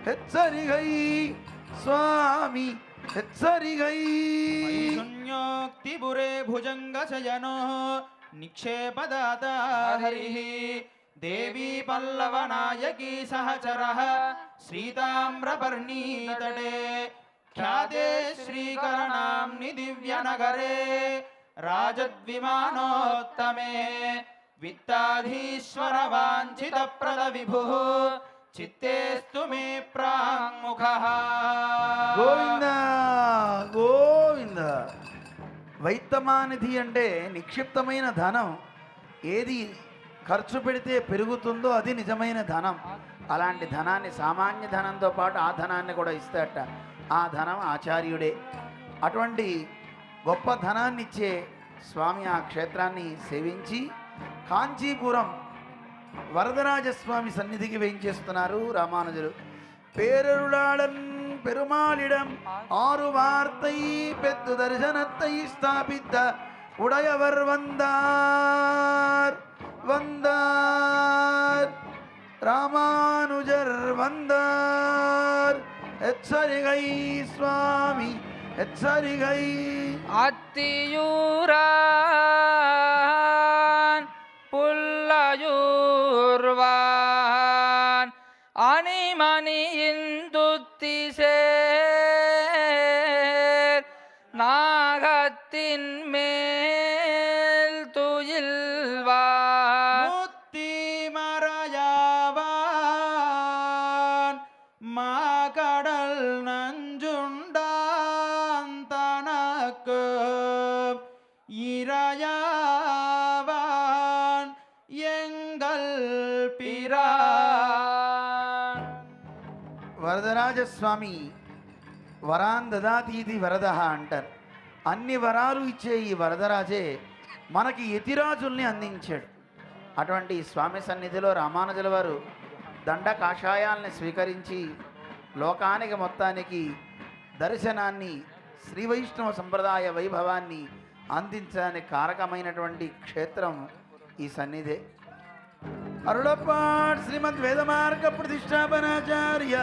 హెచ్చరిగై స్వామి హెచ్చరిగై. శూన్యోక్తిపురే భుజంగశయనో నిక్షేపదాతా హరిః దేవీ పల్లవనాయకీ సహచరః శ్రీతామ్రపర్ణీతటే ఖ్యాతే శ్రీకరణాంని దివ్యనగరే రాజద్విమానోత్తమే విత్తాధీశ్వర వాంఛితప్రద విభుః చిత్తేస్తు మే ప్రాంముఖః. గోవింద గోవింద. వైత్తమానిధి అంటే నిక్షిప్తమైన ధనం. ఏది ఖర్చు పెడితే పెరుగుతుందో అది నిజమైన ధనం. అలాంటి ధనాన్ని సామాన్య ధనంతో పాటు ఆ ధనాన్ని కూడా ఇస్తాడట. ఆ ధనం ఆచార్యుడే. అటువంటి గొప్ప ధనాన్ని ఇచ్చే స్వామి ఆ క్షేత్రాన్ని సేవించి కాంచీపురం వరదరాజస్వామి సన్నిధికి వేయించేస్తున్నారు రామానుజులు. పేరరుళాళన్ பெருமாளிடம் ஆறு வார்த்தை பெத்து தரிசனத்தை ஸ்தாபித்த உடையவர் வந்தார் வந்தார் ராமானுஜர் வந்தார். எச்சரிகை சுவாமி எச்சரிகை. அத்தியூரான் புல்லையூர்வான் அணிமணியின் துத்திசேர் நாகத்தின் மேல் துயில்வான் முத்தி மறையாவான் மாகடல் நஞ்சுண்டான் தனக்கு இறையாவான் எங்கள் பிரான். వరదరాజస్వామి వరాందదాతీతి వరద అంటారు. అన్ని వరాలు ఇచ్చే ఈ వరదరాజే మనకి యతిరాజుల్ని అందించాడు. అటువంటి స్వామి సన్నిధిలో రామానుజుల వారు దండ కాషాయాల్ని స్వీకరించి లోకానికి మొత్తానికి దర్శనాన్ని శ్రీ వైష్ణవ సంప్రదాయ వైభవాన్ని అందించడానికి కారకమైనటువంటి క్షేత్రం ఈ సన్నిధే. అరుళపాట్ శ్రీమద్ వేదమార్గ ప్రతిష్టాపనాచార్య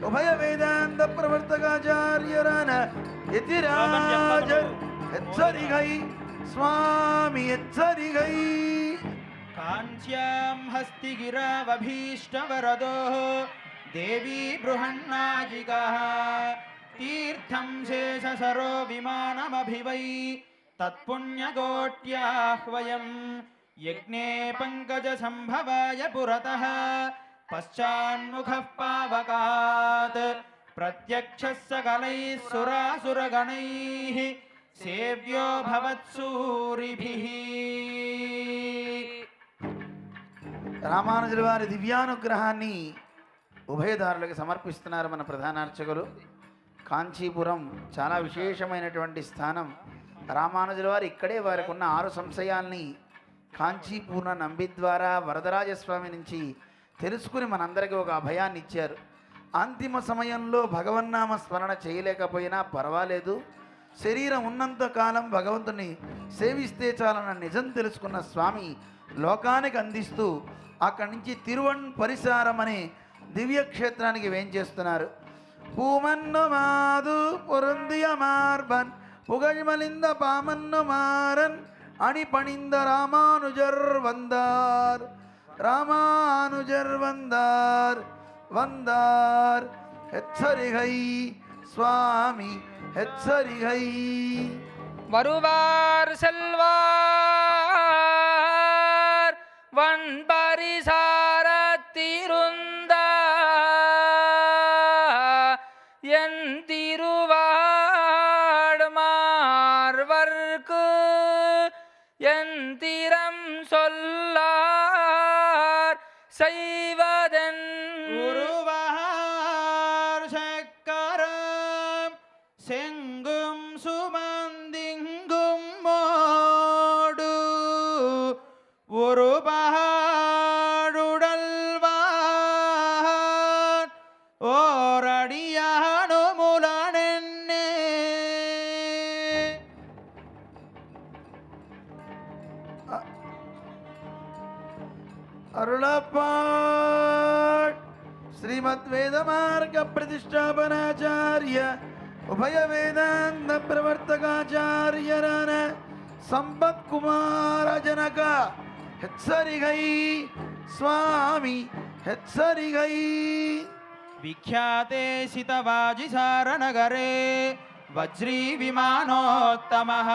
ఉభయ వేదాంత ప్రవర్తకాచార్యరాన యతిరాజర్ హెచ్చరిగై స్వామి హెచ్చరిగై. కాంచ్యాం హస్తిగిరావభీష్టవరదో దేవీ బృహన్నాజికః తీర్థం శేషసరో విమానమభివై తత్పుణ్యకోట్యాహ్వయం యజ్ఞే పంకజ సంభవాయ పురతః పశ్చాన్ముఖః పావకాత్ ప్రత్యక్షः సకలైః సురాసురగణైః సేవ్యో భవత్సూరిభిః. రామానుజుల వారి దివ్యానుగ్రహాన్ని ఉభయదారులకు సమర్పిస్తున్నారు మన ప్రధానార్చకులు. కాంచీపురం చాలా విశేషమైనటువంటి స్థానం. రామానుజుల వారు ఇక్కడే వారికి ఉన్న 6 సంశయాల్ని కాంచీపూర్ణ నంబి ద్వారా వరదరాజస్వామి నుంచి తెలుసుకుని మనందరికీ ఒక అభయాన్ని ఇచ్చారు. అంతిమ సమయంలో భగవన్నామ స్మరణ చేయలేకపోయినా పర్వాలేదు, శరీరం ఉన్నంత కాలం భగవంతుని సేవిస్తే చాలన్న నిజం తెలుసుకున్న స్వామి లోకానికి అందిస్తూ అక్కడి నుంచి తిరువన్ పరిసారం అనే దివ్యక్షేత్రానికి వేంచేస్తున్నారు. పూమన్ను మాదు పొరుందియ మార్బన్ புகழ்மலிந்த பாமன்னு மாறன் அணி பணிந்த ராமானுஜர் வந்தார், ராமானுஜர் வந்தார் வந்தார். ஹெச்சரிகை சுவாமி ஹெச்சரிகை. வருவார் செல்வார் வன் பரிசாரத்திருந்த என் திருவாழ்மார்வர்க்கு எந்திரம் சொல்லார் செய்வதன் உருவார் சக்கரம் செங்கும் சுமந்திங்கும் மோடு ஒரு பகாடுடல்வான் ஓரடியானு முலனென்னே. అరుళపాట్ శ్రీమద్ వేదమార్గ ప్రతిష్టాపనాచార్య ఉభయ వేదాంత ప్రవర్తకాచార్యరాన సంపత్ కుమార జనక హెచ్చరిగై స్వామి హెచ్చరిగై. విఖ్యాతే సితవాజిసారనగరే వజ్రీ విమానోత్తమః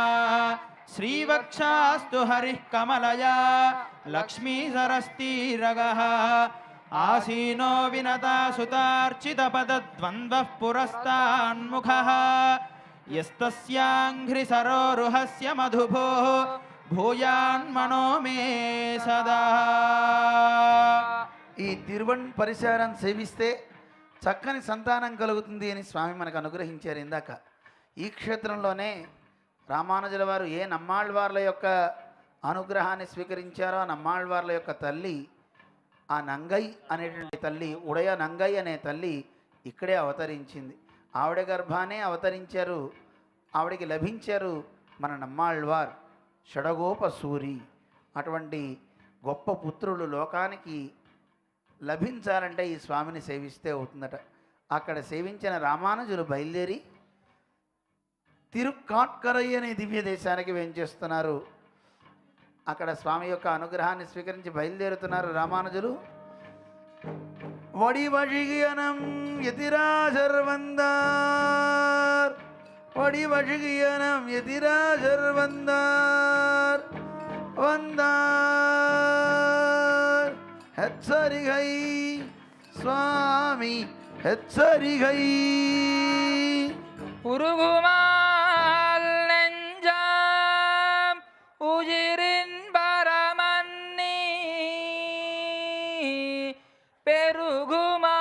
శ్రీవక్షాస్తు హరిః కమలయా లక్ష్మీసరస్తీరగః ఆసీనో వినతా సుతార్చితపదద్వంద్వః పురస్తాన్ముఖః యస్తస్యాంఘ్రిసరోరుహస్య మధుభోః భూయాన్మనో మే సదా. ఈ తిరువన్ పరిసరం సేవిస్తే చక్కని సంతానం కలుగుతుంది అని స్వామి మనకు అనుగ్రహించారు. ఇందాక ఈ క్షేత్రంలోనే రామానుజుల వారు ఏ నమ్మాళ్వార్ల యొక్క అనుగ్రహాన్ని స్వీకరించారో ఆ నమ్మాళ్వార్ల యొక్క తల్లి ఆ నంగై అనేటువంటి తల్లి, ఉడయ నంగై అనే తల్లి ఇక్కడే అవతరించింది. ఆవిడ గర్భానే అవతరించారు, ఆవిడకి లభించారు మన నమ్మాళ్వార్ షడగోప సూరి. అటువంటి గొప్ప పుత్రులు లోకానికి లభించాలంటే ఈ స్వామిని సేవిస్తే అవుతుందట. అక్కడ సేవించిన రామానుజులు బయలుదేరి తిరుక్కాట్కరై అనే దివ్య దేశానికి వేంచేస్తున్నారు. అక్కడ స్వామి యొక్క అనుగ్రహాన్ని స్వీకరించి బయలుదేరుతున్నారు రామానుజులు. వడి వழிగియనం యతిరాజర్ వందార్, వడి వழிగియనం యతిరాజర్ వందార్ వందార్. హెచ్చరిగై స్వామి హెచ్చరిగై. உருகுமால் நெஞ்சாம் உயிரின் பரமன்னி பெருகுமால்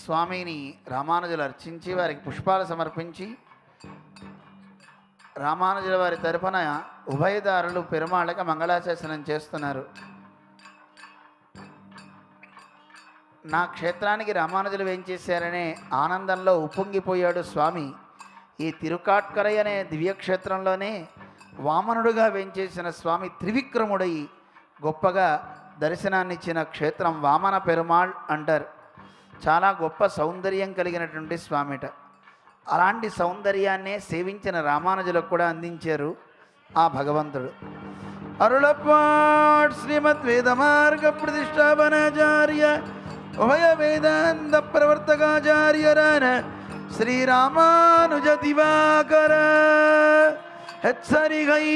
స్వామిని రామానుజులు అర్చించి వారికి పుష్పాలు సమర్పించి రామానుజుల వారి తరపున ఉభయదారులు పెరుమాళ్ళకి మంగళాశాసనం చేస్తున్నారు. నా క్షేత్రానికి రామానుజులు వేంచేశారనే ఆనందంలో ఉప్పొంగిపోయాడు స్వామి. ఈ తిరుకాట్కరై అనే దివ్యక్షేత్రంలోనే వామనుడుగా వేంచేసిన స్వామి త్రివిక్రముడై గొప్పగా దర్శనాన్నిచ్చిన క్షేత్రం వామన పెరుమాళ్ అంటారు. చాలా గొప్ప సౌందర్యం కలిగినటువంటి స్వామిట. అలాంటి సౌందర్యాన్నే సేవించిన రామానుజులకు కూడా అందించారు ఆ భగవంతుడు. అరుళపాట్ శ్రీమద్ వేద మార్గ ప్రతిష్టాపనాచార్య ఉభయ వేదాంత ప్రవర్తకాచార్యరాన శ్రీరామానుజ దివాకర హెచ్చరిగై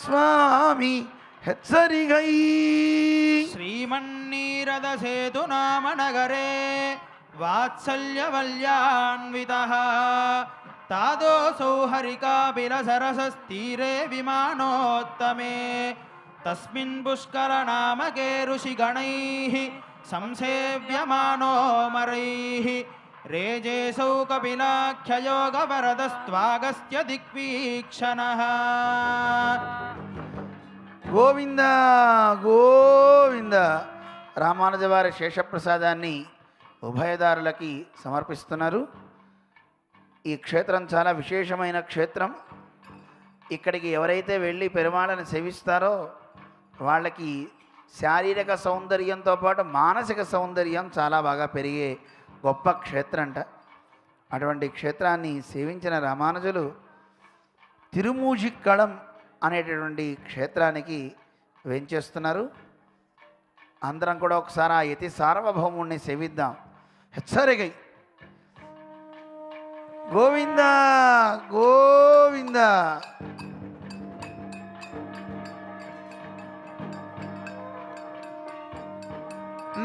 స్వామి హెచ్చరిగై. శ్రీమన్నీరద సేతునామనగరే వాత్సల్యవల్యాన్వితః తాదోసౌ హరికాపిలసరసస్తీరే విమానోత్తమే తస్మిన్ పుష్కరనామకే ఋషిగణైః సంసేవ్యమానో మరైః రేజేసౌ కపిలాఖ్యయోగవరదస్త్వాగస్త్య దిక్వీక్షణః. గోవింద గోవింద. రామానుజ వారి శేషప్రసాదాన్ని ఉభయదారులకి సమర్పిస్తున్నారు. ఈ క్షేత్రం చాలా విశేషమైన క్షేత్రం. ఇక్కడికి ఎవరైతే వెళ్ళి పెరుమాళని సేవిస్తారో వాళ్ళకి శారీరక సౌందర్యంతో పాటు మానసిక సౌందర్యం చాలా బాగా పెరిగే గొప్ప క్షేత్రంట. అటువంటి క్షేత్రాన్ని సేవించిన రామానుజులు తిరుమూజిక్కళం అనేటటువంటి క్షేత్రానికి వేంచేస్తున్నారు. అందరం కూడా ఒకసారి ఆ యతి సార్వభౌముణ్ణి సేవిద్దాం. హెచ్చరికై గోవింద గోవింద.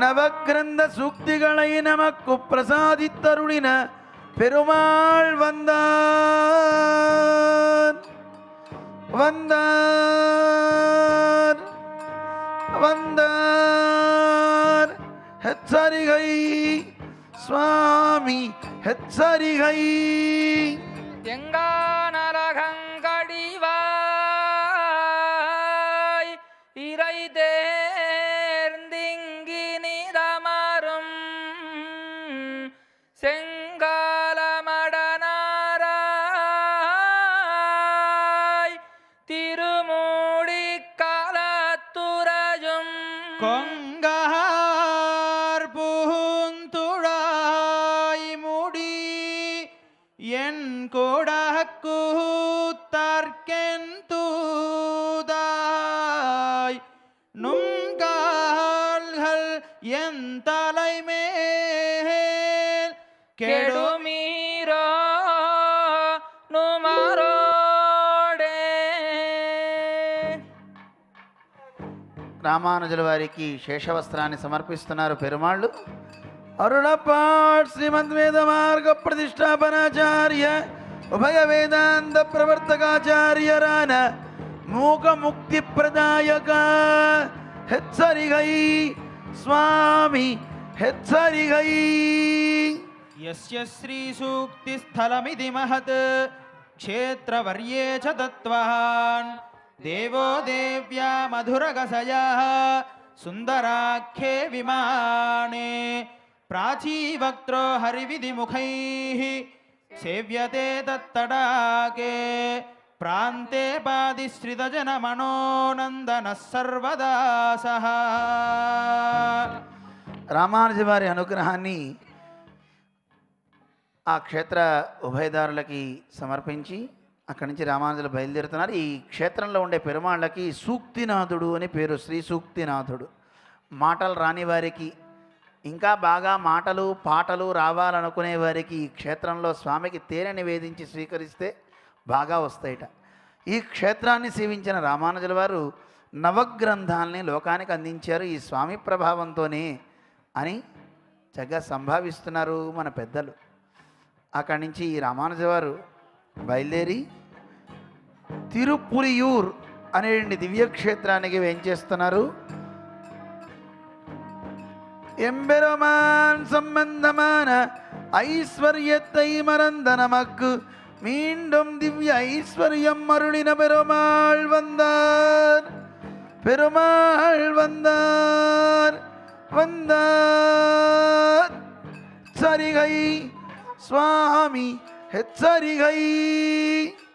நவகிரந்த சூக்திகளை நமக்கு பிரசாதித்தருளின பெருமாள் வந்தார் வந்தார் வந்தார். ஹெச்சரிகை சுவாமி ஹெச்சரிகை. எங்கானலகங்கடிவாய் இறை தேர்ந்திங்கினிதமரும் செங்காலமடனாராய் திருமூடி காலத்துறையும் கொங்கார் பூந்துழாய் முடி என் கூடக்கூத்தற்கென் தூதாய் நுங்கால்கள் என் தலைமேல் கெடுமீரோ நுமரோடே. రామానుజుల వారికి శేషవస్త్రాన్ని సమర్పిస్తున్నారు పెరుమాళ్ళు. అరుళపాట్ శ్రీమద్ వేద మార్గ ప్రతిష్టాపనాచార్య ఉభయ వేదాంత ప్రవర్తకాచార్యరాన మూక ముక్తి ప్రదాయక హెచ్చరిగై స్వామి హెచ్చరిగై. యస్య శ్రీ సూక్తిస్థలమిది మహత్ క్షేత్రవర్యే చ దత్వాన్ దేవో దేవ్యా మధురగసయా సుందరాఖ్యే విమానే ప్రాచీవక్త్రో హరివిధిముఖైః సేవ్యతే తత్తడాకే ప్రాంతే పాదిశ్రితజనమనోనందనః సర్వదా సహ. రామానుజ వారి అనుగ్రహాన్ని ఆ క్షేత్ర ఉభయదారులకి సమర్పించి అక్కడి నుంచి రామానుజులు బయలుదేరుతున్నారు. ఈ క్షేత్రంలో ఉండే పెరుమాళ్ళకి సూక్తినాథుడు అని పేరు. శ్రీ సూక్తినాథుడు. మాటలు రాని వారికి, ఇంకా బాగా మాటలు పాటలు రావాలనుకునే వారికి ఈ క్షేత్రంలో స్వామికి తేనె నివేదించి స్వీకరిస్తే బాగా వస్తాయిట. ఈ క్షేత్రాన్ని సేవించిన రామానుజుల వారు నవగ్రంథాలని లోకానికి అందించారు ఈ స్వామి ప్రభావంతోనే అని చక్కగా సంభావిస్తున్నారు మన పెద్దలు. అక్కడి నుంచి ఈ రామానుజ వారు బయలుదేరి తిరుపులియూర్ అనే దివ్యక్షేత్రానికి వేంచేస్తున్నారు. எம்பெருமான் சம்பந்தமான ஐஸ்வர்யத்தை மறந்த நமக்கு மீண்டும் திவ்ய ஐஸ்வர்யம் அருளின பெருமாள் வந்தார், பெருமாள் வந்தார், வந்தார். சரிகை சுவாமி ஹெச்சரிகை.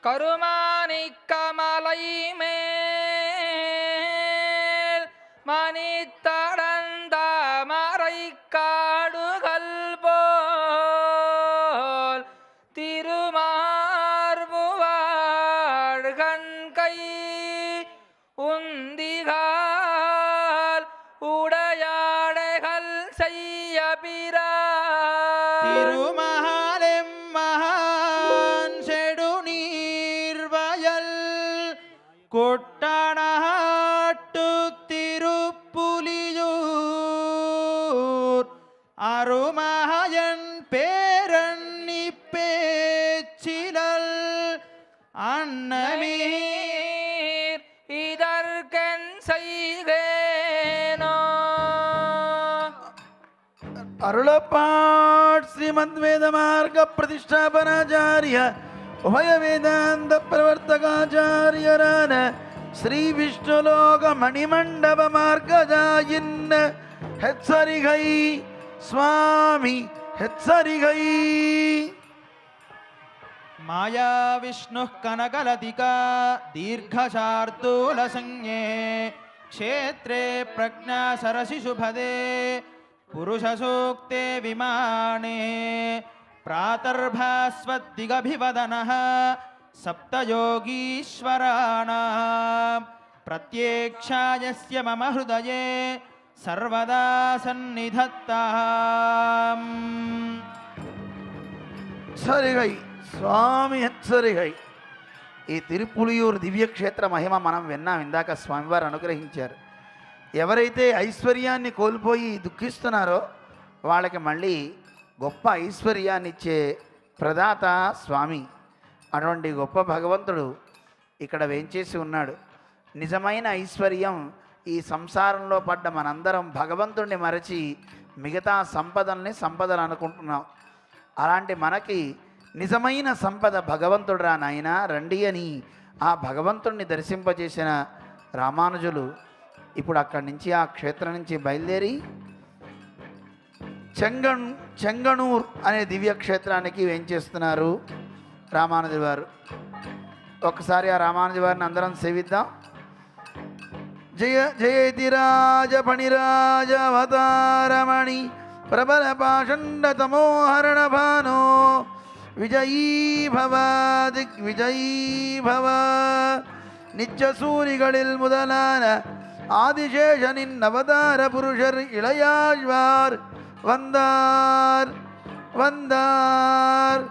கருமாணிக்க மலை மேல் மணித்தடந்த மறைக்காடுகள் போல் திருமார்புவாழ் கண்கை உந்திகால் உடையாடைகள் செய்ய பிறா திருமஹாலெம்மஹான் செடுநீர்வயல் கொட்டநாட்டு திருப்புலியூர் அருமகன் பேரண்ணி பேச்சிலல் அன்னமீர் இதற்கென் செய்கேனோ. அருளப்பாட் ஸ்ரீமத் வேத மார்க்க பிரதிஷ்டாபனாச்சாரிய உபய வேதாந்த பிரவர்த்தகாச்சாரியரான ஸ்ரீ விஷ்ணுலோக மணிமண்டப மார்க்கஜாயின் ஹெச்சரிகை சுவாமி ஹெச்சரிகை. माया विष्णुः कनकलतिका दीर्घशार्दूलसंज्ञे क्षेत्रे प्रज्ञा सरसिषुभदे पुरुषसूक्ते विमाने प्रातर्भास्वद्दिगभिवदनः सप्तयोगीश्वराणां प्रत्येक्षायस्य मम हृदये सर्वदा सन्निधत्ताम्. హెచ్చరిగై స్వామి హెచ్చరిగై. ఈ తిరుపులియూరు దివ్యక్షేత్ర మహిమ మనం విన్నాం. ఇందాక స్వామివారు అనుగ్రహించారు. ఎవరైతే ఐశ్వర్యాన్ని కోల్పోయి దుఃఖిస్తున్నారో వాళ్ళకి మళ్ళీ గొప్ప ఐశ్వర్యాన్ని ఇచ్చే ప్రదాత స్వామి. అటువంటి గొప్ప భగవంతుడు ఇక్కడ వేంచేసి ఉన్నాడు. నిజమైన ఐశ్వర్యం ఈ సంసారంలో పడ్డ మనందరం భగవంతుడిని మరచి మిగతా సంపదలు అనుకుంటున్నాం. అలాంటి మనకి నిజమైన సంపద భగవంతుడు రా నాయనా రండి అని ఆ భగవంతుడిని దర్శింపజేసిన రామానుజులు ఇప్పుడు అక్కడి నుంచి ఆ క్షేత్రం నుంచి బయలుదేరి చెంగణూర్ అనే దివ్యక్షేత్రానికి వేంచేస్తున్నారు రామానుజు వారు. ఒకసారి ఆ రామానుజు వారిని అందరం సేవిద్దాం. జయ జయతి రాజ ఫణిరాజ అవతారమణి பிரபல பாஷண்ட தமோஹரண பானோ விஜயீ பவ திக்விஜயீ பவ. நிச்சசூரிகளில் முதலான ஆதிசேஷனின் அவதார புருஷர் இளையாழ்வார் வந்தார், வந்தார்,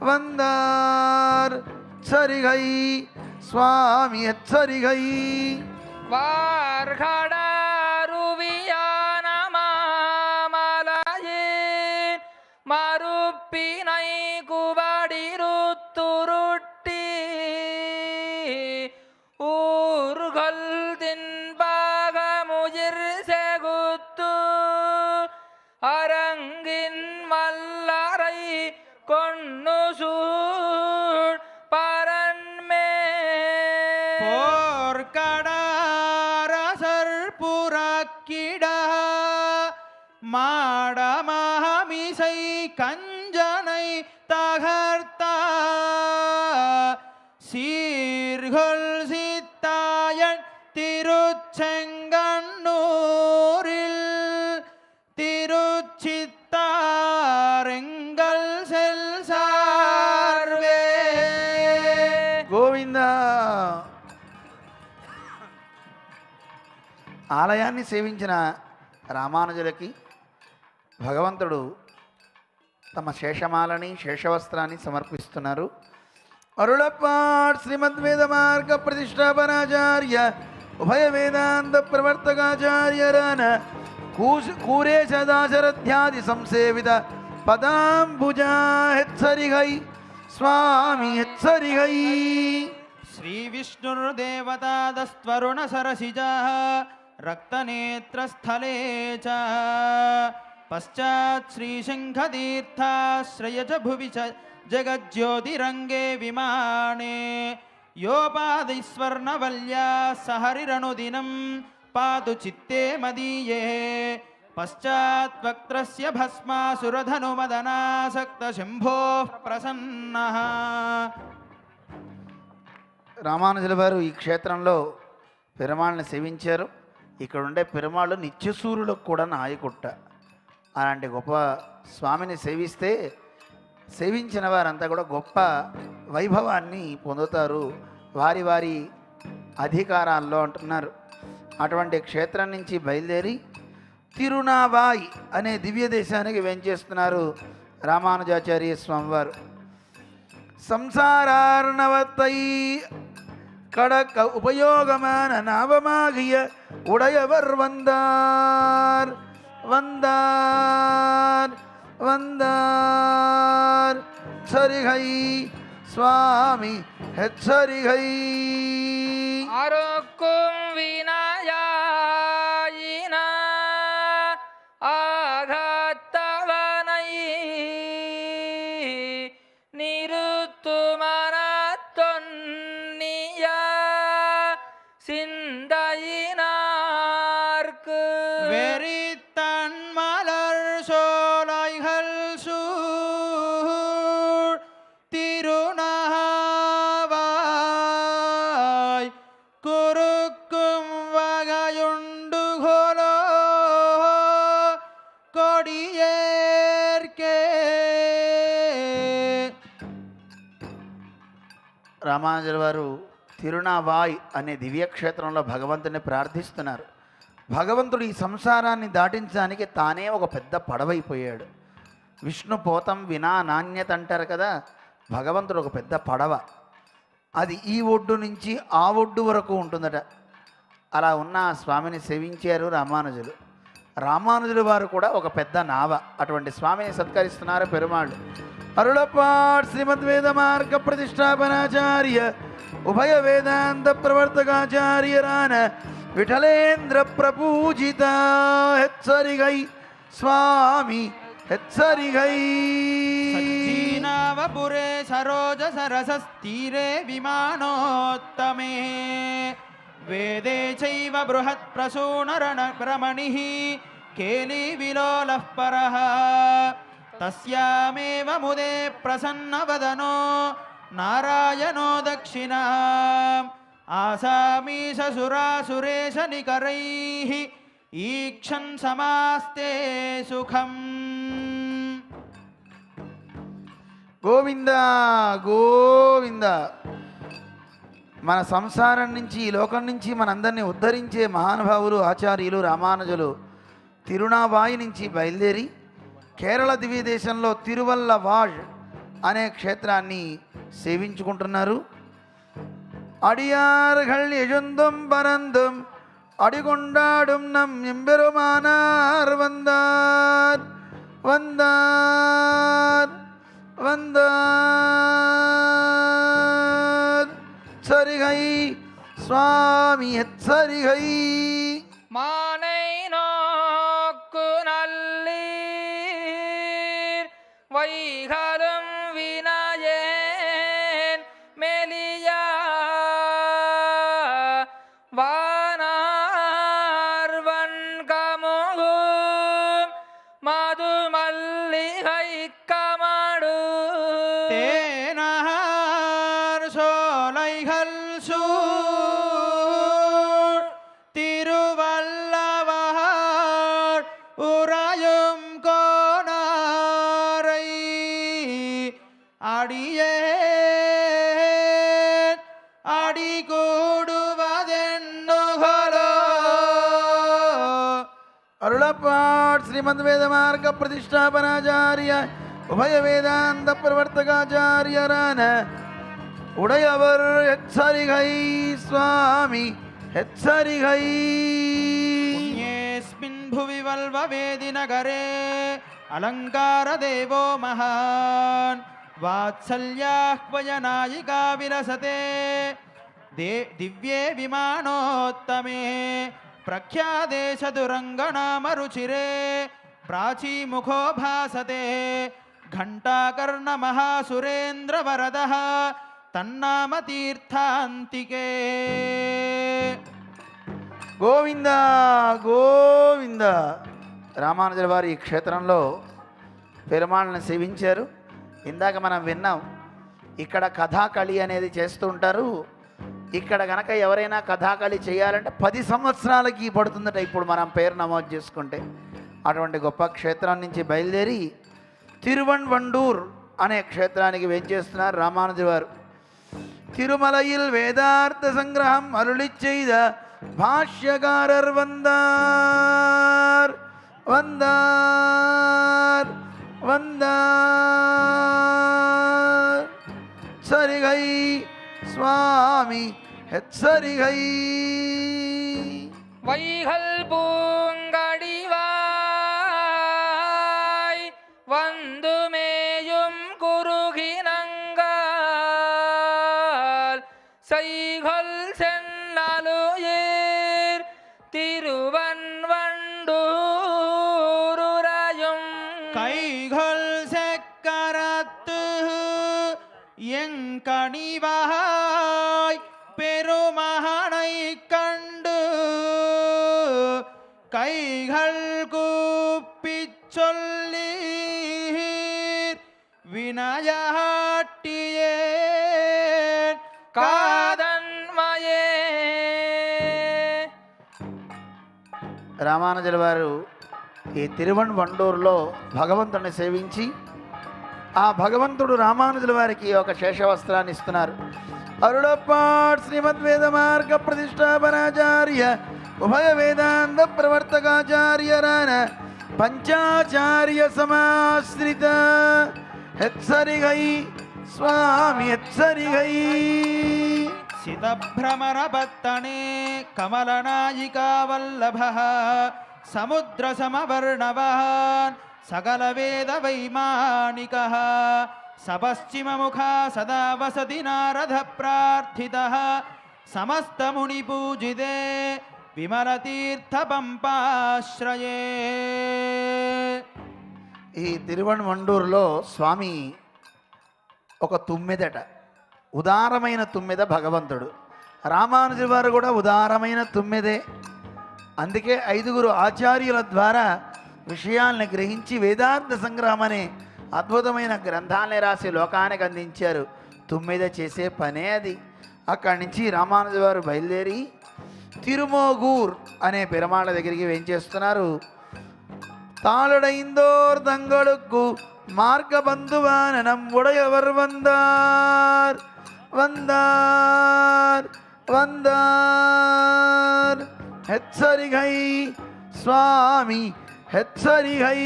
வந்தார். சரிகை சுவாமி எச்சரிகை. வார்கடருவியான மாமலையின் மறுப்பினை குவடிருத்துருட்டி ஊர்கள் தின்பாக முயிர் செகுத்து அரங்கின் மல்லரை கொன்னு சூழ் பரன்மே போர்க்கடாரசர் புறக்கிட மாடமாமிசை கஞ்சனை தகர்த்த சீர்கொள் சித்தாயன் திருச்செங்கண்ணூரில் திருச்சித்தாரெங்கள் செல் சார்வே. గోవిందా. ఆలయాన్ని సేవించిన రామానుజులకి భగవంతుడు తమ శేషమాలని శేషవస్త్రాన్ని సమర్పిస్తున్నారు. అరుళప్పాడ్ శ్రీమద్వేద మార్గ ప్రతిష్టాపనాచార్య ఉభయ వేదాంత ప్రవర్తకాచార్యరాన కూరేశదాశరథ్యాది సంసేవిత పదాంబుజా హెచ్చరిగై స్వామి హెచ్చరిగై. श्रीविष्णुर्देवतादस्त्वरुणसरसिजाः रक्तनेत्रस्थले च पश्चात् श्रीशङ्खतीर्थाश्रय च भुवि च जगज्योतिरङ्गे विमाने योपादिस्वर्णवल्या सहरिरनुदिनं पातु चित्ते मदीये पश्चात् वक्त्रस्य भस्मासुरधनुमदनासक्तशम्भोः प्रसन्नः. రామానుజుల వారు ఈ క్షేత్రంలో పెరుమాళ్ళని సేవించారు. ఇక్కడ ఉండే పెరుమాళ్ళు నిత్యసూరులకు కూడా నాయకుట్ట. అలాంటి గొప్ప స్వామిని సేవిస్తే సేవించిన వారంతా కూడా గొప్ప వైభవాన్ని పొందుతారు వారి వారి అధికారాల్లో అంటున్నారు. అటువంటి క్షేత్రం నుంచి బయలుదేరి తిరునావాయ్ అనే దివ్య దేశానికి వెంచేస్తున్నారు రామానుజాచార్య స్వామివారు. సంసారార్ణవత్తై கடக்க உபயோகமான நாவமாகிய உடையவர் வந்தார் வந்தார் வந்தார் சரிகை சுவாமி ஹெச்சரிகை அருக்கும் வினாயின ஆகத்தவனை நிறுத்துமனத்தொன்னிய சிந்தையினார்க்கு வெறித்தன் மலர் சோலைகள் சூழ் திருநாவாய் குறுக்கும் வகையுண்டு கொலோ கொடியேற்கே. రామానుజుల వారు తిరునావాయ్ అనే దివ్యక్షేత్రంలో భగవంతుని ప్రార్థిస్తున్నారు. భగవంతుడు ఈ సంసారాన్ని దాటించడానికి తానే ఒక పెద్ద పడవైపోయాడు. విష్ణు పోతం వినా నాణ్యత అంటారు కదా, భగవంతుడు ఒక పెద్ద పడవ. అది ఈ ఒడ్డు నుంచి ఆ ఒడ్డు వరకు ఉంటుందట. అలా ఉన్న ఆ స్వామిని సేవించారు రామానుజులు. రామానుజుల వారు కూడా ఒక పెద్ద నావ. అటువంటి స్వామిని సత్కరిస్తున్నారు పెరుమాళ్ళు. అరుళపాట్ శ్రీమద్వేద మార్గ ప్రతిష్టాపనాచార్య ఉభయ వేదాంత ప్రవర్తకాచార్యరాన విఠలేంద్ర ప్రపూజిత హెచ్చరిగై స్వామి హెచ్చరిగై. సజ్జీనావపురే సరోజ సరసస్తీరే విమానోత్తమే వేదే చైవ బృహత్ ప్రసూనరణ రమణిః కేలి విలోలః పరః తస్యామేవ ముదే ప్రసన్నవదనో నారాయణో దక్షిణాం ఆసామీశ సురాసురేశ నికరైః ఈక్షన్ సమాస్తే సుఖం. గోవింద గోవింద. మన సంసారం నుంచి ఈ లోకం నుంచి మనందరినీ ఉద్ధరించే మహానుభావులు ఆచార్యులు రామానుజులు తిరునావాయి నుంచి బయలుదేరి కేరళ దివ్య దేశంలో తిరువల్లవాళ్ అనే క్షేత్రాన్ని సేవించుకుంటున్నారు. అడియార్గళ్ యజుందుం పరందుం అడిగొండాడుం నం ఎంబెరుమానార్ వందార్ వందార్ వందార్ சரிகை சுவாமி ஹெச்சரிகை. மானை நோக்கு நல்லீர் வைகலும் வினயேன் மெலியா வானார்வன் கமுகும் மது மல்லிகை கமடு தேனார் சோலைகள் சூழ் திருவல்லவார் உறையும் கோனாரை அடியேன் அடிகூடுவதென்னுகலோ. అరుళపాట్ శ్రీమద్వేద మార్గ ప్రతిష్టాపనాచార్య ఉభయ వేదాంత ప్రవర్తకాచార్యరాన ఉడయవర్ హెచ్చరిగై స్వామి హెచ్చరిగై. పుణ్యేస్మిన్ భువి వల్వవేది నగరే అలంకార దేవో మహాన్ వాత్సల్యాహ్వయనాయికా విలసతే దివ్యే విమానోత్తమే प्रख्यादेशदुरङ्गनामरुचिरे प्राचीमुखो भासते घण्टाकर्णमहासुरेन्द्रवरदः तन्नामतीर्थान्तिके గోవింద గోవింద. రామానుజుల వారు ఈ క్షేత్రంలో పెరుమాళ్ళని సేవించారు. ఇందాక మనం విన్నాం, ఇక్కడ కథాకళి అనేది చేస్తూ ఉంటారు. ఇక్కడ గనక ఎవరైనా కథాకళి చేయాలంటే 10 సంవత్సరాలకి పడుతుందట ఇప్పుడు మనం పేరు నమోదు చేసుకుంటే. అటువంటి గొప్ప క్షేత్రం నుంచి బయలుదేరి తిరువన్వండూర్ అనే క్షేత్రానికి వెంచేస్తున్నారు రామానుజుల వారు. తిరుమలయిల్ వేదార్థ సంగ్రహం అరుళిచ్చెయ్ద భాష్యకారర్ వందార్ వందార్ వందార్ సరిగై స్వామి హెచ్చరిగై. வைகல் பூங்கடிவாய் வந்து மேயும் குறுகினங்கால் செய்கொல் சென்னலுயிர் திருவன்வண்டூருரையும் கைகள் செக்கரத்து எங்கணிவாய் பெருமகனை கண்டு கைகள் கூப்பிச் சொல்லீர் வினயாட்டியே కాదన్మయే. రామానుజుల వారు ఈ తిరువన్వండూరులో భగవంతుడిని సేవించి ఆ భగవంతుడు రామానుజుల వారికి ఒక శేషవస్త్రాన్ని ఇస్తున్నారు. అరుడప్పాట్ శ్రీమద్వేద మార్గ ప్రతిష్టాపనాచార్య ఉభయ వేదాంత ప్రవర్తకాచార్యరాన పంచాచార్య సమాశ్రిత హెచ్చరిగై స్వామి హెచ్చరిగై. సితభ్రమరపత్తనే కమలనాయికా వల్లభః సముద్రసమవర్ణవాన్ సకలవేదవైమానికः సపశ్చిమముఖా సదా వసతి నారద ప్రార్థితः సమస్తమునిపూజితే విమలతీర్థపంపాశ్రయే. ఈ తిరువన్వండూరులో స్వామి ఒక తుమ్మెదట, ఉదారమైన తుమ్మెద భగవంతుడు. రామానుజుల వారు కూడా ఉదారమైన తుమ్మెదే. అందుకే 5గురు ఆచార్యుల ద్వారా విషయాల్ని గ్రహించి వేదాంత సంగ్రహం అనే అద్భుతమైన గ్రంథాలని రాసి లోకానికి అందించారు. తుమ్మెద చేసే పనే అది. అక్కడి నుంచి రామానుజుల వారు బయలుదేరి తిరుమోగూర్ అనే పెరుమాళ్ళ దగ్గరికి వేంచేస్తున్నారు. తాళడైందోర్ దంగళుక్కు మార్గబంధువాననం ఉడయవర్ వందార్ వందార్ వందార్ హెచ్చరిగై స్వామి హెచ్చరిగై.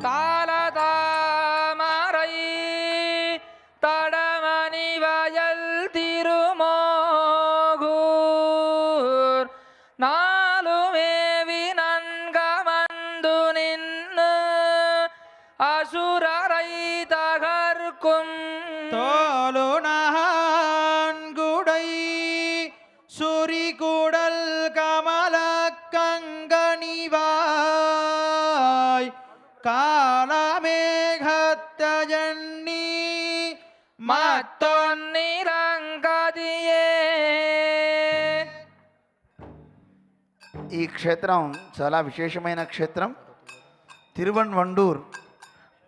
தாளதாமரை தடமணி வயல் திருமோகூர் நாலுமேவி நன்கமந்து நின்று அசுரரை தகர்க்கும் தோலுனகுடை சுரிகுடல் கமல கங்கணிவாய் காலமேகத்தஜன்னி మత్తొన్నిరంగదియే. ఈ క్షేత్రం చాలా విశేషమైన క్షేత్రం. తిరువన్వండూర్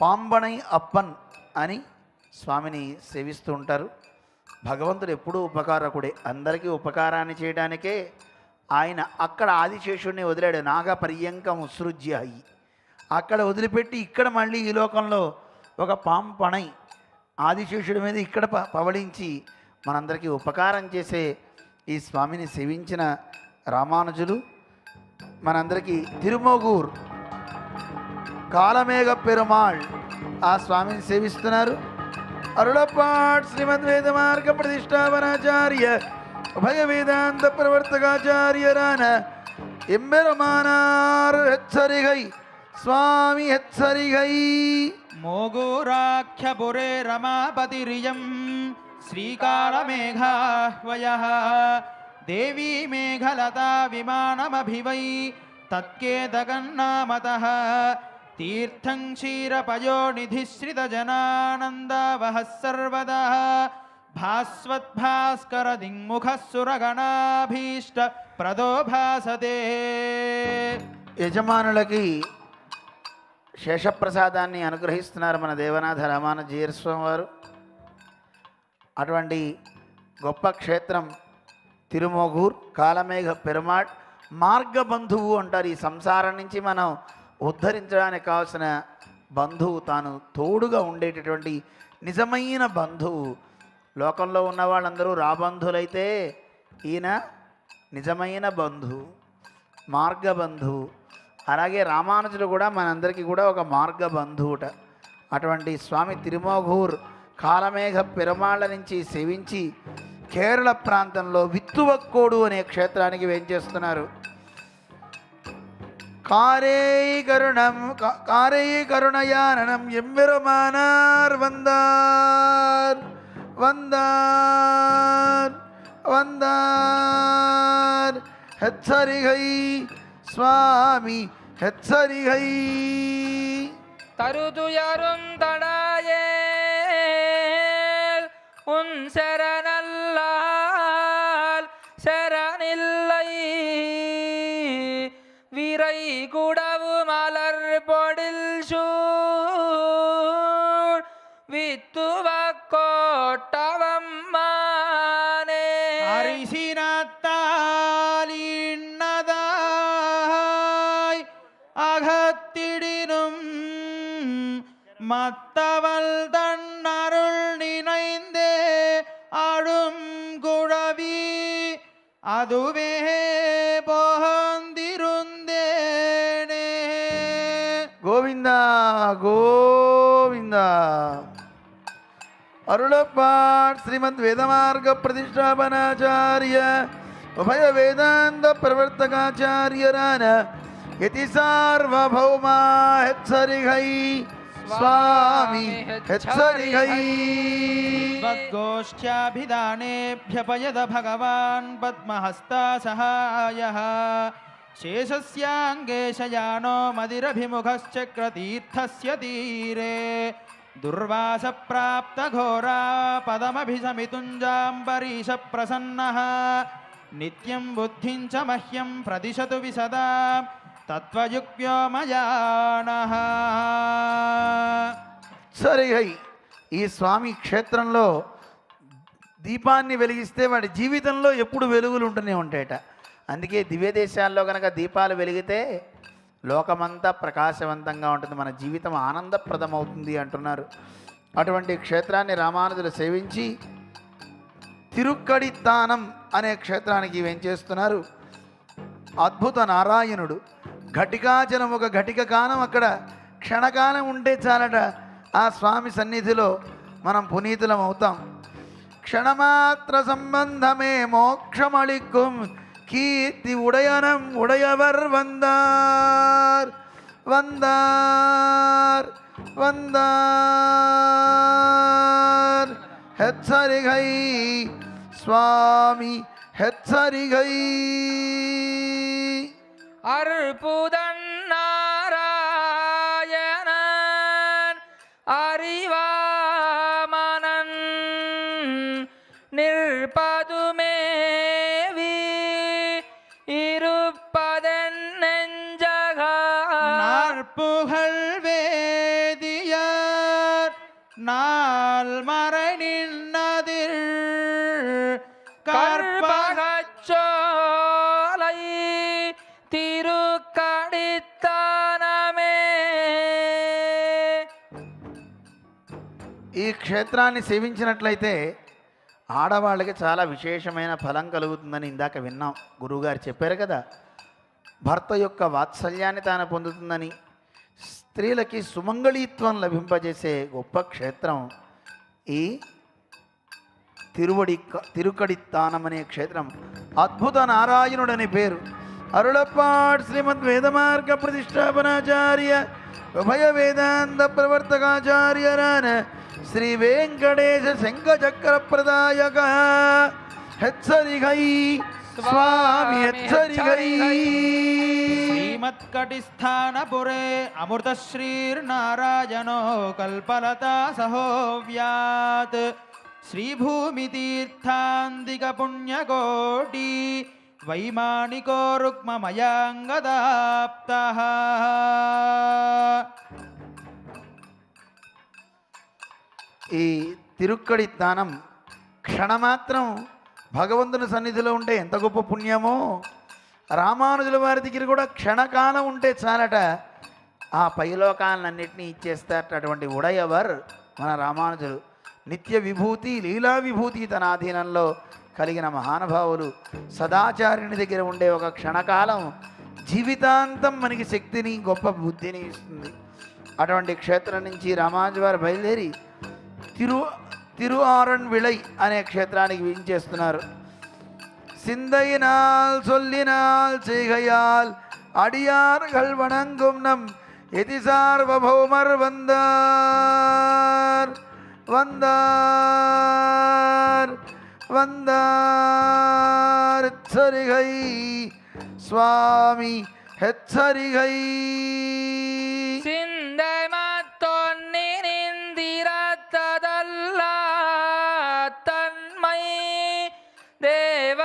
పాంబణై అప్పన్ అని స్వామిని సేవిస్తూ ఉంటారు. భగవంతుడు ఎప్పుడూ ఉపకారకుడే. అందరికీ ఉపకారాన్ని చేయడానికే ఆయన అక్కడ ఆదిశేషుడిని వదిలాడు. నాగపర్యంకం ఉసృజ్యాయి అక్కడ వదిలిపెట్టి ఇక్కడ మళ్ళీ ఈ లోకంలో ఒక పాంపణై ఆదిశేషుడి మీద ఇక్కడ పవళించి మనందరికీ ఉపకారం చేసే ఈ స్వామిని సేవించిన రామానుజులు మనందరికీ తిరుమోగూర్ కాలమేఘ పెరుమాళ్ ఆ స్వామిని సేవిస్తున్నారు. అరుళపాట్ శ్రీమద్వేద మార్గ ప్రతిష్టాపనాచార్య ఉభయ వేదాంత ప్రవర్తకాచార్యరాన ఎంబెరుమానార్ హెచ్చరిగై స్వామి హెచ్చరిగై. మోగూరాఖ్యపురే రమాపతిరియం శ్రీకాళమేఘాహ్వయః దేవీ మేఘలతా విమానమభివై తత్కేతగన్నామతః తీర్థం క్షీరపయోనిధిశ్రితజనానందావహ సర్వదా భాస్వద్భాస్కర దింముఖః సురగణాభీష్ట ప్రదో భాసతే. యజమానులకి శేషప్రసాదాన్ని అనుగ్రహిస్తున్నారు మన దేవనాథ రామానుజీయర్ స్వామి వారు. అటువంటి గొప్ప క్షేత్రం తిరుమోగూర్ కాలమేఘ పెరుమాళ్ మార్గబంధువు అంటారు. ఈ సంసారం నుంచి మనం ఉద్ధరించడానికి కావాల్సిన బంధువు, తాను తోడుగా ఉండేటటువంటి నిజమైన బంధువు. లోకంలో ఉన్న వాళ్ళందరూ రాబంధులైతే ఈయన నిజమైన బంధువు, మార్గబంధువు. అలాగే రామానుజులు కూడా మనందరికీ కూడా ఒక మార్గబంధువుట. అటువంటి స్వామి తిరుమోగూర్ కాలమేఘ పెరుమాళ్ళ నుంచి సేవించి కేరళ ప్రాంతంలో విత్తువక్కోడు అనే క్షేత్రానికి వేంచేస్తున్నారు. కారై కరుణయాననం ఎంబెరుమానార్ వందార్ వందార్ వందార్ హెచ్చరిగై స్వామి హెచ్చరిగై. தருதுயருந்தடாயே உன் சரணல்லால் சரணில்லை விரை குடவு மலர் பொடில் சூழ் வித்துவ கோட்டவம்மானே. அரிசினத்தாலின்னதாய் அகத்திடினும் மத்தவள் தன்னருள் நினைந்தே அழும் குழவி அதுவே போந்திருந்தேனே. గోవింద గోవింద. అరుళపాట్ శ్రీమద్ వేదమార్గ ప్రతిష్టాపనాచార్య ఉభయ వేదాంత ప్రవర్తకాచార్యరాన యతి సార్వభౌమా హెచ్చరిగై స్వామి హెచ్చరిగై. त्वद्गोष्ठ्याभिधानेभ्यपयद भगवान् पद्महस्ता सहायः शेषस्याङ्गे शयानो मदिरभिमुखश्चक्रतीर्थस्य तीरे दुर्वासप्राप्तघोरा पदमभिसमितुञ्जाम्बरीशप्रसन्नः नित्यं बुद्धिं च मह्यं प्रदिशतु विसदा తత్వయుక్యోమయానః. సరిగై ఈ స్వామి క్షేత్రంలో దీపాన్ని వెలిగిస్తే వాడి జీవితంలో ఎప్పుడు వెలుగులు ఉంటూనే ఉంటాయట. అందుకే దివ్య దేశాల్లో కనుక దీపాలు వెలిగితే లోకమంతా ప్రకాశవంతంగా ఉంటుంది, మన జీవితం ఆనందప్రదమవుతుంది అంటున్నారు. అటువంటి క్షేత్రాన్ని రామానుజులు సేవించి తిరుక్కడిత్తానం అనే క్షేత్రానికి వేంచేస్తున్నారు. అద్భుత నారాయణుడు ఘటికాచలం, ఒక ఘటిక కాలం అక్కడ క్షణకాలం ఉంటే చాలట ఆ స్వామి సన్నిధిలో మనం పునీతులం అవుతాం. క్షణమాత్ర సంబంధమే మోక్షమళిక్కుం కీర్తి ఉడయనం ఉడయవర్ వందార్ వందార్ వందార్ హెచ్చరిగై స్వామి హెచ్చరిగై. அற்புதன் நாராயணன் அறிவாமனன் நிற்பதுமேவி இருப்பதன் நெஞ்சக நாற்புகழ் வேதியர் நாள் மறை நின்னதிர் கற்பகச்சோலை తిరుక్కడిత్తానమే. ఈ క్షేత్రాన్ని సేవించినట్లయితే ఆడవాళ్ళకి చాలా విశేషమైన ఫలం కలుగుతుందని ఇందాక విన్నాం. గురువుగారు చెప్పారు కదా, భర్త యొక్క వాత్సల్యాన్ని తాను పొందుతుందని. స్త్రీలకి సుమంగళీత్వం లభింపజేసే గొప్ప క్షేత్రం ఈ తిరుకడిత్తానం అనే క్షేత్రం. అద్భుత నారాయణుడని పేరు. అరుళపాట్ శ్రీమద్ వేదమార్గ ప్రతిష్టాపనాచార్య ఉభయ వేదాంత ప్రవర్తకాచార్యరాన శ్రీ వెంకటేశ శంఖచక్ర ప్రదాయక హెచ్చరిగై స్వామి హెచ్చరికై శ్రీమత్కటిస్థానపురే అమృతశ్రీర్నారాయణో కల్పలతా సహోవ్యాత్ శ్రీభూమితీర్థాందిక పుణ్యకోటి వైమానికో రుక్మమయాంగదాప్తః. ఈ తిరుక్కడి దానం క్షణమాత్రం భగవంతుని సన్నిధిలో ఉంటే ఎంత గొప్ప పుణ్యమో, రామానుజుల వారి దగ్గర కూడా క్షణకాలం ఉంటే చాలట ఆ పైలోకాలన్నింటినీ ఇచ్చేస్తారట. అటువంటి ఉడయవర్ మన రామానుజులు. నిత్య విభూతి లీలా విభూతి తన ఆధీనంలో కలిగిన మహానుభావులు. సదాచార్యుని దగ్గర ఉండే ఒక క్షణకాలం జీవితాంతం మనకి శక్తిని గొప్ప బుద్ధిని ఇస్తుంది. అటువంటి క్షేత్రం నుంచి రామానుజు వారు బయలుదేరి తిరుఆరణ్ విళై అనే క్షేత్రానికి వించేస్తున్నారు. సిందయినాల్ సొల్లినాల్ చేగయాల్ అడియార్గల్ వణంగుం ఎతి సార్వభౌమర్ వందార్ వందార్ వందార్ హెచ్చరిగై స్వామి హెచ్చరిగై. சிந்தைமத்தொன்னி நிந்திரத்ததல்லா தன்மை தேவபிரானறியும்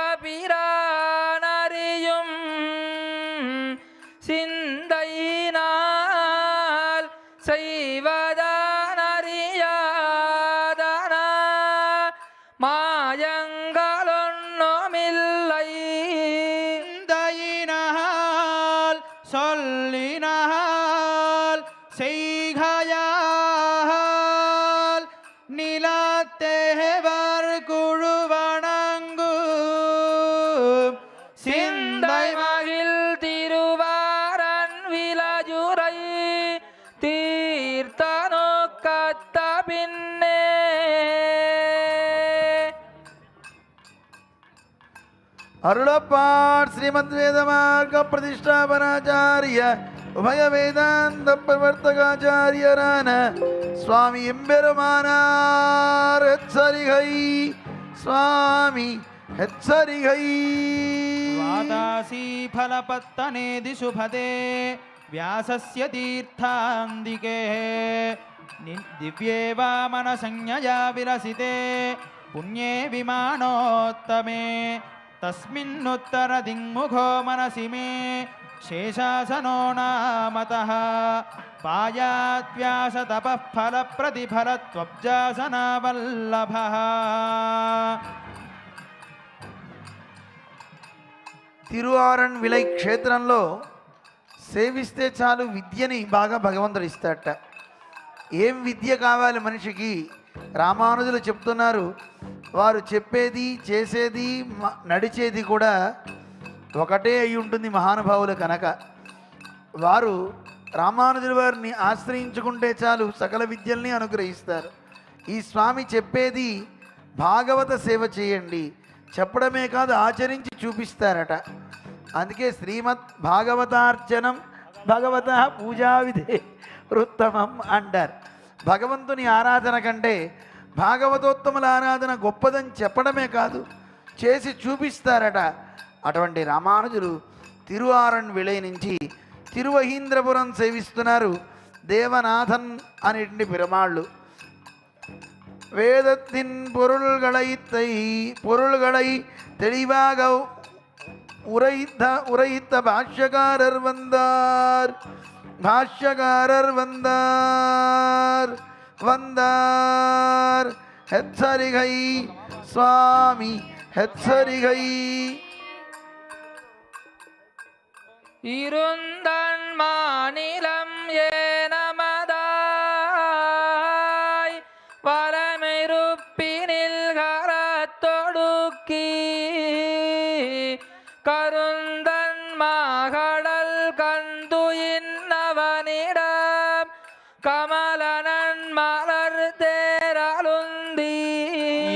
சிந்தையினால் செய்வதானறியாதன மாயங்களொன்னுமில்லை. தயினால் சொல்லினால் செய்கையால் நிலத்தேவர் குழுவணங்கு சிந்தை சிந்தை மகிழ் திருவாரன் விலஜுரை தீர்த்தனு கத்த பின்னே. అరుళపాట్ శ్రీమద్ వేదమార్గ ప్రతిష్టాపనాచార్య ఉభయ వేదాంత ప్రవర్తకాచార్యరాన స్వామి ఎంబెరుమానార్ హెచ్చరిగై స్వామి హెచ్చరిగై. వాదాసీ ఫలపత్తనేది శుభదే వ్యాసస్య తీర్థాందికే దివ్యే వామన సంజ్ఞయా విరసితే పుణ్యే విమానోత్తమే తస్మిన్నుత్తర దింగ్ముఖో మనసి మే శేషాసనో నామతః పాయాద్వ్యాస తపః ఫల ప్రతిఫల త్వబ్జాసనా వల్లభః. తిరుఆరణ్ విలై క్షేత్రంలో సేవిస్తే చాలు విద్యని బాగా భగవంతుడు ఇస్తాడట. ఏం విద్య కావాలి మనిషికి? రామానుజులు చెప్తున్నారు, వారు చెప్పేది చేసేది నడిచేది కూడా ఒకటే అయి ఉంటుంది మహానుభావులు కనుక. వారు రామానుజుల వారిని ఆశ్రయించుకుంటే చాలు సకల విద్యల్ని అనుగ్రహిస్తారు. ఈ స్వామి చెప్పేది భాగవత సేవ చేయండి, చెప్పడమే కాదు ఆచరించి చూపిస్తారట. అందుకే శ్రీమద్ భాగవతార్చనం భగవత పూజా విధే ఉత్తమం అంటారు. భగవంతుని ఆరాధన కంటే భాగవతోత్తముల ఆరాధన గొప్పదని చెప్పడమే కాదు చేసి చూపిస్తారట. అటువంటి రామానుజులు తిరుఆరణ్ విళై నుంచి తిరువహీంద్రపురం సేవిస్తున్నారు. దేవనాథన్ అనేటువంటి పెరుమాళ్ళు. வேதத்தின் பொருள்களை தெளிவாக உரைத்த பாஷ்யக்காரர் வந்தார் ஹெச்சரிகை சுவாமி ஹெச்சரிகை. இருந்தன் மாநிலம் ஏனமதாய் வலமிருப்பினில் கரத்தொடுக்கி கருந்தன் மாகடல் கந்து இன்னவனிடம் கமலனன் மலர் தேரலுந்தி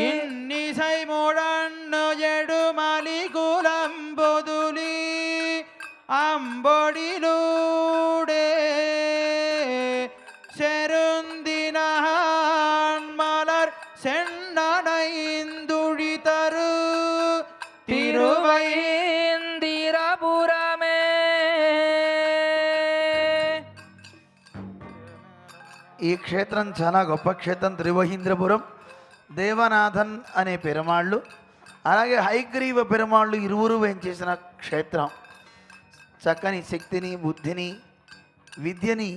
இன்னிசை முழன்னு எடுமலி குலம்பொதுலி அம்பொடிலூடே செருந்தினான் மலர் சென்னனைந்துழி தரு திருவை ఈ క్షేత్రం చాలా గొప్ప క్షేత్రం. త్రివహీంద్రపురం దేవనాథన్ అనే పెరుమాళ్ళు, అలాగే హైగ్రీవ పెరుమాళ్ళు ఇరువురు వేంచేసిన క్షేత్రం. చక్కని శక్తిని, బుద్ధిని, విద్యని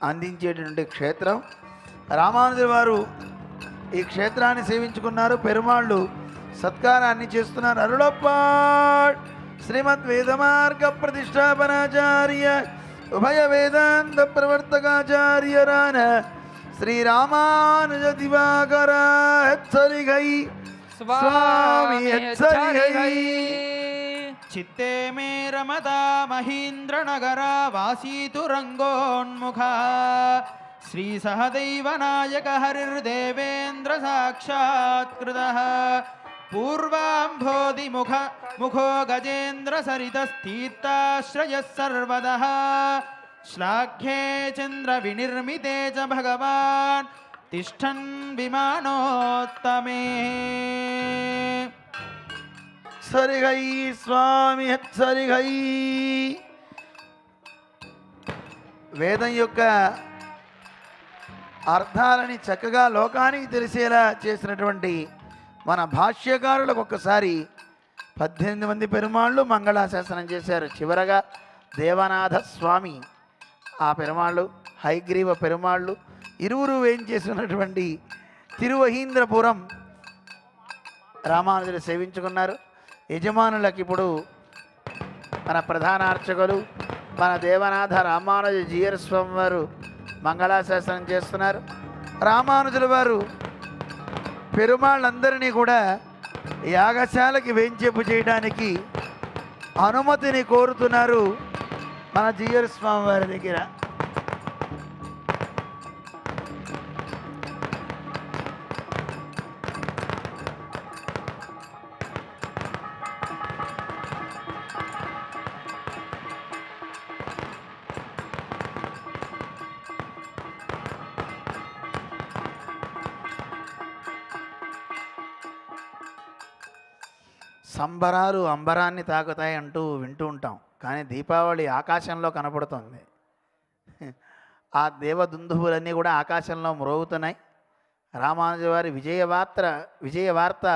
అందించేటటువంటి క్షేత్రం. రామానుజుల వారు ఈ క్షేత్రాన్ని సేవించుకున్నారు. పెరుమాళ్ళు సత్కారాన్ని చేస్తున్నారు. అరుళప్పాడ్ శ్రీమద్ వేదమార్గ ప్రతిష్టాపనాచార్య ఉభయ వేదాంత ప్రవర్తకాచార్యరాన శ్రీరామానుజ దివాకర హెచ్చరిగై స్వామి హెచ్చరిగై. చిత్తే మే రమతా మహీంద్రనగరా వాసీతు రంగోన్ముఖా శ్రీ సహదైవనాయక హరిర్దేవేంద్ర సాక్షాత్కృతః పూర్వాంభోధి ముఖో గజేంద్ర సరితస్థీర్థాశ్రయः సర్వదః శ్లాఘ్యే చంద్ర వినిర్మితే చ భగవాన్ తిష్టన్ విమానోత్తమే. సరిగై స్వామి హెచ్చరిగై. వేదం యొక్క అర్థాలని చక్కగా లోకానికి తెలిసేలా చేసినటువంటి మన భాష్యకారులకు ఒక్కసారి 18 మంది పెరుమాళ్ళు మంగళాశాసనం చేశారు. చివరగా దేవనాథ స్వామి ఆ పెరుమాళ్ళు, హైగ్రీవ పెరుమాళ్ళు ఇరువురు వేయించేసినటువంటి తిరువహీంద్రపురం రామానుజులు సేవించుకున్నారు. యజమానులకు ఇప్పుడు మన ప్రధాన అర్చకులు మన దేవనాథ రామానుజ జీయర్ స్వామి వారు మంగళాశాసనం చేస్తున్నారు. రామానుజుల వారు పెరుమాళ్ళందరినీ కూడా యాగశాలకి వేంచేపు చేయడానికి అనుమతిని కోరుతున్నారు మన జీయర్ స్వామి వారి దగ్గర. సంబరాలు అంబరాన్ని తాకుతాయి అంటూ వింటూ ఉంటాం, కానీ దీపావళి ఆకాశంలో కనపడుతుంది. ఆ దేవదుందువులన్నీ కూడా ఆకాశంలో మ్రోగుతున్నాయి. రామానుజ వారి విజయవార్త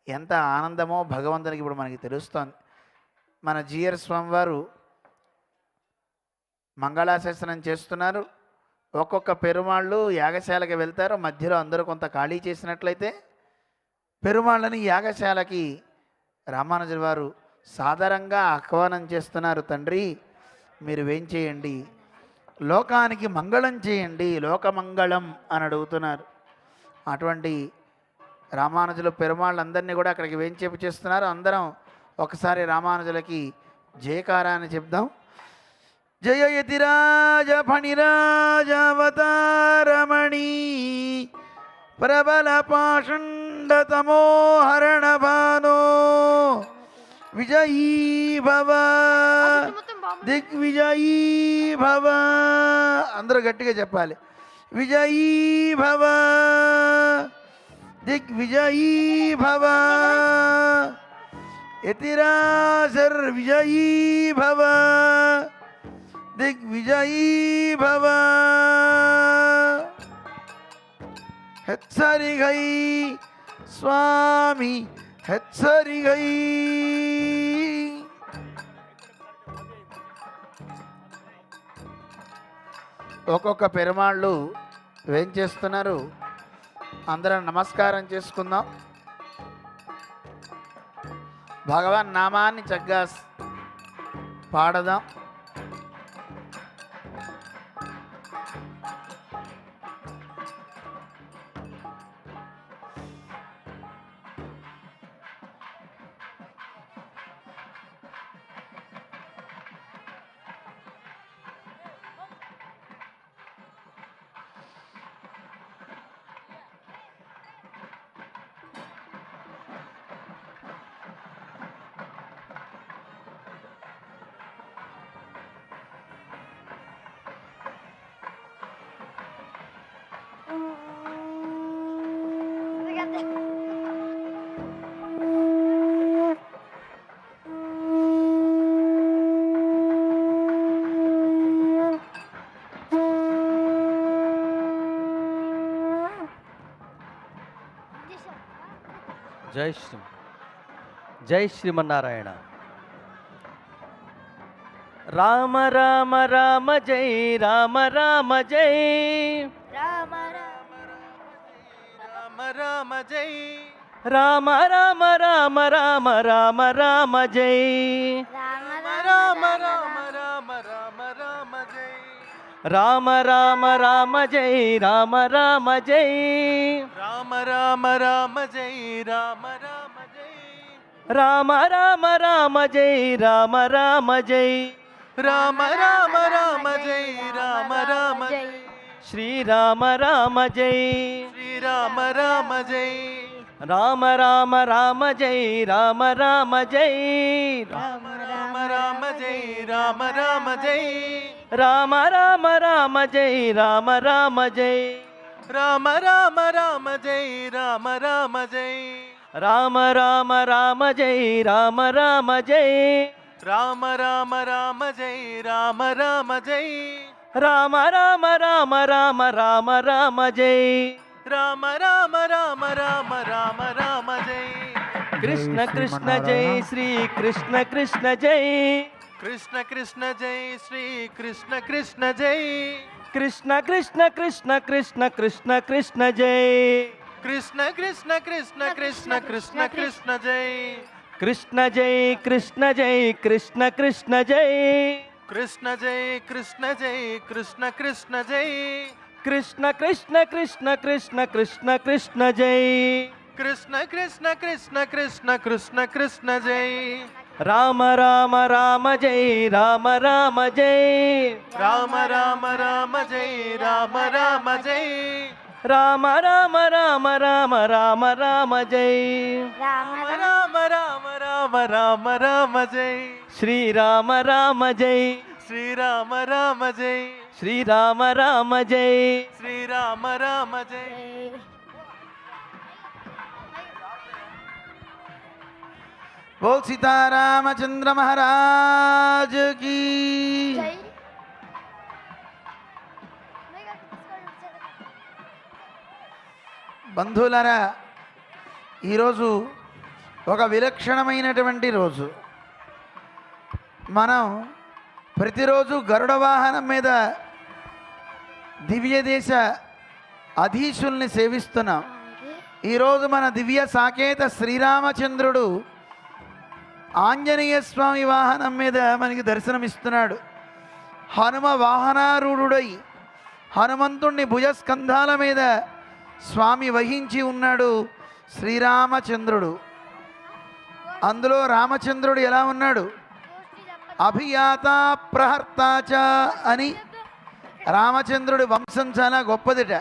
ఎంత ఆనందమో భగవంతునికి ఇప్పుడు మనకి తెలుస్తోంది. మన జీయర్ స్వామి వారు మంగళాశాసనం చేస్తున్నారు. ఒక్కొక్క పెరుమాళ్ళు యాగశాలకి వెళ్తారు. మధ్యలో అందరూ కొంత ఖాళీ చేసినట్లయితే పెరుమాళ్ళని యాగశాలకి రామానుజుల వారు సాదరంగా ఆహ్వానం చేస్తున్నారు. తండ్రి, మీరు వేంచేయండి, లోకానికి మంగళం చేయండి, లోకమంగళం అని అడుగుతున్నారు. అటువంటి రామానుజుల పెరుమాళ్ళందరినీ కూడా అక్కడికి వేంచేపు చేస్తున్నారు. అందరం ఒకసారి రామానుజులకి జయకారాన్ని చెప్దాం. జయయతిరాజ ఫణిరాజావతారమణి ప్రబల పాషండతమోహరణ భానో విజయీ భవ దిగ్విజయీ భవ. అందరూ గట్టిగా చెప్పాలి. విజయీ భవ దిగ్విజయీ భవ యతిరాజర్ విజయీ భవ దిగ్విజయీ భవ. హెచ్చరిగై స్వామి హెచ్చరిగై. ఒక్కొక్క పెరుమాళ్ళు వేంచేస్తున్నారు. అందరం నమస్కారం చేసుకుందాం. భగవాన్ నామాన్ని చక్కగా పాడదాం. జై శ్రీ జై శ్రీమన్నారాయణ. రామ రామ రామ జై రామ రామ జై రామ రామ రామ రామ జై రామ రామ రామ రామ రామ రామ జై రామ రామ రామ రామ రామ రామ జై రామ రామ రామ జై రామ రామ జై రామ రామ రామ జై రామ రామ జై రామ రామ రామ జై రామ రామ జై రామ రామ రామ జై రామ రామ జై శ్రీరామ రామ జై శ్రీరామ రామ జై రామ రామ రామ జై రామ రామ జై రామ రామ రామ జై రామ రామ జై రామ రామ రామ జై రామ రామ జై రామ రామ రామ జై రామ రామ జై రామ రామ రామ జై రామ రామ జై రామ రామ రామ జై రామ రామ జై రామ రామ రామ రామ రామ రామ జై రామ రామ రామ రామ రామ రామ జై కృష్ణ కృష్ణ జై శ్రీ కృష్ణ కృష్ణ జై కృష్ణ కృష్ణ జై శ్రీ కృష్ణ కృష్ణ జై కృష్ణ కృష్ణ కృష్ణ కృష్ణ కృష్ణ కృష్ణ జై కృష్ణ కృష్ణ కృష్ణ కృష్ణ కృష్ణ కృష్ణ జై కృష్ణ జై కృష్ణ జై కృష్ణ కృష్ణ జై కృష్ణ జై కృష్ణ జై కృష్ణ కృష్ణ జై కృష్ణ కృష్ణ కృష్ణ కృష్ణ కృష్ణ కృష్ణ జై కృష్ణ కృష్ణ కృష్ణ కృష్ణ కృష్ణ కృష్ణ జై రామ రామ రామ జై రామ రామ జై రామ రామ రామ జై రామ రామ జై రామ రామ రామ రామ రామ రామ జై రామ రామ రామ రామ రామ రామ జై శ్రీరామ రామ జై శ్రీరామ రామ జై శ్రీరామ రామ జై శ్రీరామ రామ జై బోల్ సీతారామచంద్ర మహారాజ్ కీ. జై. బంధువులారా, ఈరోజు ఒక విలక్షణమైనటువంటి రోజు. మనం ప్రతిరోజు గరుడ వాహనం మీద దివ్యదేశ అధీశుల్ని సేవిస్తున్నాం. ఈరోజు మన దివ్య సాకేత శ్రీరామచంద్రుడు ఆంజనేయ స్వామి వాహనం మీద మనకి దర్శనమిస్తున్నాడు. హనుమ వాహనారూఢుడై హనుమంతుణ్ణి భుజస్కంధాల మీద స్వామి వహించి ఉన్నాడు శ్రీరామచంద్రుడు. అందులో రామచంద్రుడు ఎలా ఉన్నాడు? అభియాత ప్రహర్తాచ అని రామచంద్రుడి వంశం చాలా గొప్పదిట.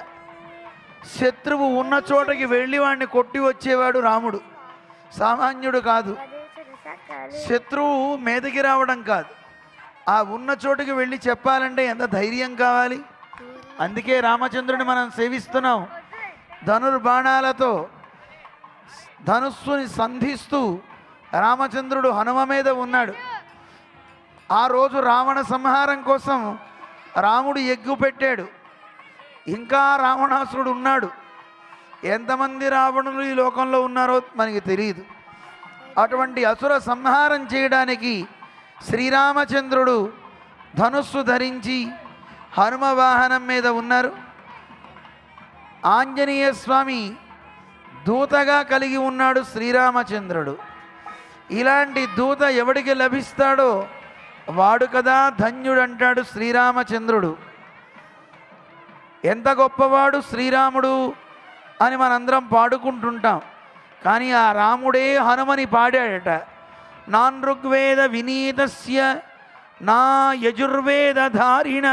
శత్రువు ఉన్న చోటకి వెళ్ళి వాడిని కొట్టి వచ్చేవాడు రాముడు. సామాన్యుడు కాదు. శత్రువు మీదకి రావడం కాదు, ఆ ఉన్న చోటుకి వెళ్ళి చెప్పాలంటే ఎంత ధైర్యం కావాలి. అందుకే రామచంద్రుడిని మనం సేవిస్తున్నాం. ధనుర్బాణాలతో ధనుస్సుని సంధిస్తూ రామచంద్రుడు హనుమ మీద ఉన్నాడు. ఆ రోజు రావణ సంహారం కోసం రాముడు యజ్ఞు పెట్టాడు. ఇంకా రావణాసురుడు ఉన్నాడు. ఎంతమంది రావణులు ఈ లోకంలో ఉన్నారో మనకి తెలియదు. అటువంటి అసుర సంహారం చేయడానికి శ్రీరామచంద్రుడు ధనుస్సు ధరించి హనుమ వాహనం మీద ఉన్నారు. ఆంజనేయ స్వామి దూతగా కలిగి ఉన్నాడు శ్రీరామచంద్రుడు. ఇలాంటి దూత ఎవడికి లభిస్తాడో వాడు కదా ధన్యుడు అంటాడు శ్రీరామచంద్రుడు. ఎంత గొప్పవాడు శ్రీరాముడు అని మనందరం పాడుకుంటుంటాం. కానీ ఆ రాముడే హనుమని పాడాడట. నాన్ ఋగ్వేద వినీతస్య నా యజుర్వేదధారిణ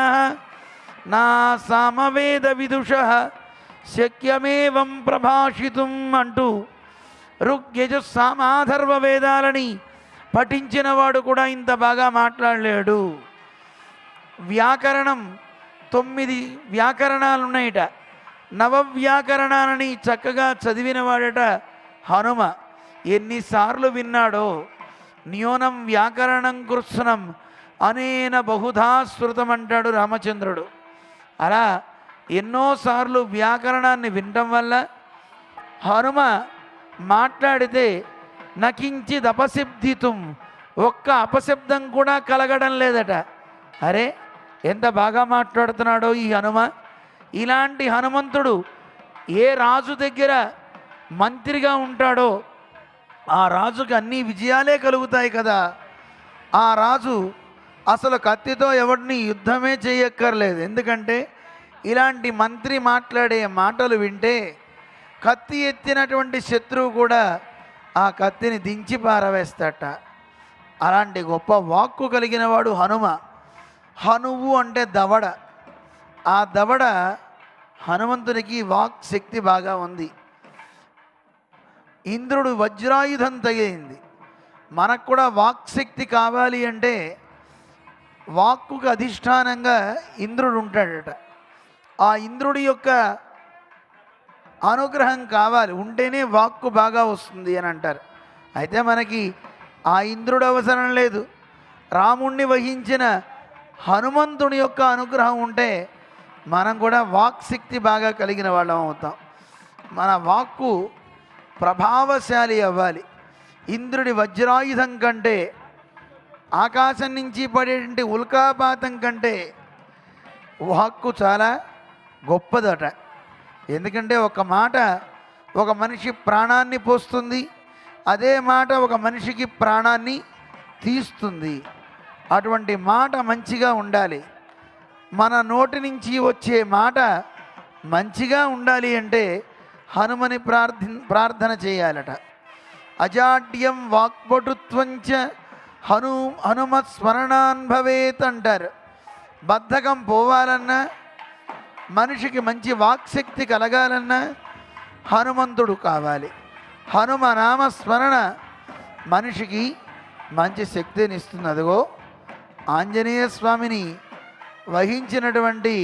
నా సామవేద విదుష శక్యమేవం ప్రభాషితుం అంటూ ఋగ్యజుస్సామాధర్వ వేదాలని పఠించిన వాడు కూడా ఇంత బాగా మాట్లాడలేడు. వ్యాకరణం 9 వ్యాకరణాలు ఉన్నాయిట. నవవ్యాకరణాలని చక్కగా చదివినవాడట హనుమ. ఎన్నిసార్లు విన్నాడో. న్యూనం వ్యాకరణం కృత్స్నం అనేన బహుధా శృతం అంటాడు రామచంద్రుడు. అలా ఎన్నోసార్లు వ్యాకరణాన్ని వినటం వల్ల హనుమ మాట్లాడితే నకించిద్ అపశబ్దితుం, ఒక్క అపశబ్దం కూడా కలగడం లేదట. అరే ఎంత బాగా మాట్లాడుతున్నాడో ఈ హనుమ. ఇలాంటి హనుమంతుడు ఏ రాజు దగ్గర మంత్రిగా ఉంటాడో ఆ రాజుకి అన్ని విజయాలే కలుగుతాయి కదా. ఆ రాజు అసలు కత్తితో ఎవరిని యుద్ధమే చేయక్కర్లేదు. ఎందుకంటే ఇలాంటి మంత్రి మాట్లాడే మాటలు వింటే కత్తి ఎత్తినటువంటి శత్రువు కూడా ఆ కత్తిని దించి పారవేస్తాట. అలాంటి గొప్ప వాక్కు కలిగిన వాడు హనుమ. హనువు అంటే దవడ. ఆ దవడ హనుమంతునికి వాక్ శక్తి బాగా ఉంది. ఇంద్రుడు వజ్రాయుధం తగిలింది. మనకు కూడా వాక్శక్తి కావాలి అంటే వాక్కుకు అధిష్టానంగా ఇంద్రుడు ఉంటాడట. ఆ ఇంద్రుడి యొక్క అనుగ్రహం కావాలి, ఉంటేనే వాక్కు బాగా వస్తుంది అని అంటారు. అయితే మనకి ఆ ఇంద్రుడు అవసరం లేదు. రాముణ్ణి వహించిన హనుమంతుని యొక్క అనుగ్రహం ఉంటే మనం కూడా వాక్శక్తి బాగా కలిగిన వాళ్ళం అవుతాం. మన వాక్కు ప్రభావశాలి అవ్వాలి. ఇంద్రుడి వజ్రాయుధం కంటే, ఆకాశం నుంచి పడేటువంటి ఉల్కాపాతం కంటే వాక్కు చాలా గొప్పదట. ఎందుకంటే ఒక మాట ఒక మనిషి ప్రాణాన్ని పోస్తుంది, అదే మాట ఒక మనిషికి ప్రాణాన్ని తీస్తుంది. అటువంటి మాట మంచిగా ఉండాలి. మన నోటి నుంచి వచ్చే మాట మంచిగా ఉండాలి అంటే హనుమని ప్రార్థన చేయాలట. అజాడ్యం వాక్పటుత్వంచ హనుమత్ స్మరణాన్ భవేత్ అంటారు. బద్ధకం పోవాలన్నా, మనిషికి మంచి వాక్శక్తి కలగాలన్నా హనుమంతుడు కావాలి. హనుమ నామస్మరణ మనిషికి మంచి శక్తిని ఇస్తుంది. అదిగో ఆంజనేయ స్వామిని వహించినటువంటి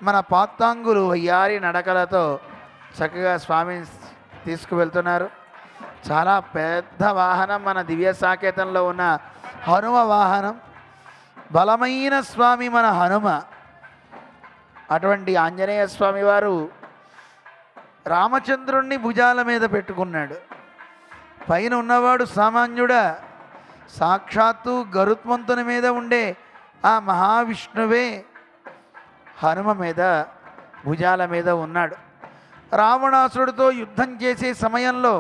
మన పాత్తాంగులు వయ్యారి నడకలతో చక్కగా స్వామిని తీసుకువెళ్తున్నారు. చాలా పెద్ద వాహనం మన దివ్య సాకేతంలో ఉన్న హనుమ వాహనం. బలమైన స్వామి మన హనుమ. అటువంటి ఆంజనేయ స్వామి వారు రామచంద్రుణ్ణి భుజాల మీద పెట్టుకున్నాడు. పైన ఉన్నవాడు సామాన్యుడా, సాక్షాత్తు గరుత్మంతుని మీద ఉండే ఆ మహావిష్ణువే హనుమ మీద భుజాల మీద ఉన్నాడు. రావణాసుడితో యుద్ధం చేసే సమయంలో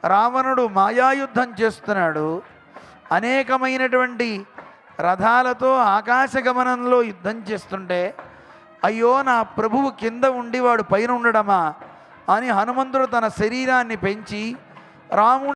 రావణుడు మాయాయుద్ధం చేస్తున్నాడు. అనేకమైనటువంటి రథాలతో ఆకాశగమనంలో యుద్ధం చేస్తుంటే అయ్యో నా ప్రభువు కింద ఉండి వాడు పైన ఉండడమా అని హనుమంతుడు తన శరీరాన్ని పెంచి రాముడు